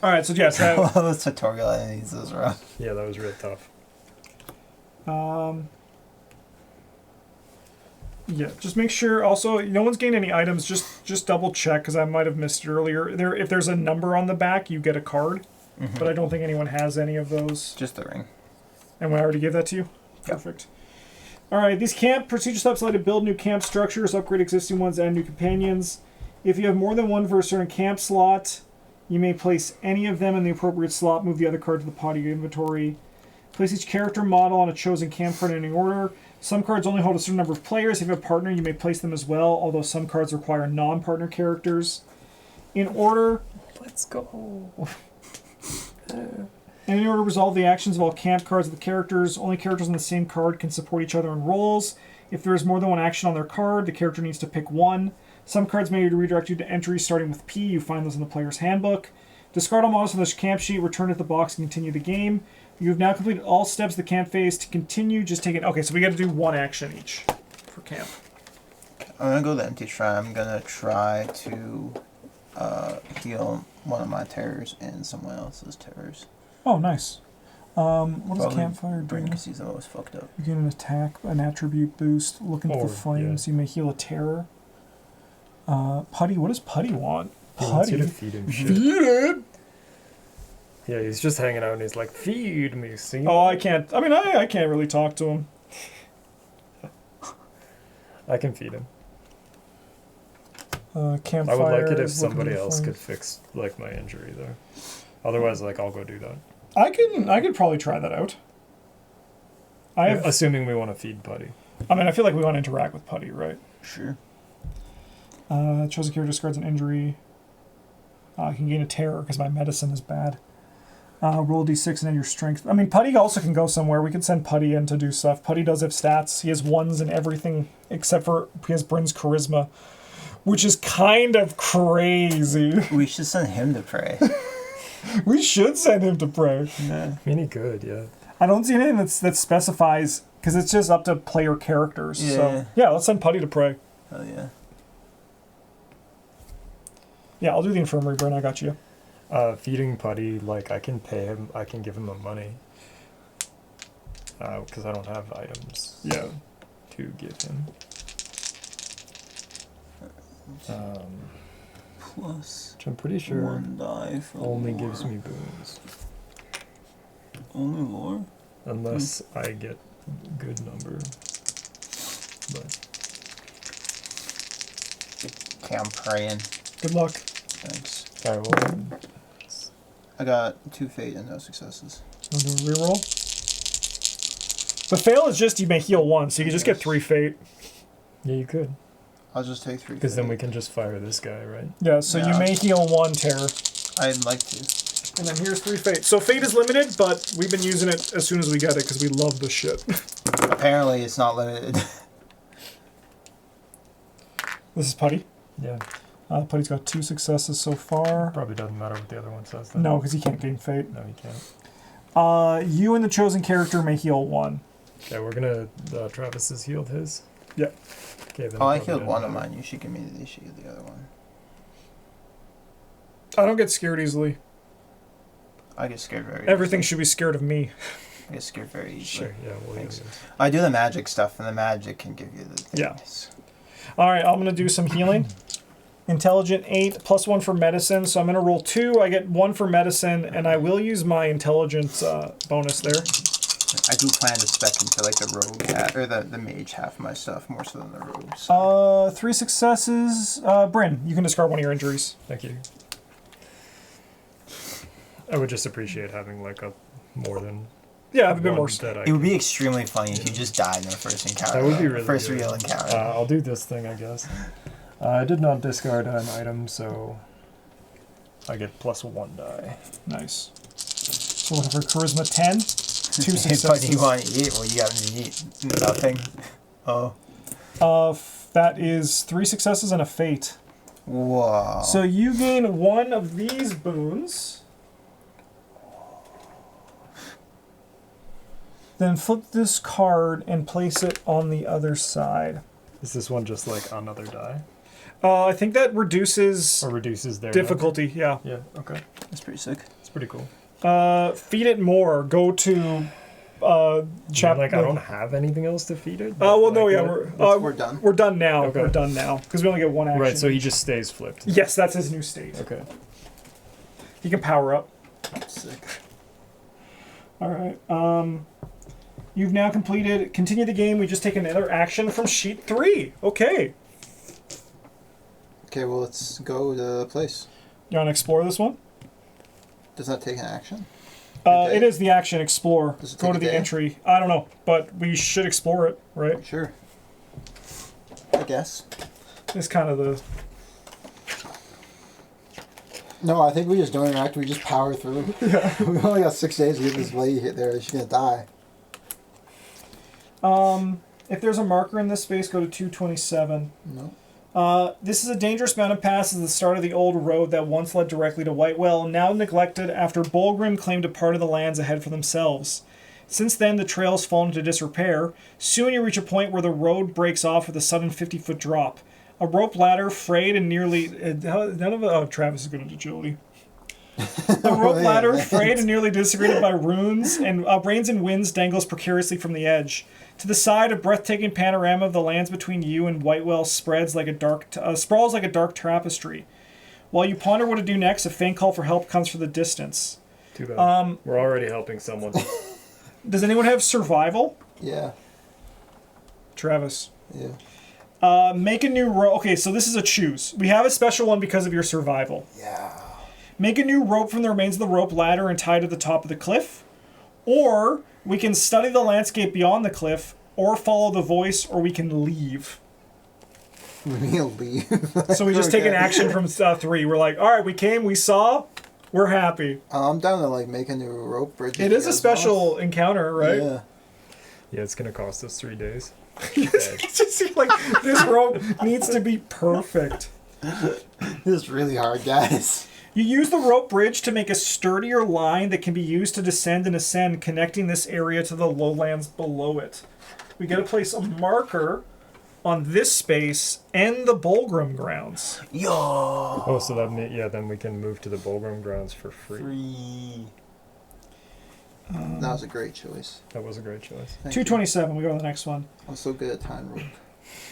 Alright, so yes, that, Those tutorial enemies, those are rough. Yeah, that was real tough. yeah, just make sure also no one's gained any items, just double check because I might have missed it earlier. If there's a number on the back, you get a card. Mm-hmm. But I don't think anyone has any of those. Just the ring. And we already gave that to you? Yep. Perfect. Alright, these camp procedure steps allow you to build new camp structures, upgrade existing ones, and new companions. If you have more than one for a certain camp slot, you may place any of them in the appropriate slot, move the other card to the pot of your inventory. Place each character model on a chosen camp card in any order. Some cards only hold a certain number of players. If you have a partner, you may place them as well, although some cards require non-partner characters. In order, Let's go. and in order to resolve the actions of all camp cards of the characters, only characters on the same card can support each other in roles. If there is more than one action on their card, the character needs to pick one. Some cards may redirect you to entries starting with P. You find those in the player's handbook. Discard all models from this camp sheet, return it to the box, and continue the game. You have now completed all steps of the camp phase. To continue, just take it. Okay, so we got to do one action each for camp. I'm gonna go the empty shrine. I'm gonna try to heal one of my terrors and someone else's terrors. Oh, nice. What does Probably Campfire Bryn, do? because he's the most fucked up. You get an attack, an attribute boost, looking for Or, flames. You may heal a terror. Putty, what does Putty want? He wants you Putty? to feed him shit. Feed it! Yeah, he's just hanging out and he's like, feed me, see? Oh, I can't. I mean, I can't really talk to him. I can feed him. Campfire. I would like it if is looking somebody for else flames. could fix like my injury there. Otherwise, like I'll go do that. I could probably try that out. I have. Assuming we want to feed Putty. I mean, I feel like we want to interact with Putty, right? Sure. Chosen character discards an injury. I can gain a terror because my medicine is bad. Roll d6 and add your strength. I mean, Putty also can go somewhere. We could send Putty in to do stuff. Putty does have stats. He has ones and everything except for he has Bryn's charisma, which is kind of crazy. We should send him to pray. We should send him to pray. Yeah. I mean, he could, yeah. I don't see anything that specifies because it's just up to player characters. So Yeah. yeah, let's send Putty to pray. Oh yeah. Yeah, I'll do the infirmary, Bryn. I got you. Feeding Putty, like I can pay him, I can give him the money. Because I don't have items Yeah. to give him. Plus Which I'm pretty sure one die for only lore. gives me boons. Only lore? Unless I get good number. But Okay, I'm praying. Good luck. Thanks. alright, well, I got 2 fate and no successes. Want to do a reroll? The fail is just you may heal 1, so you can just get 3 fate. Yeah, you could. I'll just take 3. Because then we can just fire this guy, right? Yeah, so you may heal 1 terror. I'd like to. And then here's 3 fate. So fate is limited, but we've been using it as soon as we get it because we love the shit. Apparently, it's not limited. This is Putty. Yeah. Putty's got 2 successes so far. Probably doesn't matter what the other one says then. No, because he can't gain fate. No, he can't. You and the chosen character may heal 1. Okay, we're gonna... Travis has healed his. Yep. Okay, then Oh, I probably healed doesn't one of matter. mine. You should immediately shield the other one. I don't get scared easily. I get scared very Everything easily. should be scared of me. I get scared very easily. Sure, yeah, we'll use it. I do the magic stuff, and the magic can give you the Yeah. things. Alright, I'm going to do some healing. Intelligent 8, +1 for medicine. So I'm going to roll 2. I get 1 for medicine, and I will use my intelligence bonus there. I do plan to spec into like the rogue or the mage half of my stuff more so than the rogue. So. 3 successes. Bryn, you can discard 1 of your injuries. Thank you. I would just appreciate having like a more than Yeah, I have a bit more. that I It would be extremely funny if you just died in the first encounter. That would be really first good. real encounter. I'll do this thing, I guess. I did not discard an item, so I get +1 die. Nice. So looking for charisma 10. 2 But successes. you want to eat? Well, you have to eat nothing. Oh. That is 3 successes and a fate. Whoa. So you gain 1 of these boons. Then flip this card and place it on the other side. Is this one just like another die? I think that reduces Or reduces their difficulty. Yeah. number? Yeah, okay. That's pretty sick. It's pretty cool. Feed it more. Go to chapter. Like, I don't have anything else to feed it? Oh, well, Like, no, yeah, what- We're done. We're done now. Okay. We're done now because we only get 1 action. Right, so he just stays flipped. Yes, that's his new state. Okay. He can power up. Sick. All right. You've now completed. Continue the game. We just take another action from sheet 3. Okay. Okay, well, let's go to the place. You want to explore this one? Does that take an action? It is the action. Explore. Does it Go take to a the day? entry. I don't know, but we should explore it, right? Sure. I guess. It's kind of the. No, I think we just don't interact. We just power through. We only got 6 days to get this lady hit there. She's gonna die. If there's a marker in this space, go to 227. No. This is a dangerous mountain pass at the start of the old road that once led directly to Whitewell, now neglected after Bulgrim claimed a part of the lands ahead for themselves. Since then, the trail's fallen into disrepair. Soon you reach a point where the road breaks off with a sudden 50-foot drop. A rope ladder, frayed and nearly... Travis is good at agility. A rope ladder, frayed and nearly disintegrated by runes, and rains and winds dangles precariously from the edge. To the side, a breathtaking panorama of the lands between you and Whitewell sprawls like a dark tapestry. While you ponder what to do next, a faint call for help comes from the distance. Too bad. We're already helping someone. Does anyone have survival? Yeah. Travis. Yeah. Make a new rope. Okay, so this is a choose. We have a special one because of your survival. Yeah. Make a new rope from the remains of the rope ladder and tie to the top of the cliff. Or we can study the landscape beyond the cliff, or follow the voice, or we can leave. We'll leave. So we just take an Okay. action from 3. We're like, all right, we came, we saw, we're happy. I'm down to like make a new rope bridge. It is a special encounter, right? Yeah. Yeah, it's going to cost us 3 days. It just seems like this rope needs to be perfect. This is really hard, guys. You use the rope bridge to make a sturdier line that can be used to descend and ascend, connecting this area to the lowlands below it. We got to place a marker on this space and the Bulgrim grounds. Yo. Oh, so then we can move to the Bulgrim grounds for free. That was a great choice. That was a great choice. Thank you. 227, we go to the next one. I'm so good at time rope.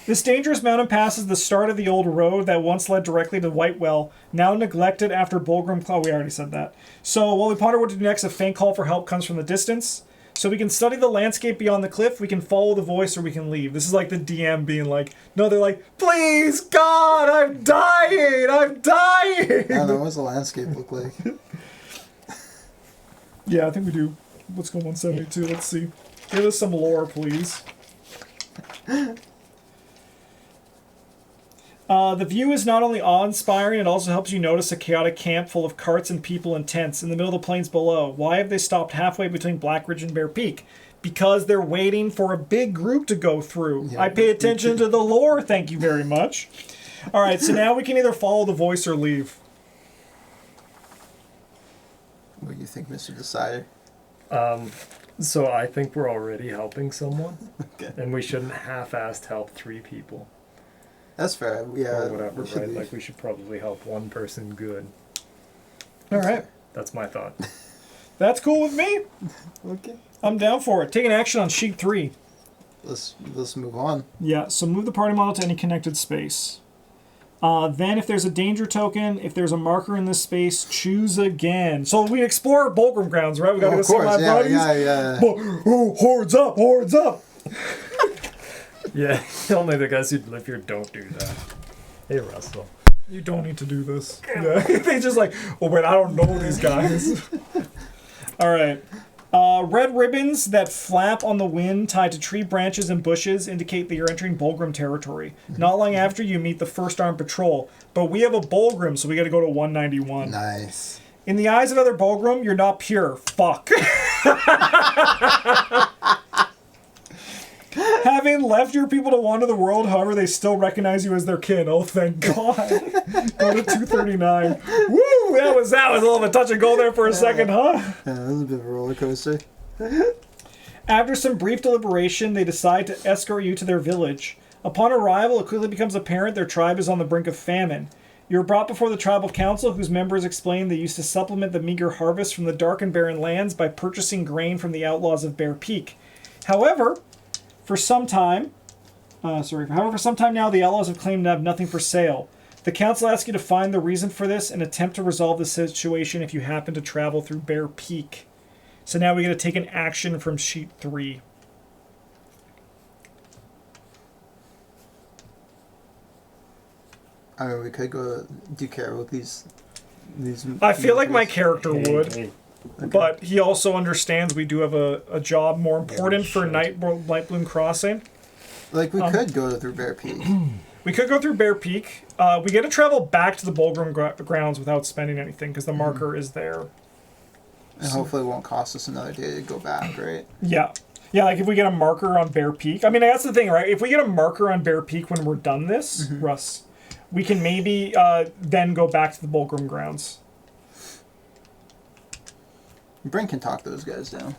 This dangerous mountain pass is the start of the old road that once led directly to Whitewell, now neglected after Bulgrim... Oh, we already said that. So while we ponder what to do next, a faint call for help comes from the distance. So we can study the landscape beyond the cliff, we can follow the voice, or we can leave. This is like the DM being like, no, they're like, please, God, I'm dying! I'm I dying! don't know, what's the landscape look like? Yeah, I think we do. Let's go 172, let's see. Give us some lore, please. The view is not only awe-inspiring, it also helps you notice a chaotic camp full of carts and people and tents in the middle of the plains below. Why have they stopped halfway between Black Ridge and Bear Peak? Because they're waiting for a big group to go through. Yeah, I pay attention to the lore, thank you very much. All right, so now we can either follow the voice or leave. What do you think, Mr. Decider? So I think we're already helping someone, Okay. and we shouldn't half-assed help 3 people. That's fair. Yeah. Or whatever, right? Like, we should probably help 1 person good. All right. That's my thought. That's cool with me. Okay. I'm down for it. Taking action on sheet 3. Let's move on. Yeah, so move the party model to any connected space. Then if there's a danger token, if there's a marker in this space, choose again. So we explore Bulgrim grounds, right? We gotta go see my buddies. Yeah. Oh, hordes up, hordes up. Yeah, only the guys who live here don't do that. Hey, Russell. You don't need to do this. Yeah. They just like, oh wait, I don't know these guys. All right. Red ribbons that flap on the wind tied to tree branches and bushes indicate that you're entering Bulgrim territory. Not long after you meet the first armed patrol, but we have a Bulgrim, so we got to go to 191. Nice. In the eyes of other Bulgrim, you're not pure. Fuck. Having left your people to wander the world, however, they still recognize you as their kin. Oh, thank God. Go to 239. Woo! That was a little bit of touch and go there for a second, huh? Yeah, that was a bit of a roller coaster. After some brief deliberation, they decide to escort you to their village. Upon arrival, it quickly becomes apparent their tribe is on the brink of famine. You are brought before the tribal council, whose members explain they used to supplement the meager harvest from the dark and barren lands by purchasing grain from the outlaws of Bear Peak. However, for some time now, the outlaws have claimed to have nothing for sale. The council asks you to find the reason for this and attempt to resolve the situation if you happen to travel through Bear Peak. So now we got to take an action from sheet 3. I mean, we could go. Do you care about these? I feel like my character would. Hey. Okay. But he also understands we do have a job more important for Nightbloom Crossing. Like, we could go through Bear Peak. We could go through Bear Peak. We get to travel back to the Bulgrim grounds without spending anything because the marker is there. And hopefully it won't cost us another day to go back, right? Yeah. Yeah, like if we get a marker on Bear Peak. I mean, that's the thing, right? If we get a marker on Bear Peak when we're done this, Russ, we can maybe then go back to the Bulgrim grounds. Bryn can talk those guys down.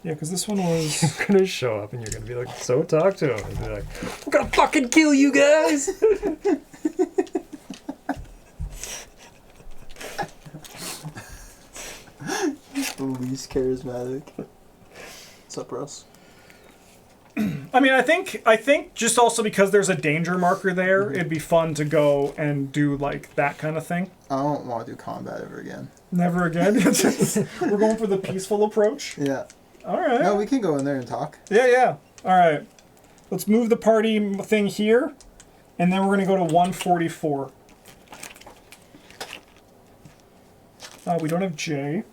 Yeah, because this one was... You're gonna show up and you're gonna be like, so talk to him. And be like, we're gonna fucking kill you guys! The least charismatic. What's up, Russ? I mean, I think just also because there's a danger marker there, it'd be fun to go and do, like, that kind of thing. I don't want to do combat ever again. Never again? We're going for the peaceful approach? Yeah. All right. No, we can go in there and talk. Yeah. All right. Let's move the party thing here, and then we're going to go to 144. We don't have J.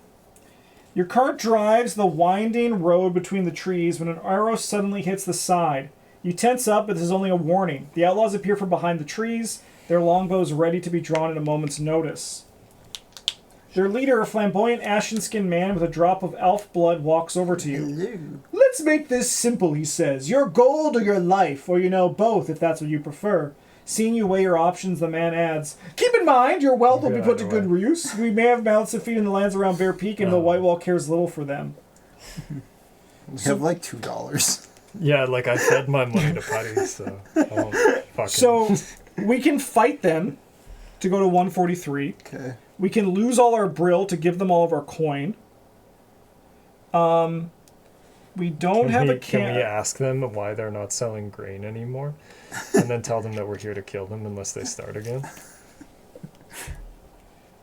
Your cart drives the winding road between the trees when an arrow suddenly hits the side. You tense up, but this is only a warning. The outlaws appear from behind the trees, their longbows ready to be drawn at a moment's notice. Their leader, a flamboyant ashen-skinned man with a drop of elf blood, walks over to you. Hello. Let's make this simple, he says. Your gold or your life, or both if that's what you prefer. Seeing you weigh your options, the man adds, keep in mind, your wealth will be put to good use. We may have mouths to feed in the lands around Bear Peak, and the Whitewell cares little for them. We have like $2. Yeah, like I fed my money to Putty, so I won't fucking... So, we can fight them to go to 143. Okay. We can lose all our brill to give them all of our coin. We don't have a Can we ask them why they're not selling grain anymore? And then tell them that we're here to kill them unless they start again?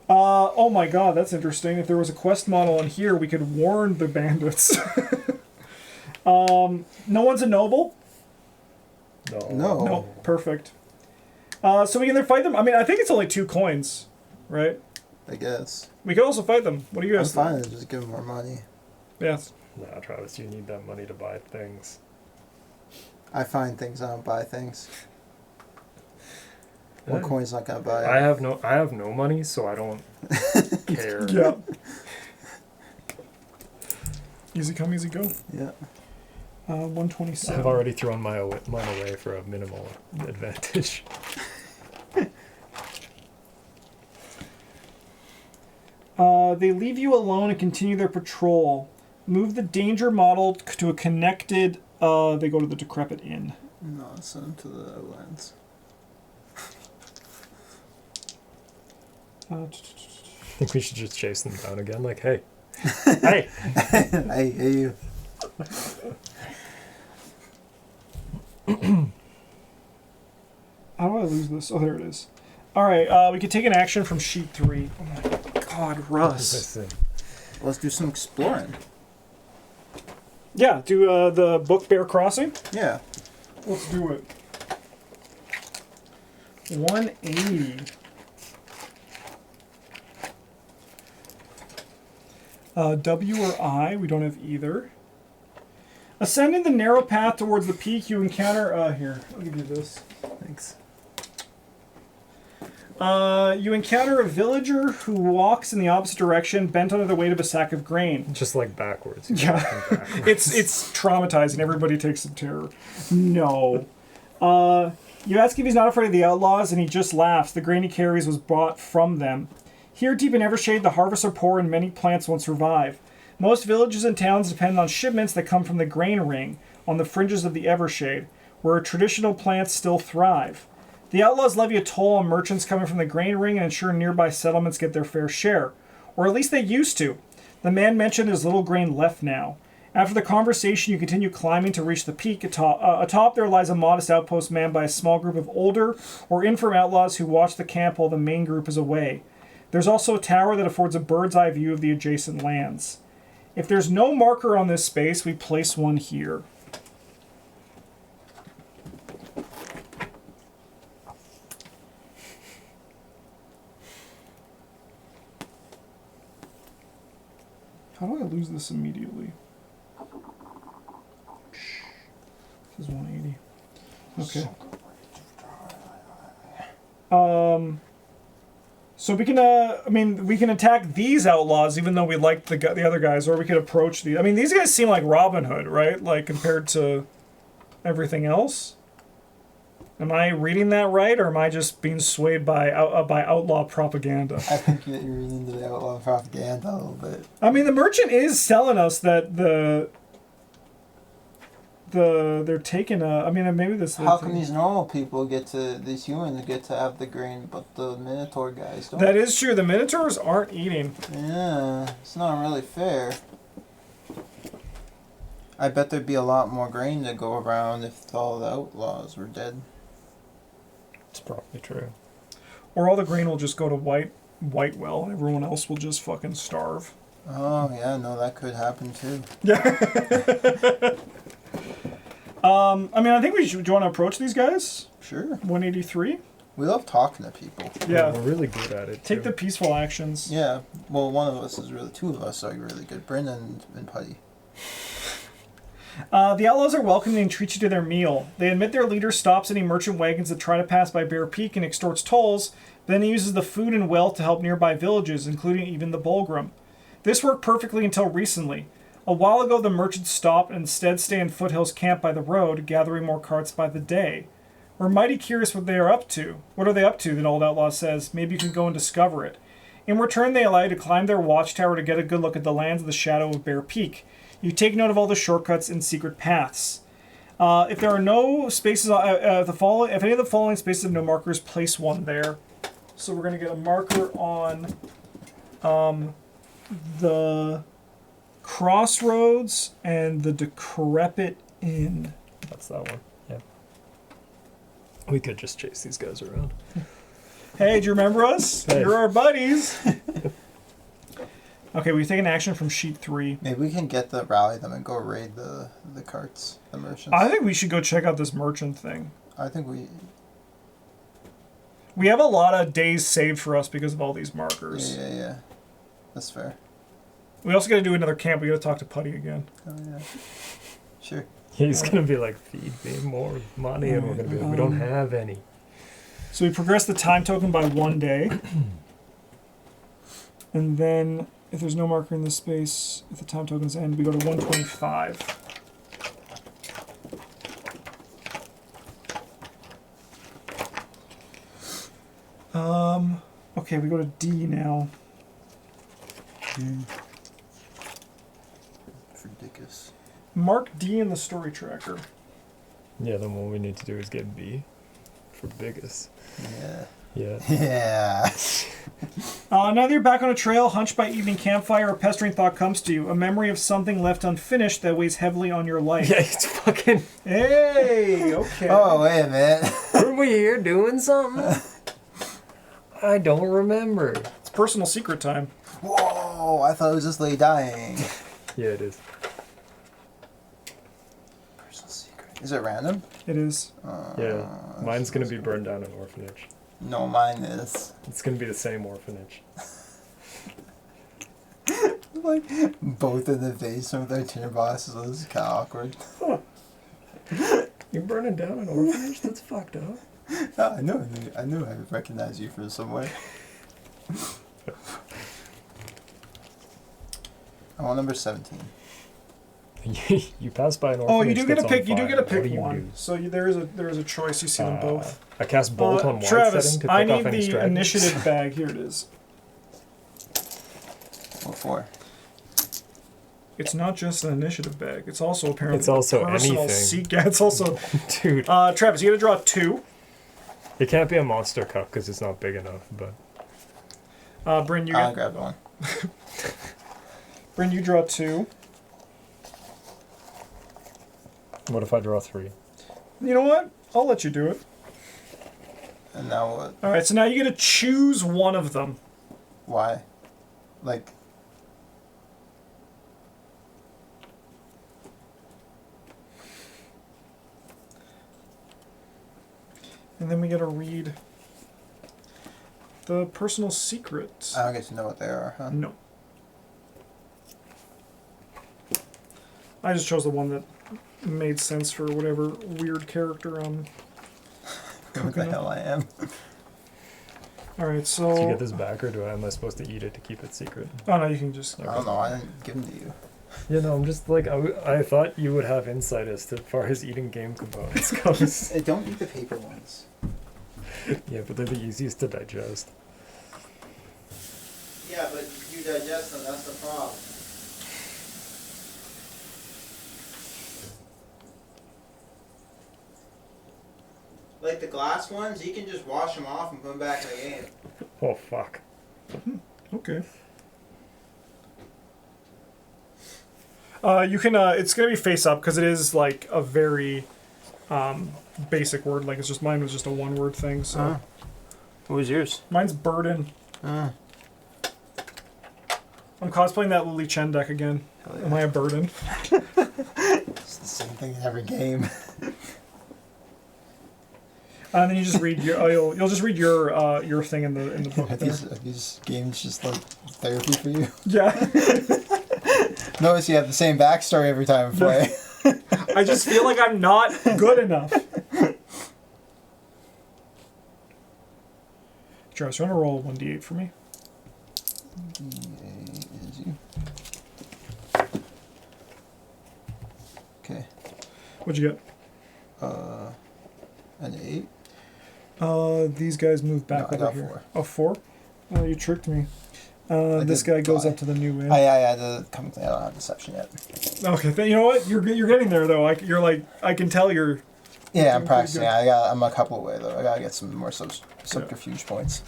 Oh my god, that's interesting. If there was a quest model in here, we could warn the bandits. No one's a noble? No. No, perfect. So we can either fight them. I mean, I think it's only 2 coins, right? I guess. We could also fight them. What do you I'm guys think? fine. Just give them our money. Yes. Nah, Travis, you need that money to buy things. I find things, I don't buy things. One Yeah. coin's not gonna buy it. I have no money, so I don't care. Yeah. Easy come, easy go. Yeah. 127. I've already thrown mine away for a minimal advantage. They leave you alone and continue their patrol. Move the danger model to a connected. They go to the decrepit inn. No, send them to the outlands. I think we should just chase them down again. Like, hey, hey. Hey, you. How do I lose this? Oh, there it is. All right, we could take an action from sheet 3. Oh my God, Russ. Listen. Let's do some exploring. Yeah, do the book Bear Crossing. Yeah. Let's do it. 180. W or I, we don't have either. Ascending the narrow path towards the peak, you encounter. Here, I'll give you this. Thanks. You encounter a villager who walks in the opposite direction, bent under the weight of a sack of grain. Just like backwards. Yeah. It's traumatizing. Everybody takes some terror. No. You ask if he's not afraid of the outlaws, and he just laughs. The grain he carries was brought from them. Here deep in Evershade, the harvests are poor and many plants won't survive. Most villages and towns depend on shipments that come from the grain ring on the fringes of the Evershade, where traditional plants still thrive. The outlaws levy a toll on merchants coming from the grain ring and ensure nearby settlements get their fair share. Or at least they used to. The man mentioned there's little grain left now. After the conversation, you continue climbing to reach the peak. Atop there lies a modest outpost manned by a small group of older or infirm outlaws who watch the camp while the main group is away. There's also a tower that affords a bird's eye view of the adjacent lands. If there's no marker on this space, we place one here. How do I lose this immediately? This is 180. Okay. So we can, we can attack these outlaws even though we liked the other guys, or we could approach these. I mean, these guys seem like Robin Hood, right? Like, compared to everything else. Am I reading that right, or am I just being swayed by outlaw propaganda? I think that you're reading into the outlaw propaganda a little bit. I mean, the merchant is telling us that they're taking a. I mean, maybe this. How come these normal people these humans get to have the grain, but the Minotaur guys don't? That is true. The Minotaurs aren't eating. Yeah, it's not really fair. I bet there'd be a lot more grain to go around if all the outlaws were dead. It's probably true. Or all the grain will just go to Whitewell, and everyone else will just fucking starve. Oh yeah, no, that could happen too. Yeah. I mean, I think we should. Do you want to approach these guys? Sure. 183. We love talking to people. Yeah. We're really good at it. Take too. the peaceful actions. Yeah. Well, one of us is really. Two of us are really good. Bryn and Putty. The outlaws are welcoming and treat you to their meal. They admit their leader stops any merchant wagons that try to pass by Bear Peak and extorts tolls, but then he uses the food and wealth to help nearby villages, including even the Bulgrim. This worked perfectly until recently. A while ago, the merchants stopped and instead stay in Foothills Camp by the road, gathering more carts by the day. We're mighty curious what they are up to. What are they up to, the old outlaw says. Maybe you can go and discover it. In return, they allow you to climb their watchtower to get a good look at the lands of the shadow of Bear Peak. You take note of all the shortcuts and secret paths. If there are no spaces, if any of the following spaces have no markers, place one there. So we're going to get a marker on the Crossroads and the Decrepit Inn. That's that one. Yeah. We could just chase these guys around. Hey, do you remember us? Hey. You're our buddies. Okay, we take an action from sheet 3. Maybe we can rally them and go raid the carts, the merchants. I think we should go check out this merchant thing. I think we. We have a lot of days saved for us because of all these markers. Yeah. That's fair. We also got to do another camp. We got to talk to Putty again. Oh yeah. Sure. He's gonna be like, feed me more money, and we're gonna be like, we don't have any. So we progress the time token by 1 day. And then, if there's no marker in this space, if the time tokens end, we go to 125. Okay, we go to D now. Ridiculous. Mark D in the story tracker. Yeah, then what we need to do is get B for biggest. Yeah. Yeah. Yeah. Now that you're back on a trail, hunched by evening campfire, a pestering thought comes to you. A memory of something left unfinished that weighs heavily on your life. Yeah, it's fucking. Hey, okay. Oh wait a minute. Were we here doing something? I don't remember. It's personal secret time. Whoa! I thought it was just lady dying. Yeah, it is. Personal secret. Is it random? It is. Yeah, mine's gonna be burned down an orphanage. No, mine is. It's gonna be the same orphanage. Like both in the face with their tinderboxes. So this is kind of awkward. You're burning down an orphanage? That's fucked up. No, I knew I would recognize you from somewhere. I want number 17. You pass by an orphanage. Oh, you do get to that's pick. on You do fire. get to What do pick you one. do? So there is a choice. You see them both. I cast bolt on wide Travis, setting to pick I off need any the stragglers. initiative bag. Here it is. What for? It's not just an initiative bag. It's also apparently It's also personal anything. Yeah, it's also. Dude, Travis, you got to draw 2. it can't be a monster cup because it's not big enough. But Bryn, you I'll get. grab one. Bryn, you draw 2. what if I draw 3? You know what? I'll let you do it. And now what? All right. So now you get to choose one of them. Why? Like. And then we got to read the personal secret. I don't get to know what they are, huh? No. I just chose the one that made sense for whatever weird character I'm What the cooking hell up. I am. Alright, Do so... you get this back, or am I supposed to eat it to keep it secret? Oh, no, you can just... I don't know. I didn't give them to you. You know, I'm just like, I thought you would have insight as to far as eating game components goes. Don't eat the paper ones. Yeah, but they're the easiest to digest. Yeah, but you digest them. That's the problem. Like the glass ones, you can just wash them off and put them back in the game. Oh, fuck. Okay. You can, it's gonna be face up, because it is, like, a very, basic word. Like, it's just, mine was just a one-word thing, so... What was yours? Mine's Burden. I'm cosplaying that Lily Chen deck again. Yeah. Am I a burden? It's the same thing in every game. And then you just read your. You'll just read your thing in the book. Are There. these games just like therapy for you? Yeah. Notice you have the same backstory every time I play. I just feel like I'm not good enough. Travis, you want to roll 1d8 for me? Okay. What'd you get? An 8. These guys move back No, I over got here. 4. Oh, 4? Oh, you tricked me. I This did guy goes lie. up to the new way. I don't have deception yet. Okay, you know what? You're getting there though. You're like, I can tell you're. Yeah, I'm Doing pretty practicing. good. I'm a couple away though. I gotta get some more subterfuge points.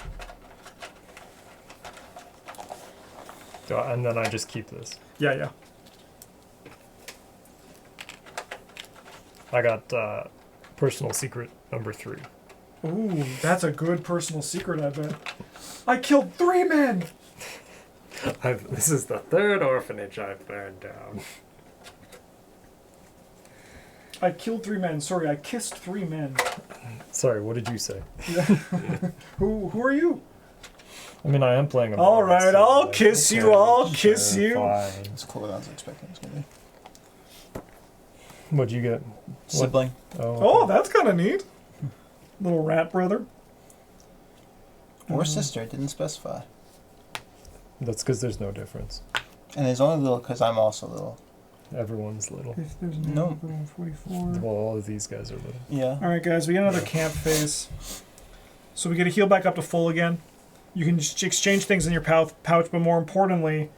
And then I just keep this. Yeah. I got personal secret number 3. Ooh, that's a good personal secret, I bet. I killed 3 men! This is the 3rd orphanage I've burned down. I killed 3 men. Sorry, I kissed 3 men. Sorry, what did you say? Who are you? I mean, I am playing a All bard, right, so, I'll like, kiss okay, you, I'll sure, kiss you. Fine. It's cooler than I was expecting it was going to be. What'd you get? Sibling. Oh, that's kind of neat. Little rat brother. Or sister, it didn't specify. That's because there's no difference. And it's only little because I'm also little. Everyone's little. If there's No. 44. Well, all of these guys are little. Yeah. All right, guys, we get another camp phase. So we get to heal back up to full again. You can just exchange things in your pouch, but more importantly,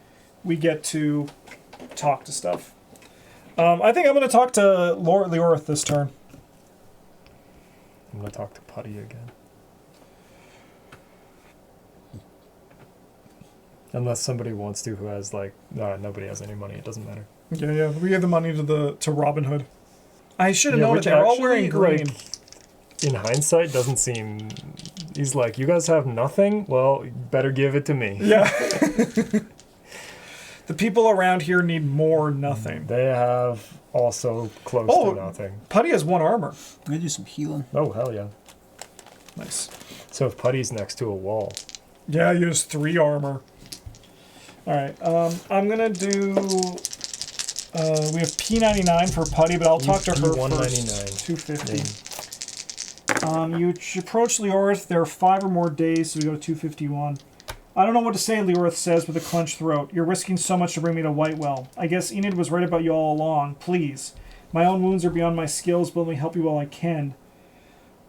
we get to talk to stuff. I think I'm going to talk to Leorith this turn. I'm gonna talk to Putty again. Unless somebody wants to who has like nobody has any money, it doesn't matter. Yeah. We gave the money to Robin Hood. I should have known it. which They're all wearing actually, green. like, in hindsight doesn't seem he's like, you guys have nothing? Well, you better give it to me. Yeah. The people around here need more nothing. They have also close to nothing. Putty has 1 armor. I'm going to do some healing. Oh hell yeah. Nice. So if Putty's next to a wall. Yeah, he has 3 armor. Alright, I'm gonna do... we have P99 for Putty, but I'll talk to her first. 250. You approach Leorith. There are 5 or more days, so we go to 251. I don't know what to say, Leorith says with a clenched throat. You're risking so much to bring me to Whitewell. I guess Enid was right about you all along. Please. My own wounds are beyond my skills, but let me help you while I can.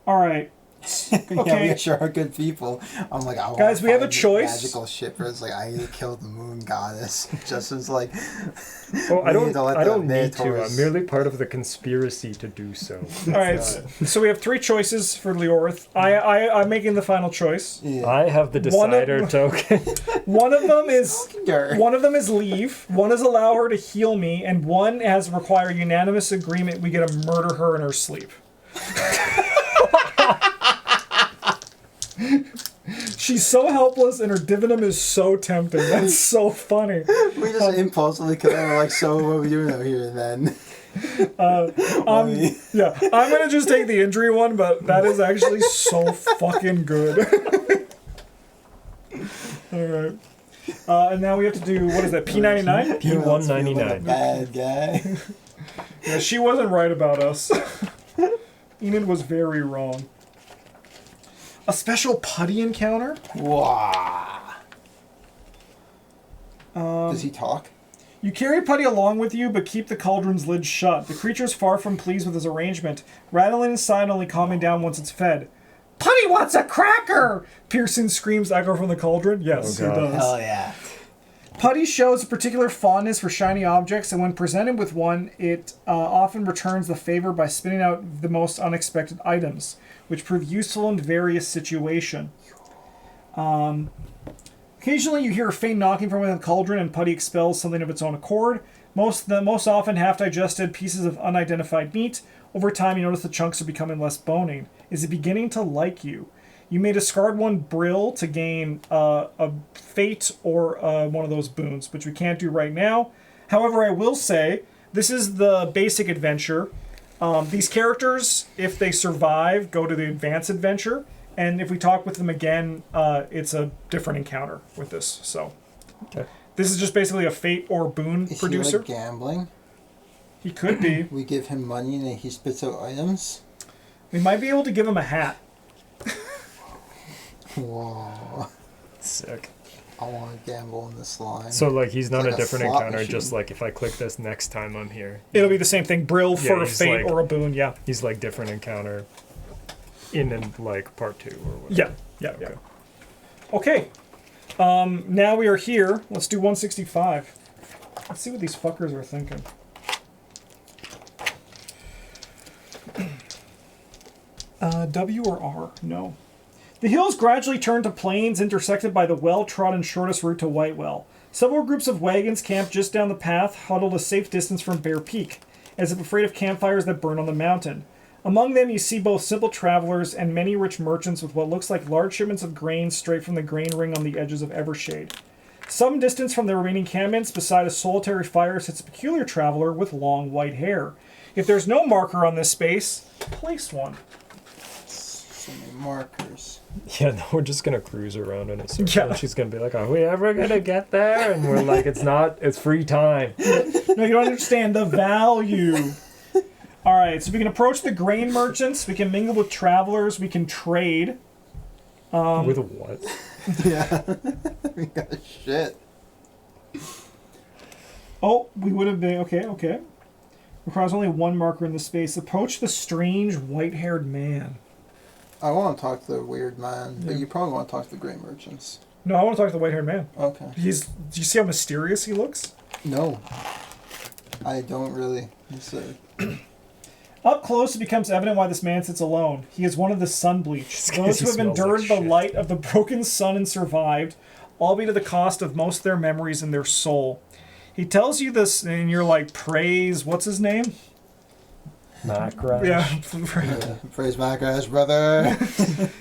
Alright. Yeah, we sure are good people. I'm like, I guys, we have a choice. Magical shippers, like I need to kill the moon goddess. Justin's like, Oh, I don't need Minotaurs- to. I'm merely part of the conspiracy to do so. Alright, so we have 3 choices for Leorith. I'm making the final choice. Yeah. I have the decider token. One of them is Dirt. one of them is leave. One is allow her to heal me, and one has require unanimous agreement. We get to murder her in her sleep. She's so helpless, and her divinum is so tempting. That's so funny. We just impulsively, because we're like, so what are we doing out here then? Yeah, I'm gonna just take the injury one, but that is actually so fucking good. Alright. And now we have to do, what is that, P99? P199. Bad guy. Yeah, she wasn't right about us. Enid was very wrong. A special Putty encounter? Wow. Does he talk? You carry Putty along with you, but keep the cauldron's lid shut. The creature is far from pleased with his arrangement, rattling inside, only calming down once it's fed. Putty wants a cracker! Piercing screams echo from the cauldron. Yes, Oh, he God. does. Hell yeah. Putty shows a particular fondness for shiny objects, and when presented with one, it often returns the favor by spinning out the most unexpected items, which prove useful in various situations. Occasionally, you hear a faint knocking from within the cauldron, and Putty expels something of its own accord. Most often, half-digested pieces of unidentified meat. Over time, you notice the chunks are becoming less boning. Is it beginning to like you? You may discard one brill to gain a fate or one of those boons, which we can't do right now. However, I will say, this is the basic adventure. These characters, if they survive, go to the advanced adventure. And if we talk with them again, it's a different encounter with this. So, Okay. This is just basically a fate or boon Is producer. he like gambling? He could be. We give him money and then he spits out items? We might be able to give him a hat. Whoa. Sick. I want to gamble in this line. So like he's not Like a a different slot encounter, machine. just like if I click this next time I'm here. It'll be the same thing. Brill for a he's fate like- or a boon. Yeah. He's like different encounter in like part 2 or whatever. Yeah. Okay. Now we are here. Let's do 165. Let's see what these fuckers are thinking. W or R? No. The hills gradually turn to plains intersected by the well-trodden shortest route to Whitewell. Several groups of wagons camped just down the path, huddled a safe distance from Bear Peak, as if afraid of campfires that burn on the mountain. Among them you see both simple travelers and many rich merchants with what looks like large shipments of grain straight from the grain ring on the edges of Evershade. Some distance from the remaining campments, beside a solitary fire, sits a peculiar traveler with long white hair. If there's no marker on this space, place one. So many markers. Yeah, no, we're just gonna cruise around in a circle. Yeah. And she's gonna be like, "Are we ever gonna get there?" And we're like, "It's not. It's free time." No, you don't understand the value. All right, so we can approach the grain merchants. We can mingle with travelers. We can trade. With what? Yeah. We got shit. Oh, we would have been okay. Requires only one marker in the space. Approach the strange white-haired man. I want to talk to the weird man, but Yeah. you probably want to talk to the grain merchants. No, I want to talk to the white-haired man. Okay. Do you see how mysterious he looks? No. I don't really. Up close, it becomes evident why this man sits alone. He is one of the sun-bleached. Those who have He smells endured like the shit. light of the broken sun and survived, albeit at the cost of most of their memories and their soul. He tells you this, and you're like, praise, what's his name? Macrash. Yeah. Praise my guys, brother.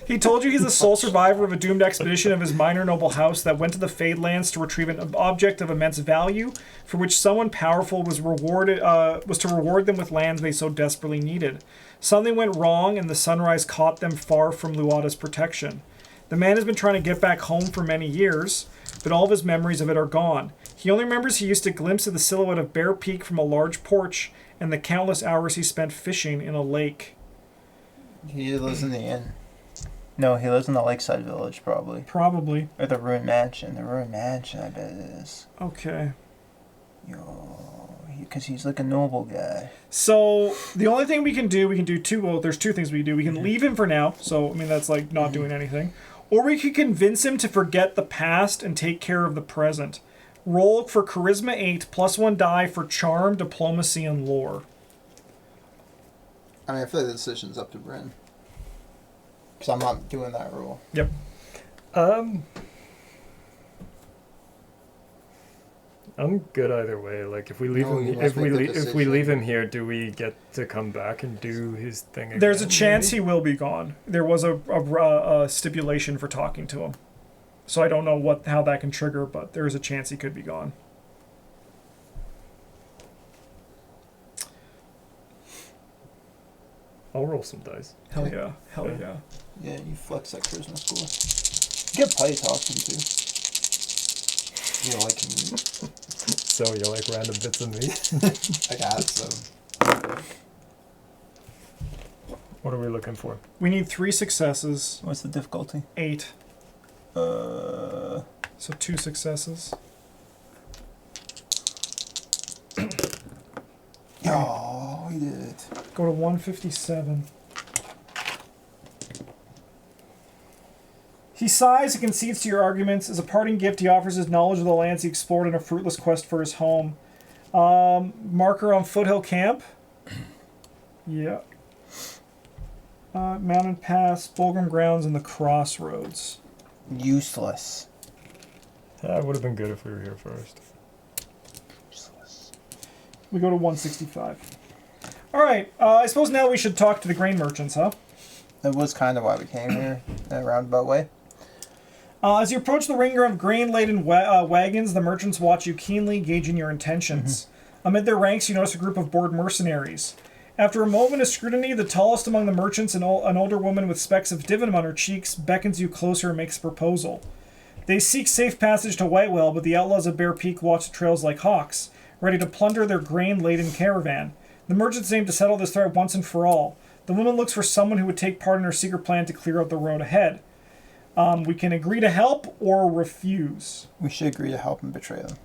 He told you he's the sole survivor of a doomed expedition of his minor noble house that went to the Fade Lands to retrieve an object of immense value, for which someone powerful was to reward them with lands they so desperately needed. Something went wrong, and the sunrise caught them far from Luada's protection. The man has been trying to get back home for many years, but all of his memories of it are gone. He only remembers he used to glimpse of the silhouette of Bear Peak from a large porch, and the countless hours he spent fishing in a lake. He lives in the inn. No, he lives in the lakeside village, probably. Probably. Or the ruined mansion. The ruined mansion, I bet it is. Okay. Because he's like a noble guy. So the only thing we can do two. Well, there's two things we can do. We can leave him for now. So I mean, that's like not doing anything. Or we could convince him to forget the past and take care of the present. Roll for Charisma 8, +1 die for Charm, Diplomacy, and Lore. I mean, I feel like the decision's up to Bryn. Because I'm not doing that rule. Yep. I'm good either way. Like if we leave No, you him, must make the if we decision. leave him here, do we get to come back and do his thing again? There's a chance maybe? he will be gone. There was a stipulation for talking to him. So I don't know how that can trigger, but there is a chance he could be gone. I'll roll some dice. Hell yeah. Hell Yeah. yeah. Yeah, you flex that charisma score. Get putty talking too. You know, like So you like random bits of me? I got some. What are we looking for? We need 3 successes, What's the difficulty? 8. Uh, So 2 successes. oh, he did it. Go to 157. He sighs and concedes to your arguments. As a parting gift, he offers his knowledge of the lands he explored in a fruitless quest for his home. Marker on Foothill Camp. Yeah. Mountain Pass, Fulgrim Grounds, and the Crossroads. Useless. That would have been good if we were here first. Useless. We go to 165. All right. I suppose now we should talk to the grain merchants, huh? That was kind of why we came here in a roundabout way. As you approach the ringer of grain-laden wagons, the merchants watch you keenly, gauging your intentions. Amid their ranks, you notice a group of bored mercenaries. After a moment of scrutiny, the tallest among the merchants, an older woman with specks of dividend on her cheeks, beckons you closer and makes a proposal. They seek safe passage to Whitewell, but the outlaws of Bear Peak watch the trails like hawks, ready to plunder their grain-laden caravan. The merchants aim to settle this threat once and for all. The woman looks for someone who would take part in her secret plan to clear out the road ahead. We can agree to help or refuse. We should agree to help and betray them.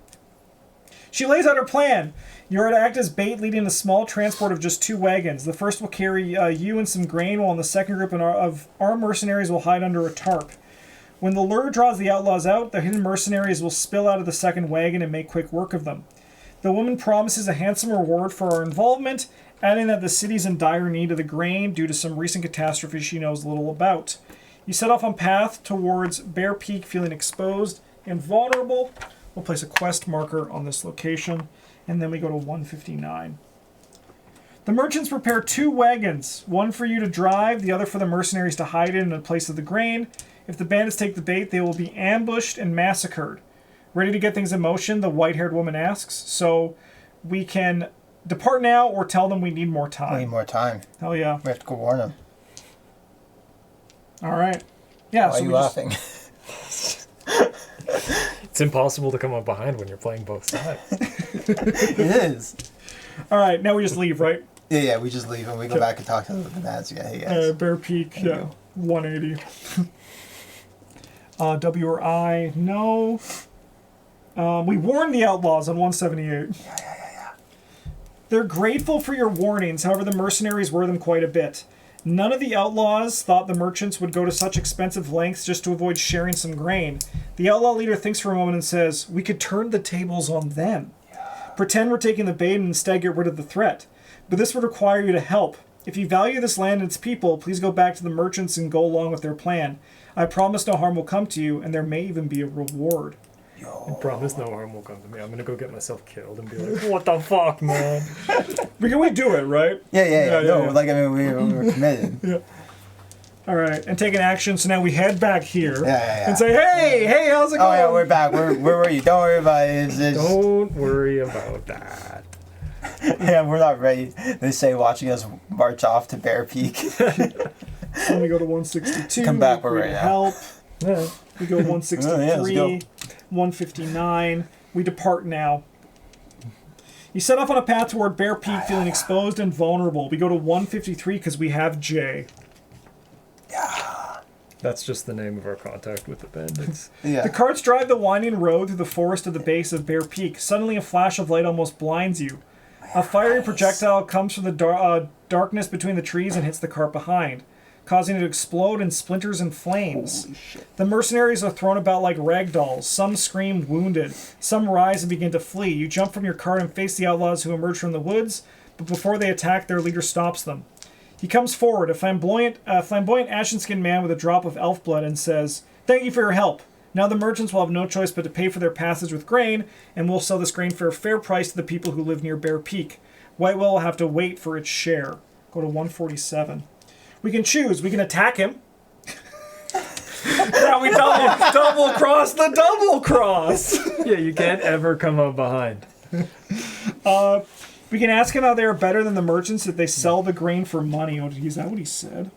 She lays out her plan. You are to act as bait, leading a small transport of just 2 wagons. The first will carry you and some grain, while in the second group of armed mercenaries will hide under a tarp. When the lure draws the outlaws out, the hidden mercenaries will spill out of the second wagon and make quick work of them. The woman promises a handsome reward for our involvement, adding that the city's in dire need of the grain due to some recent catastrophe she knows little about. You set off on path towards Bear Peak, feeling exposed and vulnerable. We'll place a quest marker on this location, and then we go to 159. The merchants prepare 2 wagons, one for you to drive, the other for the mercenaries to hide in place of the grain. If the bandits take the bait, they will be ambushed and massacred. Ready to get things in motion, the white-haired woman asks. So we can depart now or tell them we need more We need time. more time. Hell yeah. We have to go warn them. All right. Yeah. Why so are you we just- laughing? It's impossible to come up behind when you're playing both sides. It is. All right. Now we just leave, right? Yeah, we just leave and we go back and talk to the dads again. Hey guys. Bear Peak. There you Yeah. go. 180. W or I? No. We warned the outlaws on 178. Yeah. They're grateful for your warnings, however, the mercenaries were them quite a bit. None of the outlaws thought the merchants would go to such expensive lengths just to avoid sharing some grain. The outlaw leader thinks for a moment and says, "We could turn the tables on them. Pretend we're taking the bait and instead get rid of the threat. But this would require you to help. If you value this land and its people, please go back to the merchants and go along with their plan. I promise no harm will come to you, and there may even be a reward." I promise no harm will come to me. I'm gonna go get myself killed and be like, what the fuck, man? We do it, right? Yeah. No, yeah. like I mean, we were committed. All right, and take an action. So now we head back here Yeah. and say, hey, how's it Oh going? yeah, we're back. Where were you? Don't worry about it. Don't worry about that. Yeah, we're not ready. They say watching us march off to Bear Peak. Then we go to 162. Come back, we we're agree right to now. help. Yeah. We go 163, Oh, yeah, let's go. 159. We depart now. You set off on a path toward Bear Peak, feeling exposed and vulnerable. We go to 153 because we have Jay. That's just the name of our contact with the bandits. Yeah. The carts drive the winding road through the forest at the base of Bear Peak. Suddenly, a flash of light almost blinds you. A fiery projectile comes from the darkness between the trees and hits the cart behind, causing it to explode in splinters and flames. Holy shit. The mercenaries are thrown about like rag dolls. Some scream wounded. Some rise and begin to flee. You jump from your cart and face the outlaws who emerge from the woods, but before they attack, their leader stops them. He comes forward, a flamboyant ashen-skinned man with a drop of elf blood, and says, "Thank you for your help. Now the merchants will have no choice but to pay for their passage with grain, and we'll sell this grain for a fair price to the people who live near Bear Peak. Whitewell will have to wait for its share." Go to 147. We can choose. We can attack him. Now we double cross the double cross. Yeah, you can't ever come up behind. We can ask him how they are better than the merchants if they sell the grain for money. Oh, is that what he said?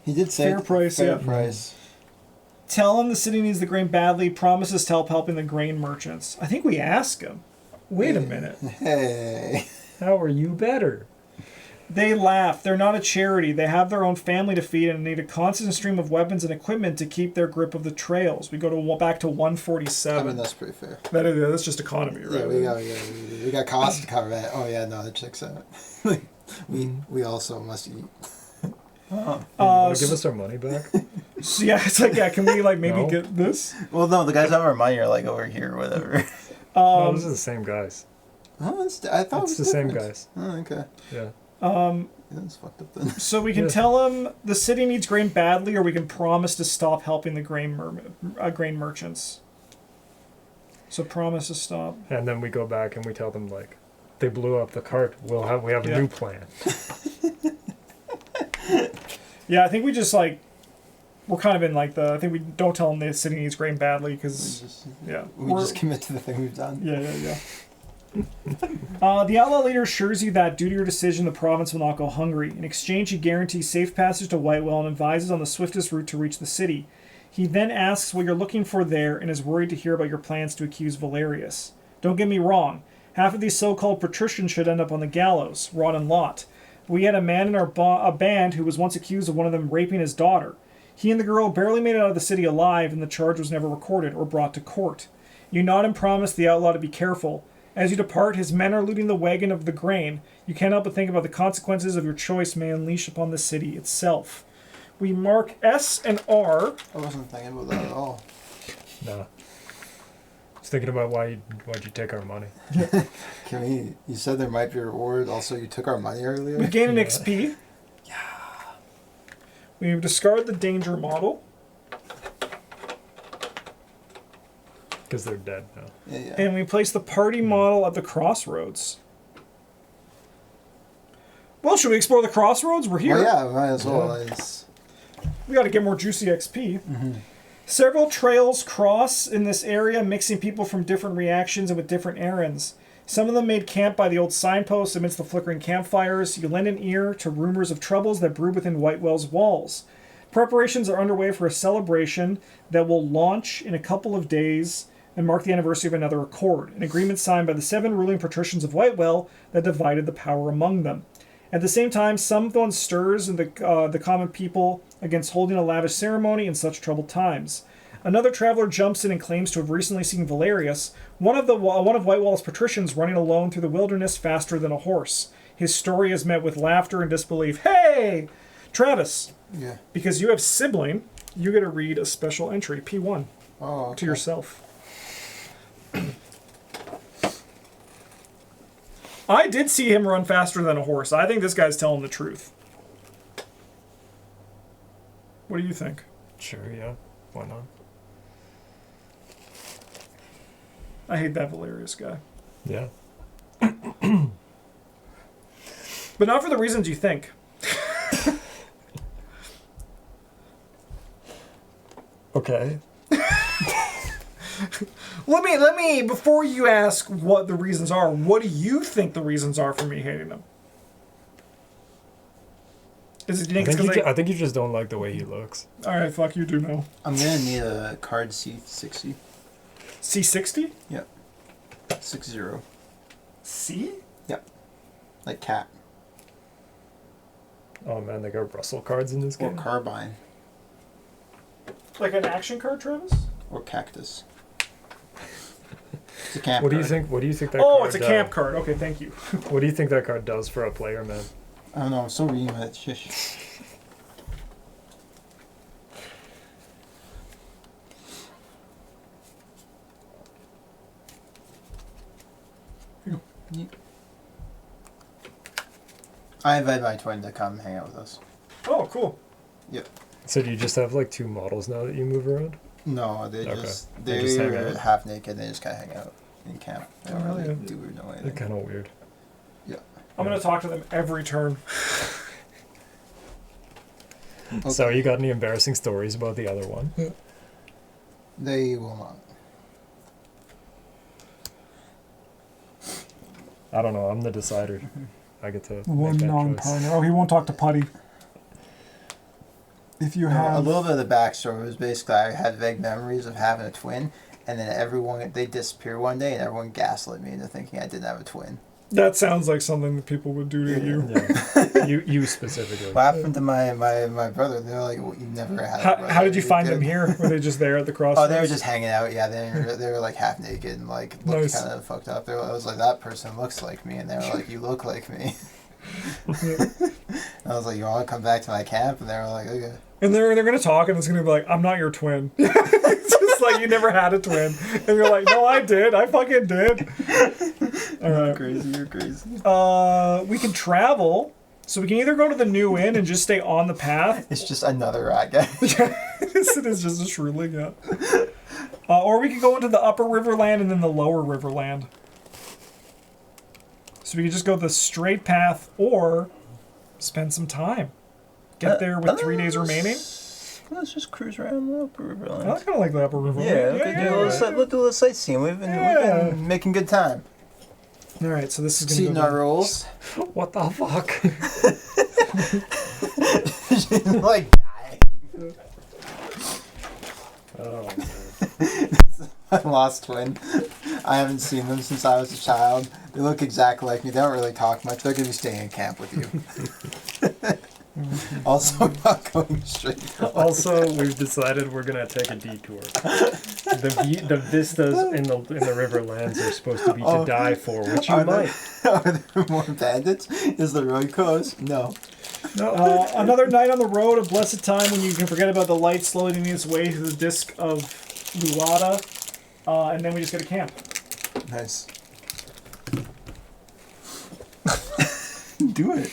He did say Fair price, Fair yeah. price. Tell him the city needs the grain badly. Promises to help helping the grain merchants. I think we ask him. Wait a minute. Hey. How are you better? They laugh. They're not a charity. They have their own family to feed and need a constant stream of weapons and equipment to keep their grip of the trails. We go to back to 147. I mean, that's pretty fair. That's just economy, right? Yeah, we got costs to cover that. Oh yeah, no, that checks out. we also must eat. You wanna give us our money back? So yeah, it's like, yeah, can we like maybe No. get this? Well, no, the guys have our money are like over here or whatever. No, this is the same guys. Oh, I thought It's it the was same different. guys. Oh, okay. Yeah. Yeah, that's fucked up then. So we can Yeah. tell him the city needs grain badly, or we can promise to stop helping the grain merchants. So promise to stop. And then we go back and we tell them like, they blew up the cart. We have a Yeah. new plan. Yeah, I think we just like we're kind of in like I think we don't tell them the city needs grain badly because yeah, We just commit to the thing we've done. yeah. The outlaw leader assures you that due to your decision, the province will not go hungry. In exchange, he guarantees safe passage to Whitewell and advises on the swiftest route to reach the city. He then asks what you're looking for there and is worried to hear about your plans to accuse Valerius. Don't get me wrong. Half of these so-called patricians should end up on the gallows, rot and lot. We had a man in our band who was once accused of one of them raping his daughter. He and the girl barely made it out of the city alive, and the charge was never recorded or brought to court. You nod and promise the outlaw to be careful. As you depart, his men are looting the wagon of the grain. You can't help but think about the consequences of your choice may unleash upon the city itself. We mark S and R. I wasn't thinking about that at all. No. I was thinking about why'd you take our money. Can we? You said there might be a reward. Also, you took our money earlier. We gain an Yeah. XP. Yeah. We discard the danger model. Because they're dead now. Yeah. And we place the party model at the crossroads. Well, should we explore the crossroads? We're here. Well, yeah, might as well. It's, We got to get more juicy XP. Several trails cross in this area, mixing people from different reactions and with different errands. Some of them made camp by the old signposts amidst the flickering campfires. You lend an ear to rumors of troubles that brew within Whitewell's walls. Preparations are underway for a celebration that will launch in a couple of days and mark the anniversary of another accord, an agreement signed by the 7 ruling patricians of Whitewell that divided the power among them. At the same time, someone stirs in the common people against holding a lavish ceremony in such troubled times. Another traveler jumps in and claims to have recently seen Valerius, one of Whitewell's patricians, running alone through the wilderness faster than a horse. His story is met with laughter and disbelief. Hey! Travis, Yeah. because you have sibling, you get to read a special entry, P1, Oh, okay. to yourself. I did see him run faster than a horse. I think this guy's telling the truth. What do you think? Sure, yeah. Why not? I hate that Valerius guy. Yeah. But not for the reasons you think. Okay. Let me, before you ask what the reasons are, what do you think the reasons are for me hating him? Is it, do you think it's because I think you just don't like the way he looks. Alright, fuck, you do know. I'm gonna need a card C60. C60? Yep. 60. C? Yep. Like cat. Oh man, they got Russell cards in this Or game. carbine. Like an action card, Travis? Or cactus. It's a camp What do you card. think? What do you think that? Oh, card it's a camp card. Okay, thank you. What do you think that card does for a player, man? I don't know, I'm still reading that shish. I invited my twin to come hang out with us. Oh, cool. Yep. So do you just have like 2 models now that you move around? No, they Okay. just They just hang they're out? half naked. They just kind of hang out in camp. They don't Oh, really yeah. do or know They're anything. kind of weird. Yeah. I'm going to talk to them every turn. So Okay. you got any embarrassing stories about the other one? They will not. I don't know. I'm the decider. I get to One make that choice. non-partner. Oh, he won't talk to Putty. If you No, a have... little bit of the backstory was basically I had vague memories of having a twin, and then they disappeared one day, and everyone gaslit me into thinking I didn't have a twin. That sounds like something that people would do to you. Yeah. you specifically. What happened to my brother? They were like, well, "You never had." A brother. How did you You're find good." them here? Were they just there at the crossroads? Oh, they were just hanging out. Yeah, they were like half naked and like looked Nice. kind of fucked up. I was like, that person looks like me, and they were like, you look like me. And I was like, you want to come back to my camp? And they were like, okay. And they're gonna talk, and it's gonna be like, I'm not your twin. It's just like you never had a twin, and you're like, no, I did. I fucking did. All You're right. crazy. You're crazy. We can travel, so we can either go to the new inn and just stay on the path. It's just another rat guy. Yes, it is just a shrilling, yeah. Or we could go into the upper Riverland and then the lower Riverland. So we could just go the straight path, or spend some time. Get there with 3 days remaining. Let's just cruise around the upper Riverland. I kind of like the upper Riverland. Yeah, okay, do a little sightseeing. We've been making good time. All right, so this is going to Seating go our down. rolls. What the fuck? Like dying. Oh, My lost twin. I haven't seen them since I was a child. They look exactly like me. They don't really talk much. They're going to be staying in camp with you. Also, we're not going straight. Also, we've decided we're gonna take a detour. The vistas in the Riverlands are supposed to be to die for, which you Are might. there more bandits? Is the road closed? No. Another night on the road, a blessed time when you can forget about the light slowly making its way to the disk of Luada, and then we just go to camp. Nice. Do it.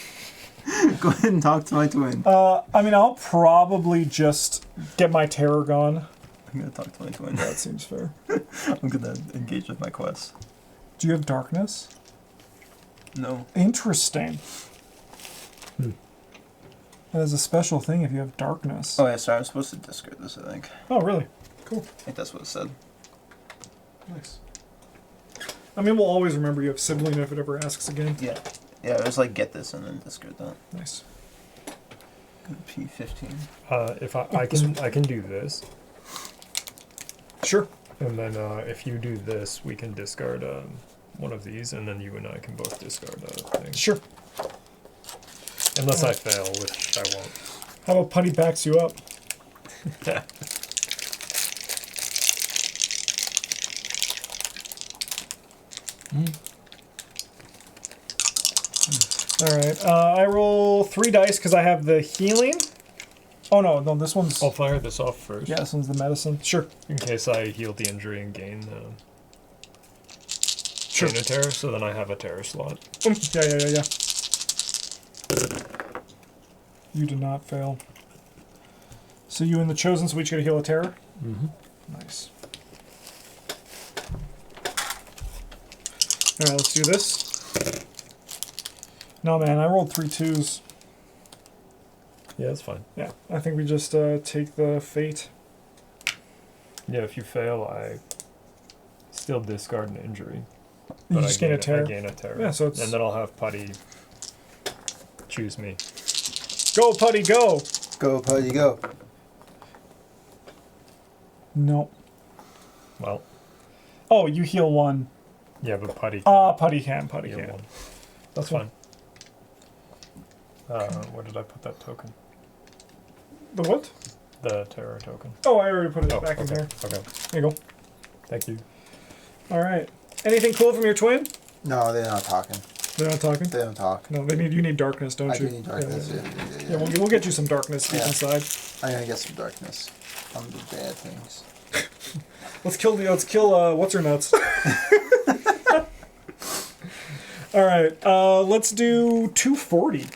Go ahead and talk to my twin. I mean, I'll probably just get my terror gone. I'm going to talk to my twin. That seems fair. I'm going to engage with my quest. Do you have darkness? No. Interesting. That is a special thing if you have darkness. Oh, yeah, sorry. I'm supposed to discard this, I think. Oh, really? Cool. I think that's what it said. Nice. I mean, we'll always remember you have sibling if it ever asks again. Yeah. Yeah, it was like, get this and then discard that. Nice. P15. If I can do this, Sure. and then if you do this, we can discard one of these, and then you and I can both discard a thing. Sure. Unless I fail, which I won't. How about Putty backs you up? Alright, I roll 3 dice because I have the healing. Oh no, this one's... I'll fire this off first. Yeah, this one's the medicine. Sure. In case I heal the injury and gain Sure. a terror, so then I have a terror slot. Yeah. You did not fail. So you and the Chosen, so we each get to heal a terror? Mm-hmm. Nice. Alright, let's do this. No, man, I rolled 3 2s. Yeah, that's fine. Yeah, I think we just take the fate. Yeah, if you fail, I still discard an injury. You But just gain a terror. I gain a terror. Yeah, so it's... And then I'll have Putty choose me. Go, Putty, go! Go, Putty, go. No. Well, Oh, you heal 1. yeah, but Putty Putty can. heal can. 1. That's fine. Where did I put that token? The what? The terror token. Oh, I already put it Oh, back in okay. there. Okay. There you go. Thank you. Alright. Anything cool from your twin? No, they're not talking. They're not talking? They don't talk. No, you need darkness, don't I you? do need darkness. Yeah, Yeah. we'll get you some darkness deep Yeah. inside. I'm gonna get some darkness on the bad things. Let's kill what's her nuts. Alright, let's do 240.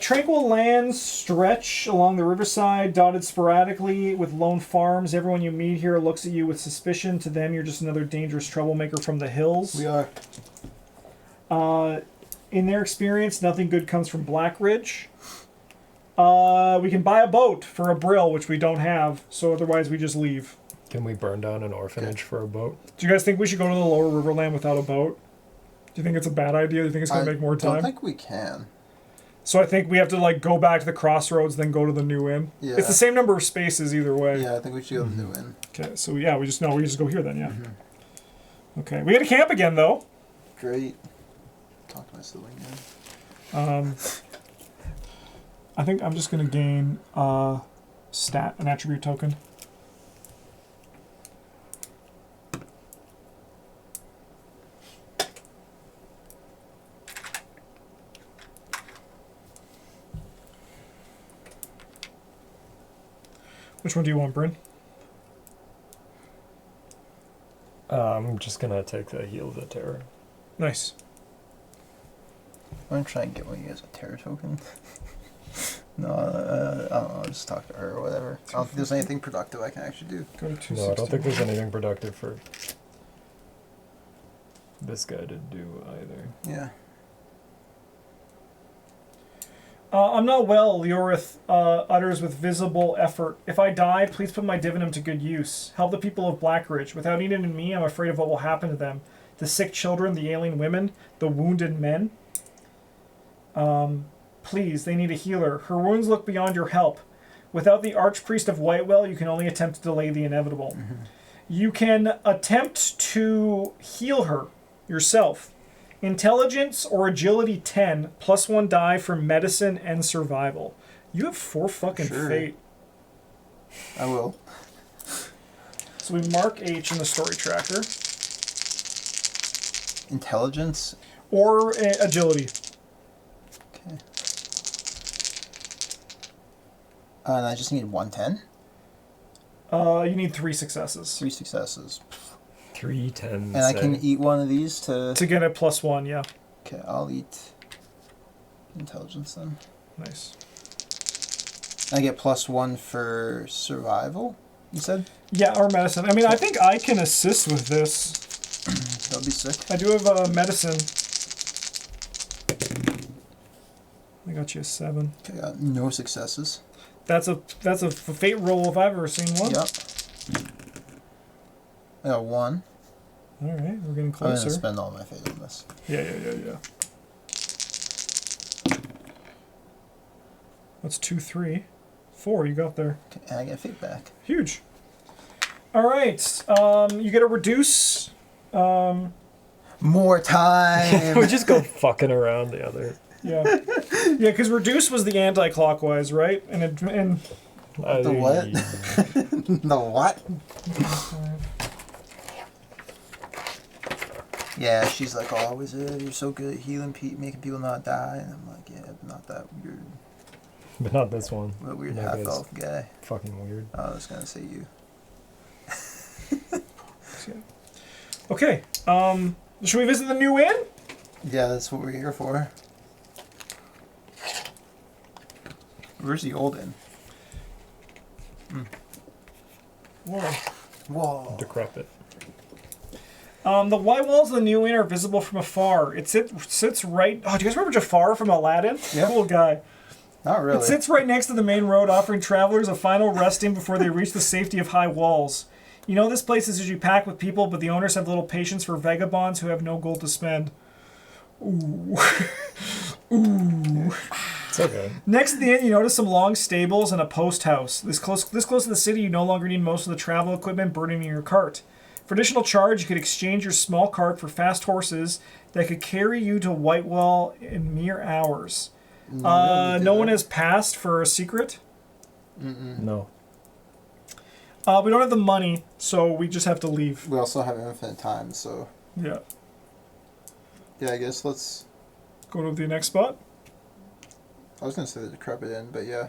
Tranquil lands stretch along the riverside, dotted sporadically with lone farms. Everyone you meet here looks at you with suspicion. To them, you're just another dangerous troublemaker from the hills. We are. In their experience, nothing good comes from Blackridge. We can buy a boat for a brill, which we don't have, so otherwise we just leave. Can we burn down an orphanage for a boat? Do you guys think we should go to the lower riverland without a boat? Do you think it's a bad idea? Do you think it's going to make more I don't time? think we can. So I think we have to go back to the crossroads, then go to the new inn. Yeah. It's the same number of spaces either way. Yeah, I think we should go to the new inn. Okay, so yeah, we just go here then, yeah. Okay, we get to camp again though. Great. Talk to my sibling again. I think I'm just gonna gain an attribute token. Which one do you want, Bryn? I'm just gonna take the heal of the terror. Nice. I'm gonna try and get one of you guys a terror token. No, I don't know. I'll just talk to her or whatever. I don't think there's anything productive I can actually do. Go to 260. No, I don't think there's anything productive for this guy to do either. Yeah. I'm not well, Leorith utters with visible effort. If I die, please put my divinum to good use. Help the people of Blackridge. Without Eden and me, I'm afraid of what will happen to them. The sick children, the ailing women, the wounded men. Please, they need a healer. Her wounds look beyond your help. Without the Archpriest of Whitewell, you can only attempt to delay the inevitable. You can attempt to heal her yourself. Intelligence or agility 10, +1 die for medicine and survival. You have 4 fucking Sure. fate. I will. So we mark H in the story tracker. Intelligence. Or agility. Okay. And I just need 110. You need 3 successes. 3 successes. 3 10. And I can eat one of these to... To get a +1, yeah. Okay, I'll eat intelligence then. Nice. I get +1 for survival, you said? Yeah, or medicine. I mean, I think I can assist with this. That would be sick. I do have medicine. I got you a 7. Okay, I got no successes. That's a fate roll if I've ever seen one. Yep. I got 1. All right, we're getting I'm closer. gonna spend all my fate on this. Yeah. That's 2, 3, 4. You got there. Okay, and I get fate back. Huge. All right. You get a reduce. More time. We just go fucking around the other. Yeah. Yeah, because reduce was the anti-clockwise, right? And The what? The what? Yeah, she's like, oh, wizard, you're so good at healing, making people not die. And I'm like, yeah, but not that weird, But not this one. what weird That half guy's elf guy. fucking weird. I was gonna say you. okay. Should we visit the new inn? Yeah, that's what we're here for. Where's the old inn? Whoa. Whoa. Decrepit. The white walls of the new inn are visible from afar. It sits right. Oh, do you guys remember Jafar from Aladdin? Yep. Cool guy. Not really. It sits right next to the main road, offering travelers a final resting before they reach the safety of high walls. You know, this place is usually packed with people, but the owners have little patience for vagabonds who have no gold to spend. Ooh. Ooh. It's okay. Next to the inn, you notice some long stables and a post house. This close to the city, you no longer need most of the travel equipment burning in your cart. For additional charge, you could exchange your small cart for fast horses that could carry you to Whitewell in mere hours. No one has passed for a secret. No. We don't have the money, so we just have to leave. We also have infinite time, so Yeah. yeah, I guess let's. Go to the next spot. I was gonna say the decrepit inn, but yeah,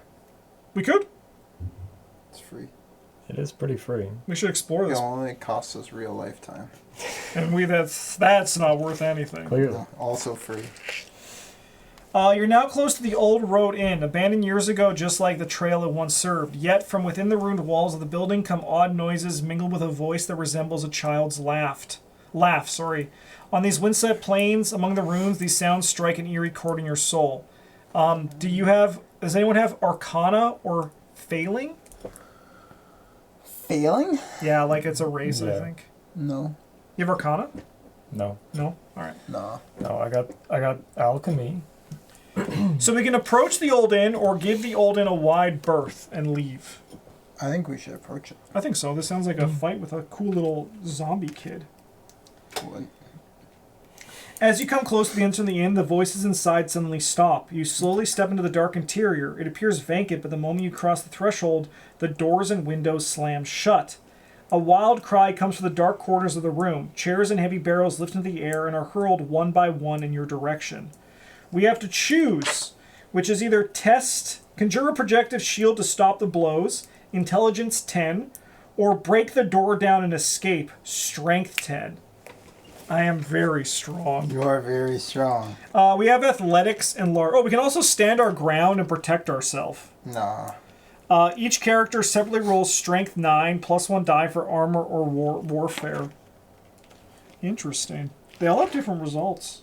We could. it's free. It is pretty free. We should explore It this. only costs us real lifetime. And that's not worth anything. Clearly. Also free. You're now close to the old road inn, abandoned years ago just like the trail it once served. Yet, from within the ruined walls of the building come odd noises mingled with a voice that resembles a child's laugh. On these wind-swept plains, among the ruins, these sounds strike an eerie chord in your soul. Does anyone have Arcana or Failing? Failing? Yeah, like it's a race, I Yeah. think. No. You have Arcana? No. No? Alright. No. No, I got alchemy. So we can approach the old inn or give the old inn a wide berth and leave. I think we should approach it. I think so. This sounds like a fight with a cool little zombie kid. What? As you come close to the entrance of the inn, the voices inside suddenly stop. You slowly step into the dark interior. It appears vacant, but the moment you cross the threshold, the doors and windows slam shut. A wild cry comes from the dark corners of the room. Chairs and heavy barrels lift into the air and are hurled one by one in your direction. We have to choose, which is either conjure a projective shield to stop the blows, intelligence 10, or break the door down and escape, strength 10. I am very strong. You are very strong. We have athletics and large. Oh, we can also stand our ground and protect ourselves. Nah. Each character separately rolls strength 9 plus 1 die for armor or warfare. Interesting. They all have different results.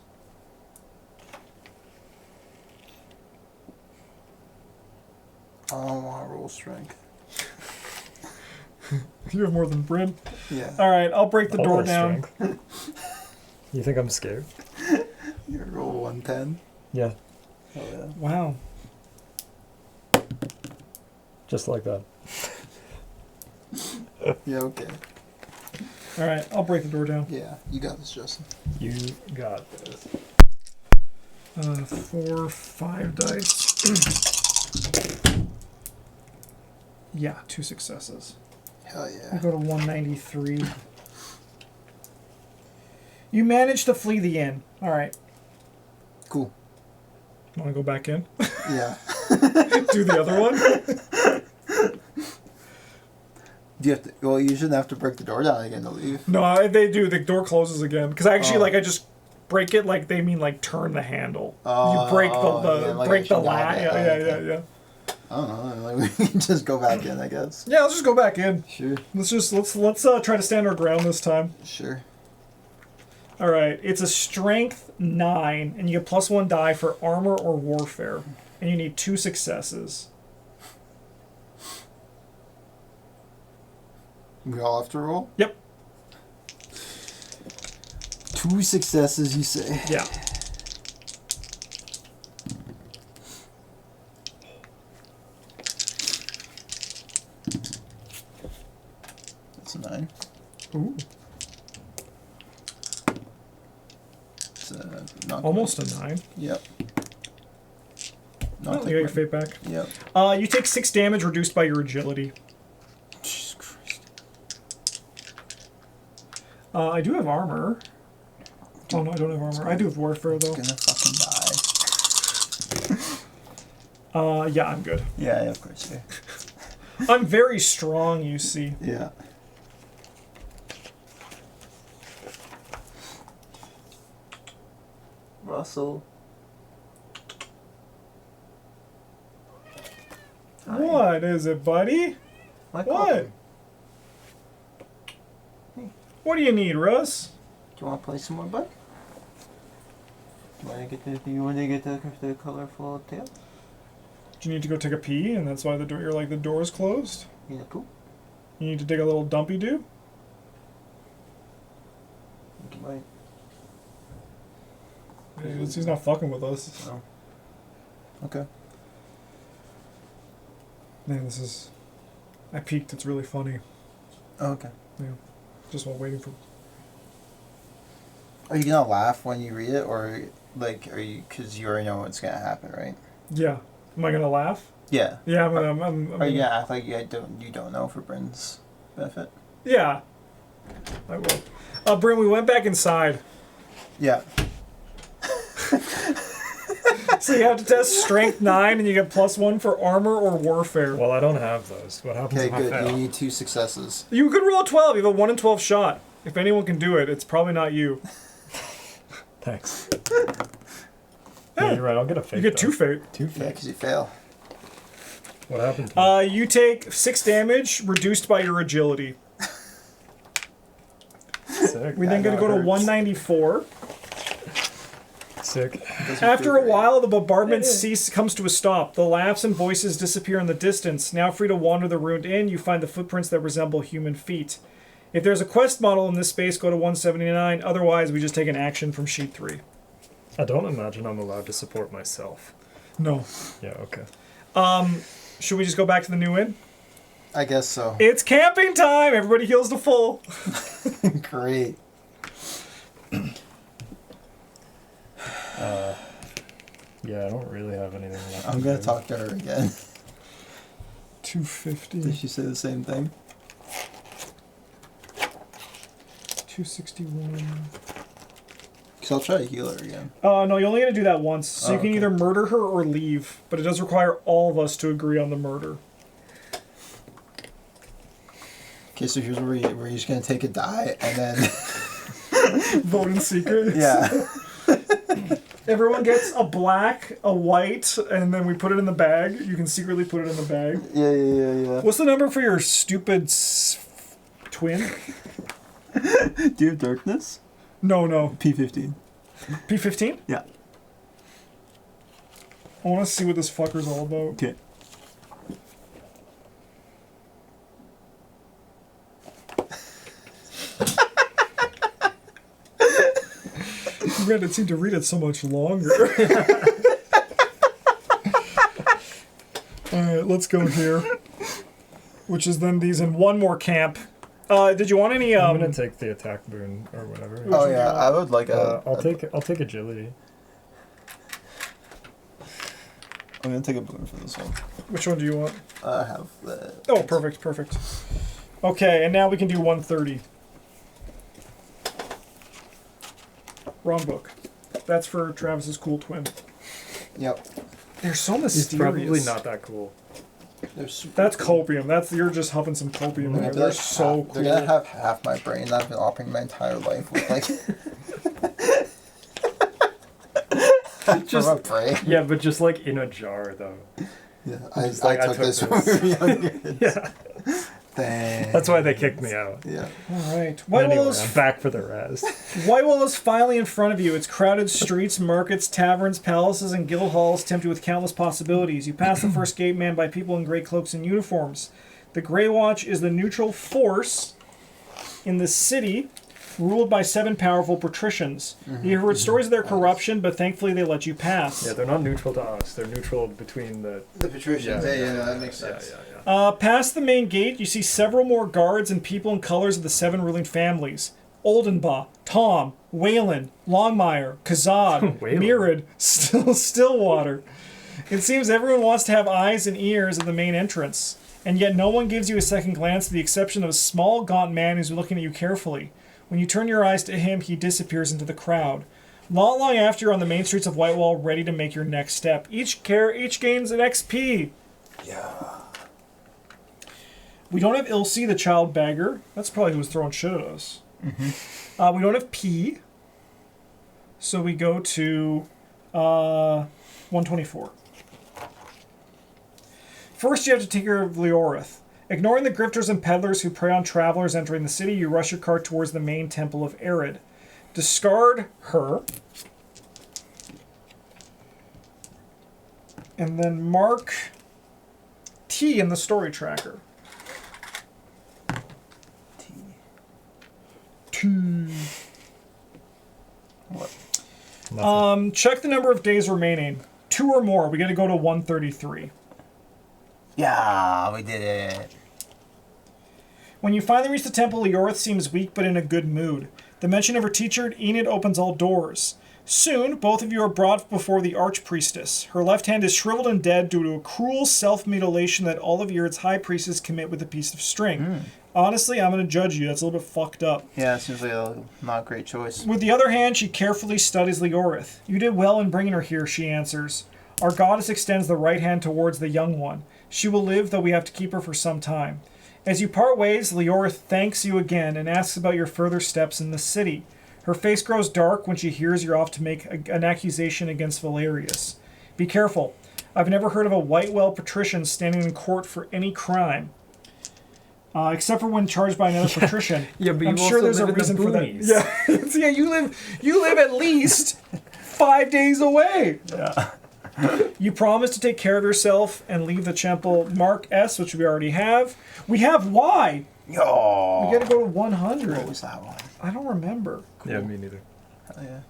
I don't want to roll strength. You have more than Bryn. Yeah. All right, I'll break the I'll door roll down. strength. You think I'm scared? You roll 110. Yeah. Oh yeah. Wow. Just like that. Yeah, okay. All right, I'll break the door down. Yeah, you got this, Justin. You got this. 4, 5 dice. Yeah, 2 successes. Hell I yeah. go to 193. You managed to flee the inn. All right. Cool. Want to go back in? Yeah. Do the other one? Do you have to? Well, you shouldn't have to break the door down again to leave. No, they do. The door closes again. Because actually, I just break it like they mean like turn the handle. You break yeah, like break a the shutdown, latch. Yeah. I don't know. Like, we can just go back in, I guess. Yeah, let's just go back in. Sure. Let's try to stand our ground this time. Sure. All right, it's a strength 9, and you get plus 1 die for armor or warfare, and you need 2 successes. We all have to roll? Yep. 2 successes, you say? Yeah. That's a 9. Ooh. It's not Almost quite. a 9. Yep. Oh, you got your fate back. Yep. You take 6 damage reduced by your agility. Jesus Christ. I do have armor. Oh no, I don't have armor. I do have warfare though. Gonna fucking die. Yeah, I'm good. Yeah, of course. Yeah. I'm very strong, you see. Yeah. Russell. What is it, buddy? My What? coffee. What do you need, Russ? Do you want to play some more, bud? Do you want to get the colorful tail? Do you need to go take a pee, and that's why the door? You're like the door's closed. You need a poop? You need to dig a little dumpy do. You might. He's not fucking with us. No. Okay. Man, this is. I peeked. It's really funny. Oh, okay. Yeah. Just while waiting for. Are you gonna laugh when you read it, or like, are you? Because you already know what's gonna happen, right? Yeah. Am I gonna laugh? Yeah. Yeah, I'm Are you gonna act like you don't know for Bryn's benefit? Yeah. I will. Bryn, we went back inside. Yeah. So you have to test strength 9 and you get +1 for armor or warfare. Well, I don't have those. What happens Okay, if I good. fail? You need 2 successes. You could roll a 12. You have a 1 in 12 shot. If anyone can do it, it's probably not you. Thanks. Yeah, you're right. I'll get a fate. You get 2 fate. 2 Yeah, fate. because you fail. What happened to me? You take 6 damage reduced by your agility. Sick. We then That going to go to hurts. 194. Sick. Doesn't After feel a great. while, the bombardment comes to a stop. The laughs and voices disappear in the distance. Now free to wander the ruined inn, you find the footprints that resemble human feet. If there's a quest model in this space, go to 179. Otherwise, we just take an action from sheet 3. I don't imagine I'm allowed to support myself. No. Yeah, okay. Should we just go back to the new inn? I guess so. It's camping time! Everybody heals to full. Great. Yeah, I don't really have anything left. I'm gonna talk to her again. 250. Did she say the same thing? 261. Because I'll try to heal her again. No, you're only going to do that once. So you can okay. either murder her or leave. But it does require all of us to agree on the murder. Okay, so here's where you're just gonna take a die and then Vote in secret. yeah. Everyone gets a black, a white, and then we put it in the bag. You can secretly put it in the bag. Yeah. What's the number for your stupid twin? Do you have darkness? No. P15. P15? Yeah. I want to see what this fucker's all about. Okay. You had to seem to read it so much longer. Alright, let's go here. Which is then these in one more camp. Did you want any I'm gonna take the attack boon or whatever. Oh yeah, I would like a. I'll take agility. I'm gonna take a boon for this one. which one do you want? I have the. Oh, perfect. Okay, and now we can do 130. Wrong book. That's for Travis's cool twin. Yep. They're so He's mysterious. probably not that cool. They're super That's cool. copium. You're just huffing some copium in They're there. They're like so half, cool. They're gonna have half my brain that I've been operating my entire life with, like. Just from a brain. yeah, but just like in a jar though. Yeah, Just I like, I took took this when we were younger. Yeah, Thanks. that's why they kicked me out. Yeah. All right. Anyway, I'm back for the rest. Whitewell is finally in front of you. Its crowded streets, markets, taverns, palaces, and guild halls tempt you with countless possibilities. You pass the first gate manned by people in gray cloaks and uniforms. The Grey Watch is the neutral force in the city ruled by 7 powerful patricians. You heard stories of their corruption, but thankfully they let you pass. Yeah, they're not neutral to us. They're neutral between the patricians. Yeah, that makes sense. Past the main gate, you see several more guards and people in colors of the 7 ruling families. Oldenbaugh, Tom, Whalen, Longmire, Kazad, Whalen. Mirrid, Stillwater. It seems everyone wants to have eyes and ears at the main entrance, and yet no one gives you a second glance with the exception of a small, gaunt man who's looking at you carefully. When you turn your eyes to him, he disappears into the crowd. Not long after, you're on the main streets of Whitewell, ready to make your next step. Each gains an XP. Yeah. We don't have Ilse, the child beggar. That's probably who was throwing shit at us. We don't have P. So we go to 124. First, you have to take care of Leorith. Ignoring the grifters and peddlers who prey on travelers entering the city, you rush your cart towards the main temple of Arid. Discard her. And then mark T in the story tracker. What? Check the number of days remaining. 2 or more. We got to go to 133. Yeah, we did it. When you finally reach the temple, Leorith seems weak but in a good mood. The mention of her teacher, Enid, opens all doors. Soon, both of you are brought before the Archpriestess. Her left hand is shriveled and dead due to a cruel self-mutilation that all of Irid's high priestess commit with a piece of string. Honestly, I'm going to judge you. That's a little bit fucked up. Yeah, it seems like a not great choice. With the other hand, she carefully studies Leorith. You did well in bringing her here, she answers. Our goddess extends the right hand towards the young one. She will live, though we have to keep her for some time. As you part ways, Leorith thanks you again and asks about your further steps in the city. Her face grows dark when she hears you're off to make an accusation against Valerius. Be careful. I've never heard of a Whitewell patrician standing in court for any crime. Except for when charged by another patrician. Yeah, but I'm you sure also there's a live in reason the for that. boonies. Yeah, you live at least 5 days away. Yeah. You promise to take care of yourself and leave the temple. Mark S, which we already have. We have Y. Yo. We got to go to 100. What was that one? I don't remember. Yeah, me neither. Hell yeah.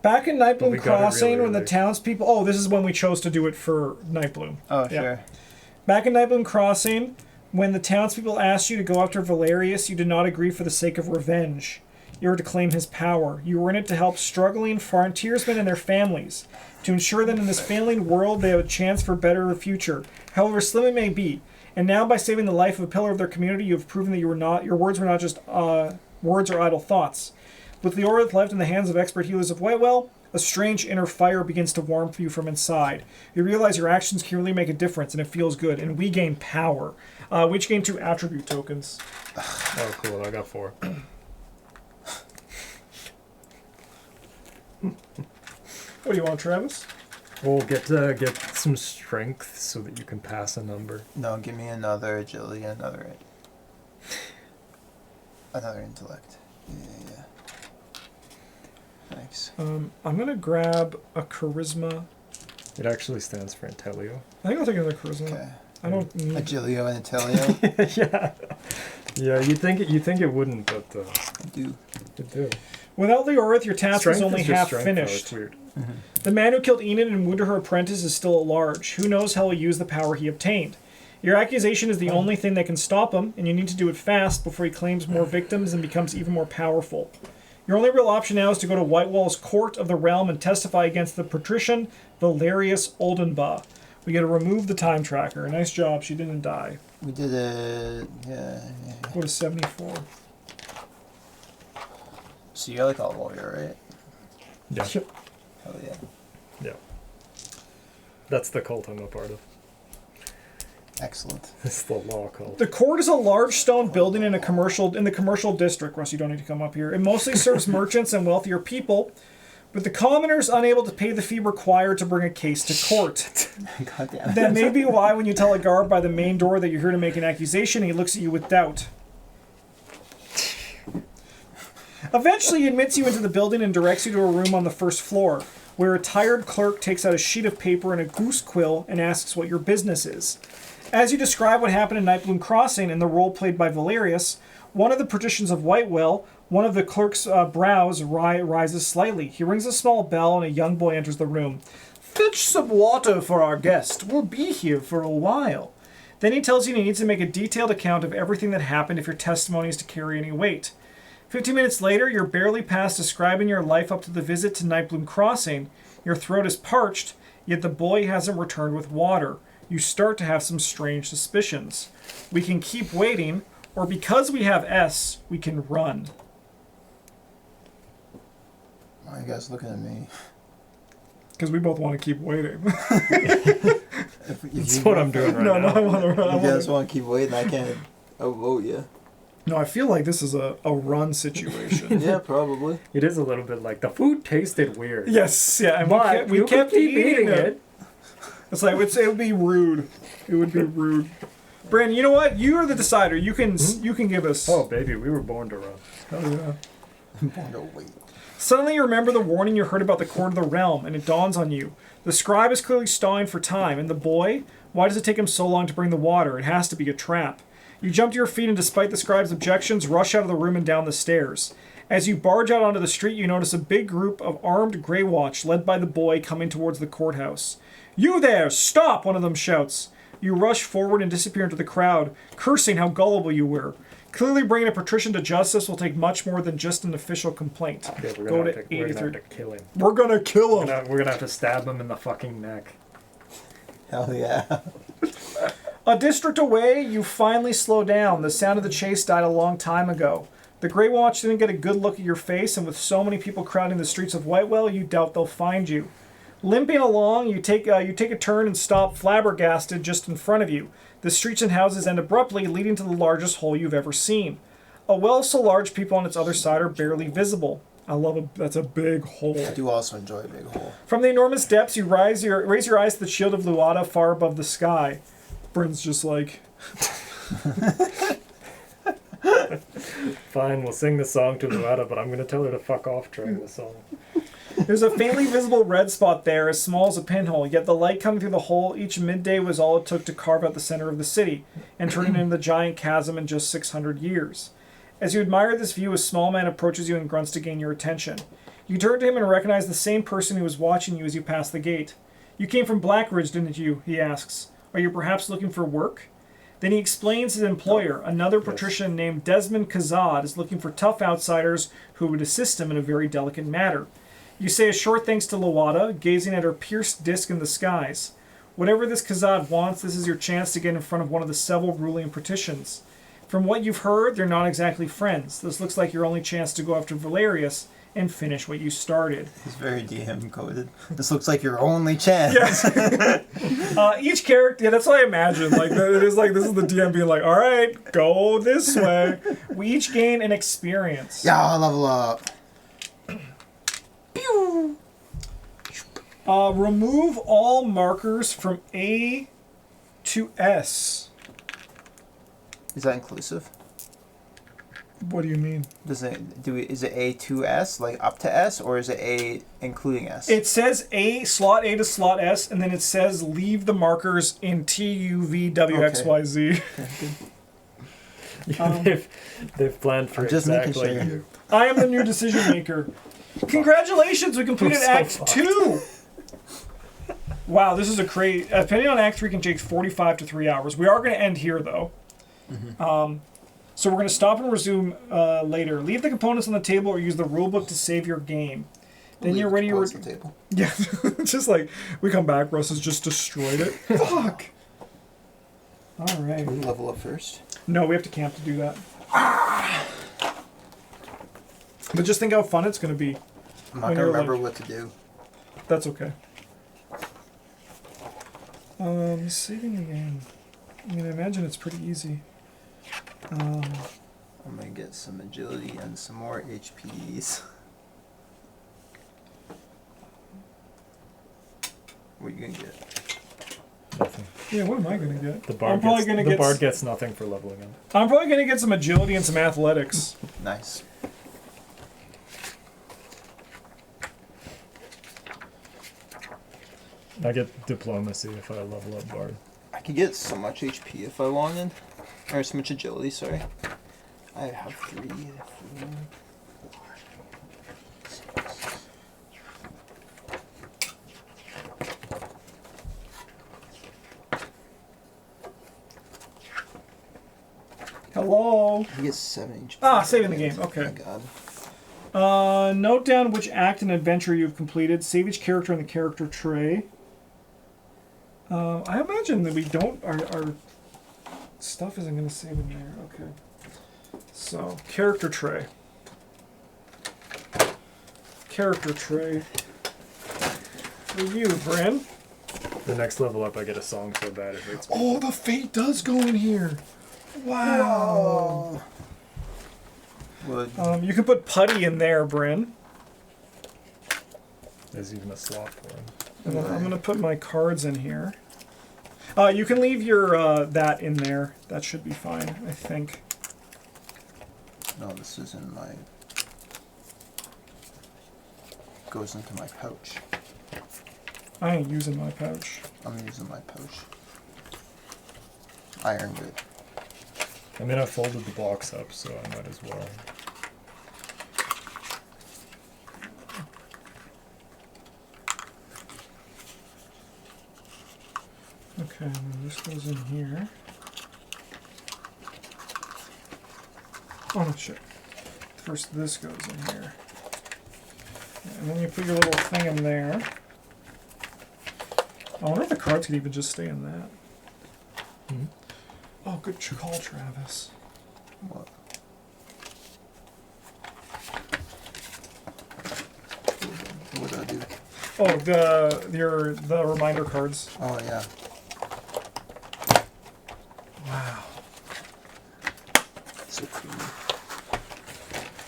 Back in But Nightbloom we got it Crossing, really when the early. townspeople... Oh, this is when we chose to do it for Nightbloom. Oh, Yeah. sure. Back in Nightbloom Crossing, when the townspeople asked you to go after Valerius, you did not agree for the sake of revenge. You were to claim his power. You were in it to help struggling frontiersmen and their families, to ensure that in this failing world they have a chance for a better future, however slim it may be. And now, by saving the life of a pillar of their community, you have proven that your words were not just words or idle thoughts. With Leorith left in the hands of expert healers of Whitewell, a strange inner fire begins to warm for you from inside. You realize your actions can really make a difference, and it feels good. And we gain power. We each gain 2 attribute tokens. Oh, cool. I got 4. What do you want, Travis? We'll get some strength so that you can pass a number. No, give me another agility and another intellect. Yeah. Thanks. I'm going to grab a charisma. It actually stands for Intellio. I think I'll take another charisma. Okay. I don't need... Agilio and Intellio. Yeah. Yeah, you think it wouldn't, but Do. it do. Without Leorith, your task is only is just half strength, though. finished. It's weird. The man who killed Enid and wounded her apprentice is still at large. Who knows how he'll use the power he obtained? Your accusation is the only thing that can stop him, and you need to do it fast before he claims more victims and becomes even more powerful. Your only real option now is to go to Whitewell's Court of the Realm and testify against the patrician Valerius Oldenbaugh. We got to remove the time tracker. Nice job, she didn't die. We did it. Yeah. Go to 74. So you're like a lawyer, right? Yeah. Hell yeah. Yeah. That's the cult I'm a part of. Excellent. It's the law cult. The court is a large stone building in the commercial district. Russ, you don't need to come up here. It mostly serves merchants and wealthier people, with the commoners unable to pay the fee required to bring a case to court. God damn it. That may be why when you tell a guard by the main door that you're here to make an accusation, he looks at you with doubt. Eventually, he admits you into the building and directs you to a room on the first floor, where a tired clerk takes out a sheet of paper and a goose quill and asks what your business is. As you describe what happened in Nightbloom Crossing and the role played by Valerius, one of the patricians of Whitewell, One of the clerk's brows rises slightly. He rings a small bell and a young boy enters the room. Fetch some water for our guest. We'll be here for a while. Then he tells you he needs to make a detailed account of everything that happened if your testimony is to carry any weight. 15 minutes later, you're barely past describing your life up to the visit to Nightbloom Crossing. Your throat is parched, yet the boy hasn't returned with water. You start to have some strange suspicions. We can keep waiting, or because we have S, we can run. Why are you guys looking at me? Because we both want to keep waiting. That's what I'm doing right now. No, I want to run. You guys want to keep waiting? I can't outvote you. No, I feel like this is a run situation. Yeah, probably. It is a little bit like the food tasted weird. Yes, yeah, and But we kept keep eating it. It's like it would be rude. It would be rude. Bryn, you know what? You are the decider. You can give us. Oh, baby, we were born to run. Oh yeah. No, wait. Suddenly you remember the warning you heard about the Court of the Realm, and it dawns on you. The scribe is clearly stalling for time, and the boy? Why does it take him so long to bring the water? It has to be a trap. You jump to your feet and, despite the scribe's objections, rush out of the room and down the stairs. As you barge out onto the street, you notice a big group of armed Grey Watch, led by the boy, coming towards the courthouse. You there! Stop! One of them shouts. You rush forward and disappear into the crowd, cursing how gullible you were. Clearly bringing a patrician to justice will take much more than just an official complaint. Yeah, we're Go gonna to have to 83. kill him. We're gonna kill him! We're gonna have to stab him in the fucking neck. Hell yeah. A district away, you finally slow down. The sound of the chase died a long time ago. The Grey Watch didn't get a good look at your face, and with so many people crowding the streets of Whitewell, you doubt they'll find you. Limping along, you take a turn and stop flabbergasted just in front of you. The streets and houses end abruptly, leading to the largest hole you've ever seen. A well so large people on its other side are barely visible. That's a big hole. I do also enjoy a big hole. From the enormous depths, you raise your eyes to the shield of Luada far above the sky. Bryn's just like... Fine, we'll sing the song to Luada, but I'm gonna tell her to fuck off during the song. There's a faintly visible red spot there, as small as a pinhole, yet the light coming through the hole each midday was all it took to carve out the center of the city, and turn it into the giant chasm in just 600 years. As you admire this view, a small man approaches you and grunts to gain your attention. You turn to him and recognize the same person who was watching you as you pass the gate. You came from Blackridge, didn't you? He asks. Are you perhaps looking for work? Then he explains his employer, another patrician named Desmond Kazad, is looking for tough outsiders who would assist him in a very delicate matter. You say a short thanks to Luada, gazing at her pierced disc in the skies. Whatever this Kazad wants, this is your chance to get in front of one of the several ruling patricians. From what you've heard, they're not exactly friends. This looks like your only chance to go after Valerius and finish what you started. It's very DM coded. This looks like your only chance. Yes. Each character, yeah, that's what I imagine. Like, it is like, this is the DM being like, all right, go this way. We each gain an experience. Yeah, I'll level up. Pew! Remove all markers from A to S. Is that inclusive? What do you mean? Is it A to S, like up to S, or is it A including S? It says slot A to slot S, and then it says leave the markers in T, U, V, W, X, Y, Z. They've planned for just exactly making sure. you. I am the new decision maker. Congratulations, we completed Act 2! Wow, this is a crazy... Depending on Act 3, can take 45 to 3 hours. We are going to end here, though. Mm-hmm. So we're going to stop and resume later. Leave the components on the table or use the rulebook to save your game. Then you're ready to... on the table. Yeah, just like, we come back, Russ has just destroyed it. Fuck! Alright. Can we level up first? No, we have to camp to do that. But just think how fun it's going to be. I'm not going to remember what to do. That's okay. Saving again. I mean, I imagine it's pretty easy. I'm going to get some agility and some more HPs. What are you going to get? Nothing. Yeah, what am I going to get? The bard gets nothing for leveling up. I'm probably going to get some agility and some athletics. Nice. I get diplomacy if I level up bard. I could get so much HP if I wanted. Or so much agility, sorry. I have 3, 4, Hello. He gets 7 HP. Ah, saving the game. Okay. Oh my god. Note down which act and adventure you've completed. Save each character in the character tray. I imagine that we don't. Our stuff isn't going to save in there. Okay. So, character tray. Character tray. For you, Bryn. The next level up, I get a song so bad it hurts me. Oh, the fate does go in here. Wow. Wood. You can put putty in there, Bryn. There's even a slot for him. And then I'm gonna put my cards in here. You can leave your that in there. That should be fine, I think. No, this is in my... Goes into my pouch. I ain't using my pouch. I'm using my pouch. Iron good. I mean, I folded the box up, so I might as well. Okay, and then this goes in here. Oh no, shit. First this goes in here. And then you put your little thing in there. I wonder if the cards could even just stay in that. Hmm? Oh, good call, Travis. What? What do I do? Oh, the reminder cards. Oh, yeah. Wow. So cool.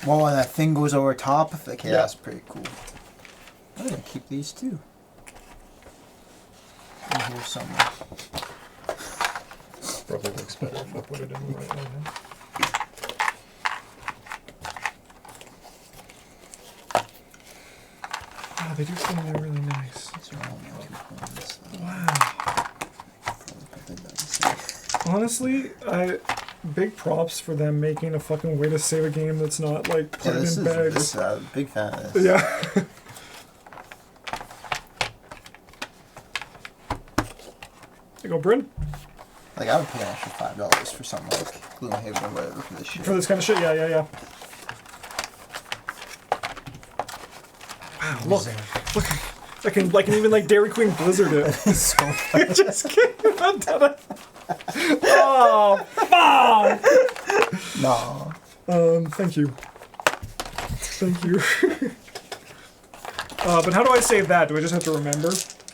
Whoa, and that thing goes over top of it. Okay, Yeah. that's pretty cool. I'm gonna keep these too. In here somewhere. Probably looks better if I put it in the right way. Wow, they do seem they're really nice. These are all my 2 coins. Wow. Probably put the dice in. Honestly, big props for them making a fucking way to save a game that's not like put Yeah, it in bags. this a big fan of this. Yeah. There you go, Bryn. Like, I would pay an extra $5 for something like Gloomhaven or whatever for this shit. For this kind of shit, yeah. Wow, look, I can even like Dairy Queen Blizzard it. So funny. Just kidding. I'm done. Oh, fuck! No. Thank you. Thank you. But how do I save that? Do I just have to remember?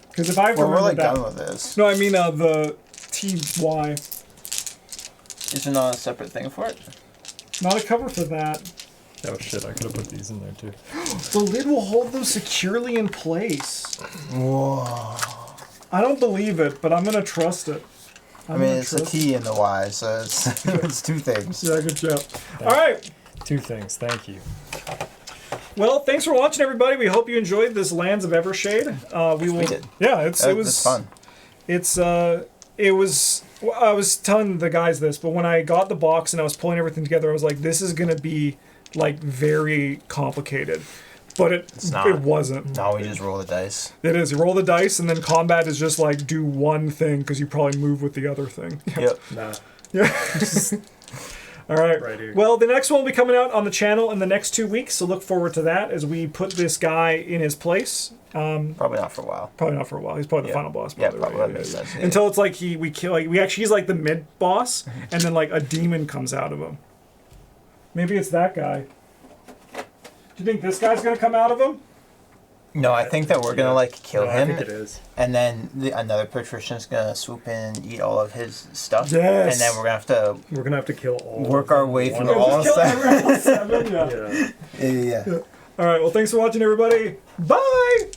Because if I have to Well, we're remember like that... done with this. No, I mean the TY. Is there not a separate thing for it? Not a cover for that. Oh shit, I could have put these in there too. The lid will hold them securely in place. Whoa. I don't believe it, but I'm gonna trust it. I mean, it's a T and the Y, so it's, it's 2 things. Yeah, good job. All right. 2 things, thank you. Well, thanks for watching, everybody. We hope you enjoyed this Lands of Evershade. We did. Yeah, it was It's fun. It was. I was telling the guys this, but when I got the box and I was pulling everything together, I was like, "This is gonna be like very complicated," but It's not. It wasn't. No, we just roll the dice. It is. You roll the dice, and then combat is just like do one thing because you probably move with the other thing. Yep. Nah. Yeah. All right. Right here. Well, the next one will be coming out on the channel in the next 2 weeks, so look forward to that as we put this guy in his place. Probably not for a while. Probably not for a while. He's probably the final boss. Yeah, Probably, probably right? that makes sense. Yeah. Until it's like we kill. Like he's like the mid boss, and then like a demon comes out of him. Maybe it's that guy. Do you think this guy's gonna come out of him? No, I think that we're gonna like kill No, him, I think it is. and then another patrician's gonna swoop in and eat all of his stuff. Yes. And then we're gonna have to kill all. work our way one through of all Just kill of everyone else, seven, yeah. them. Yeah. Yeah. All right. Well, thanks for watching, everybody. Bye.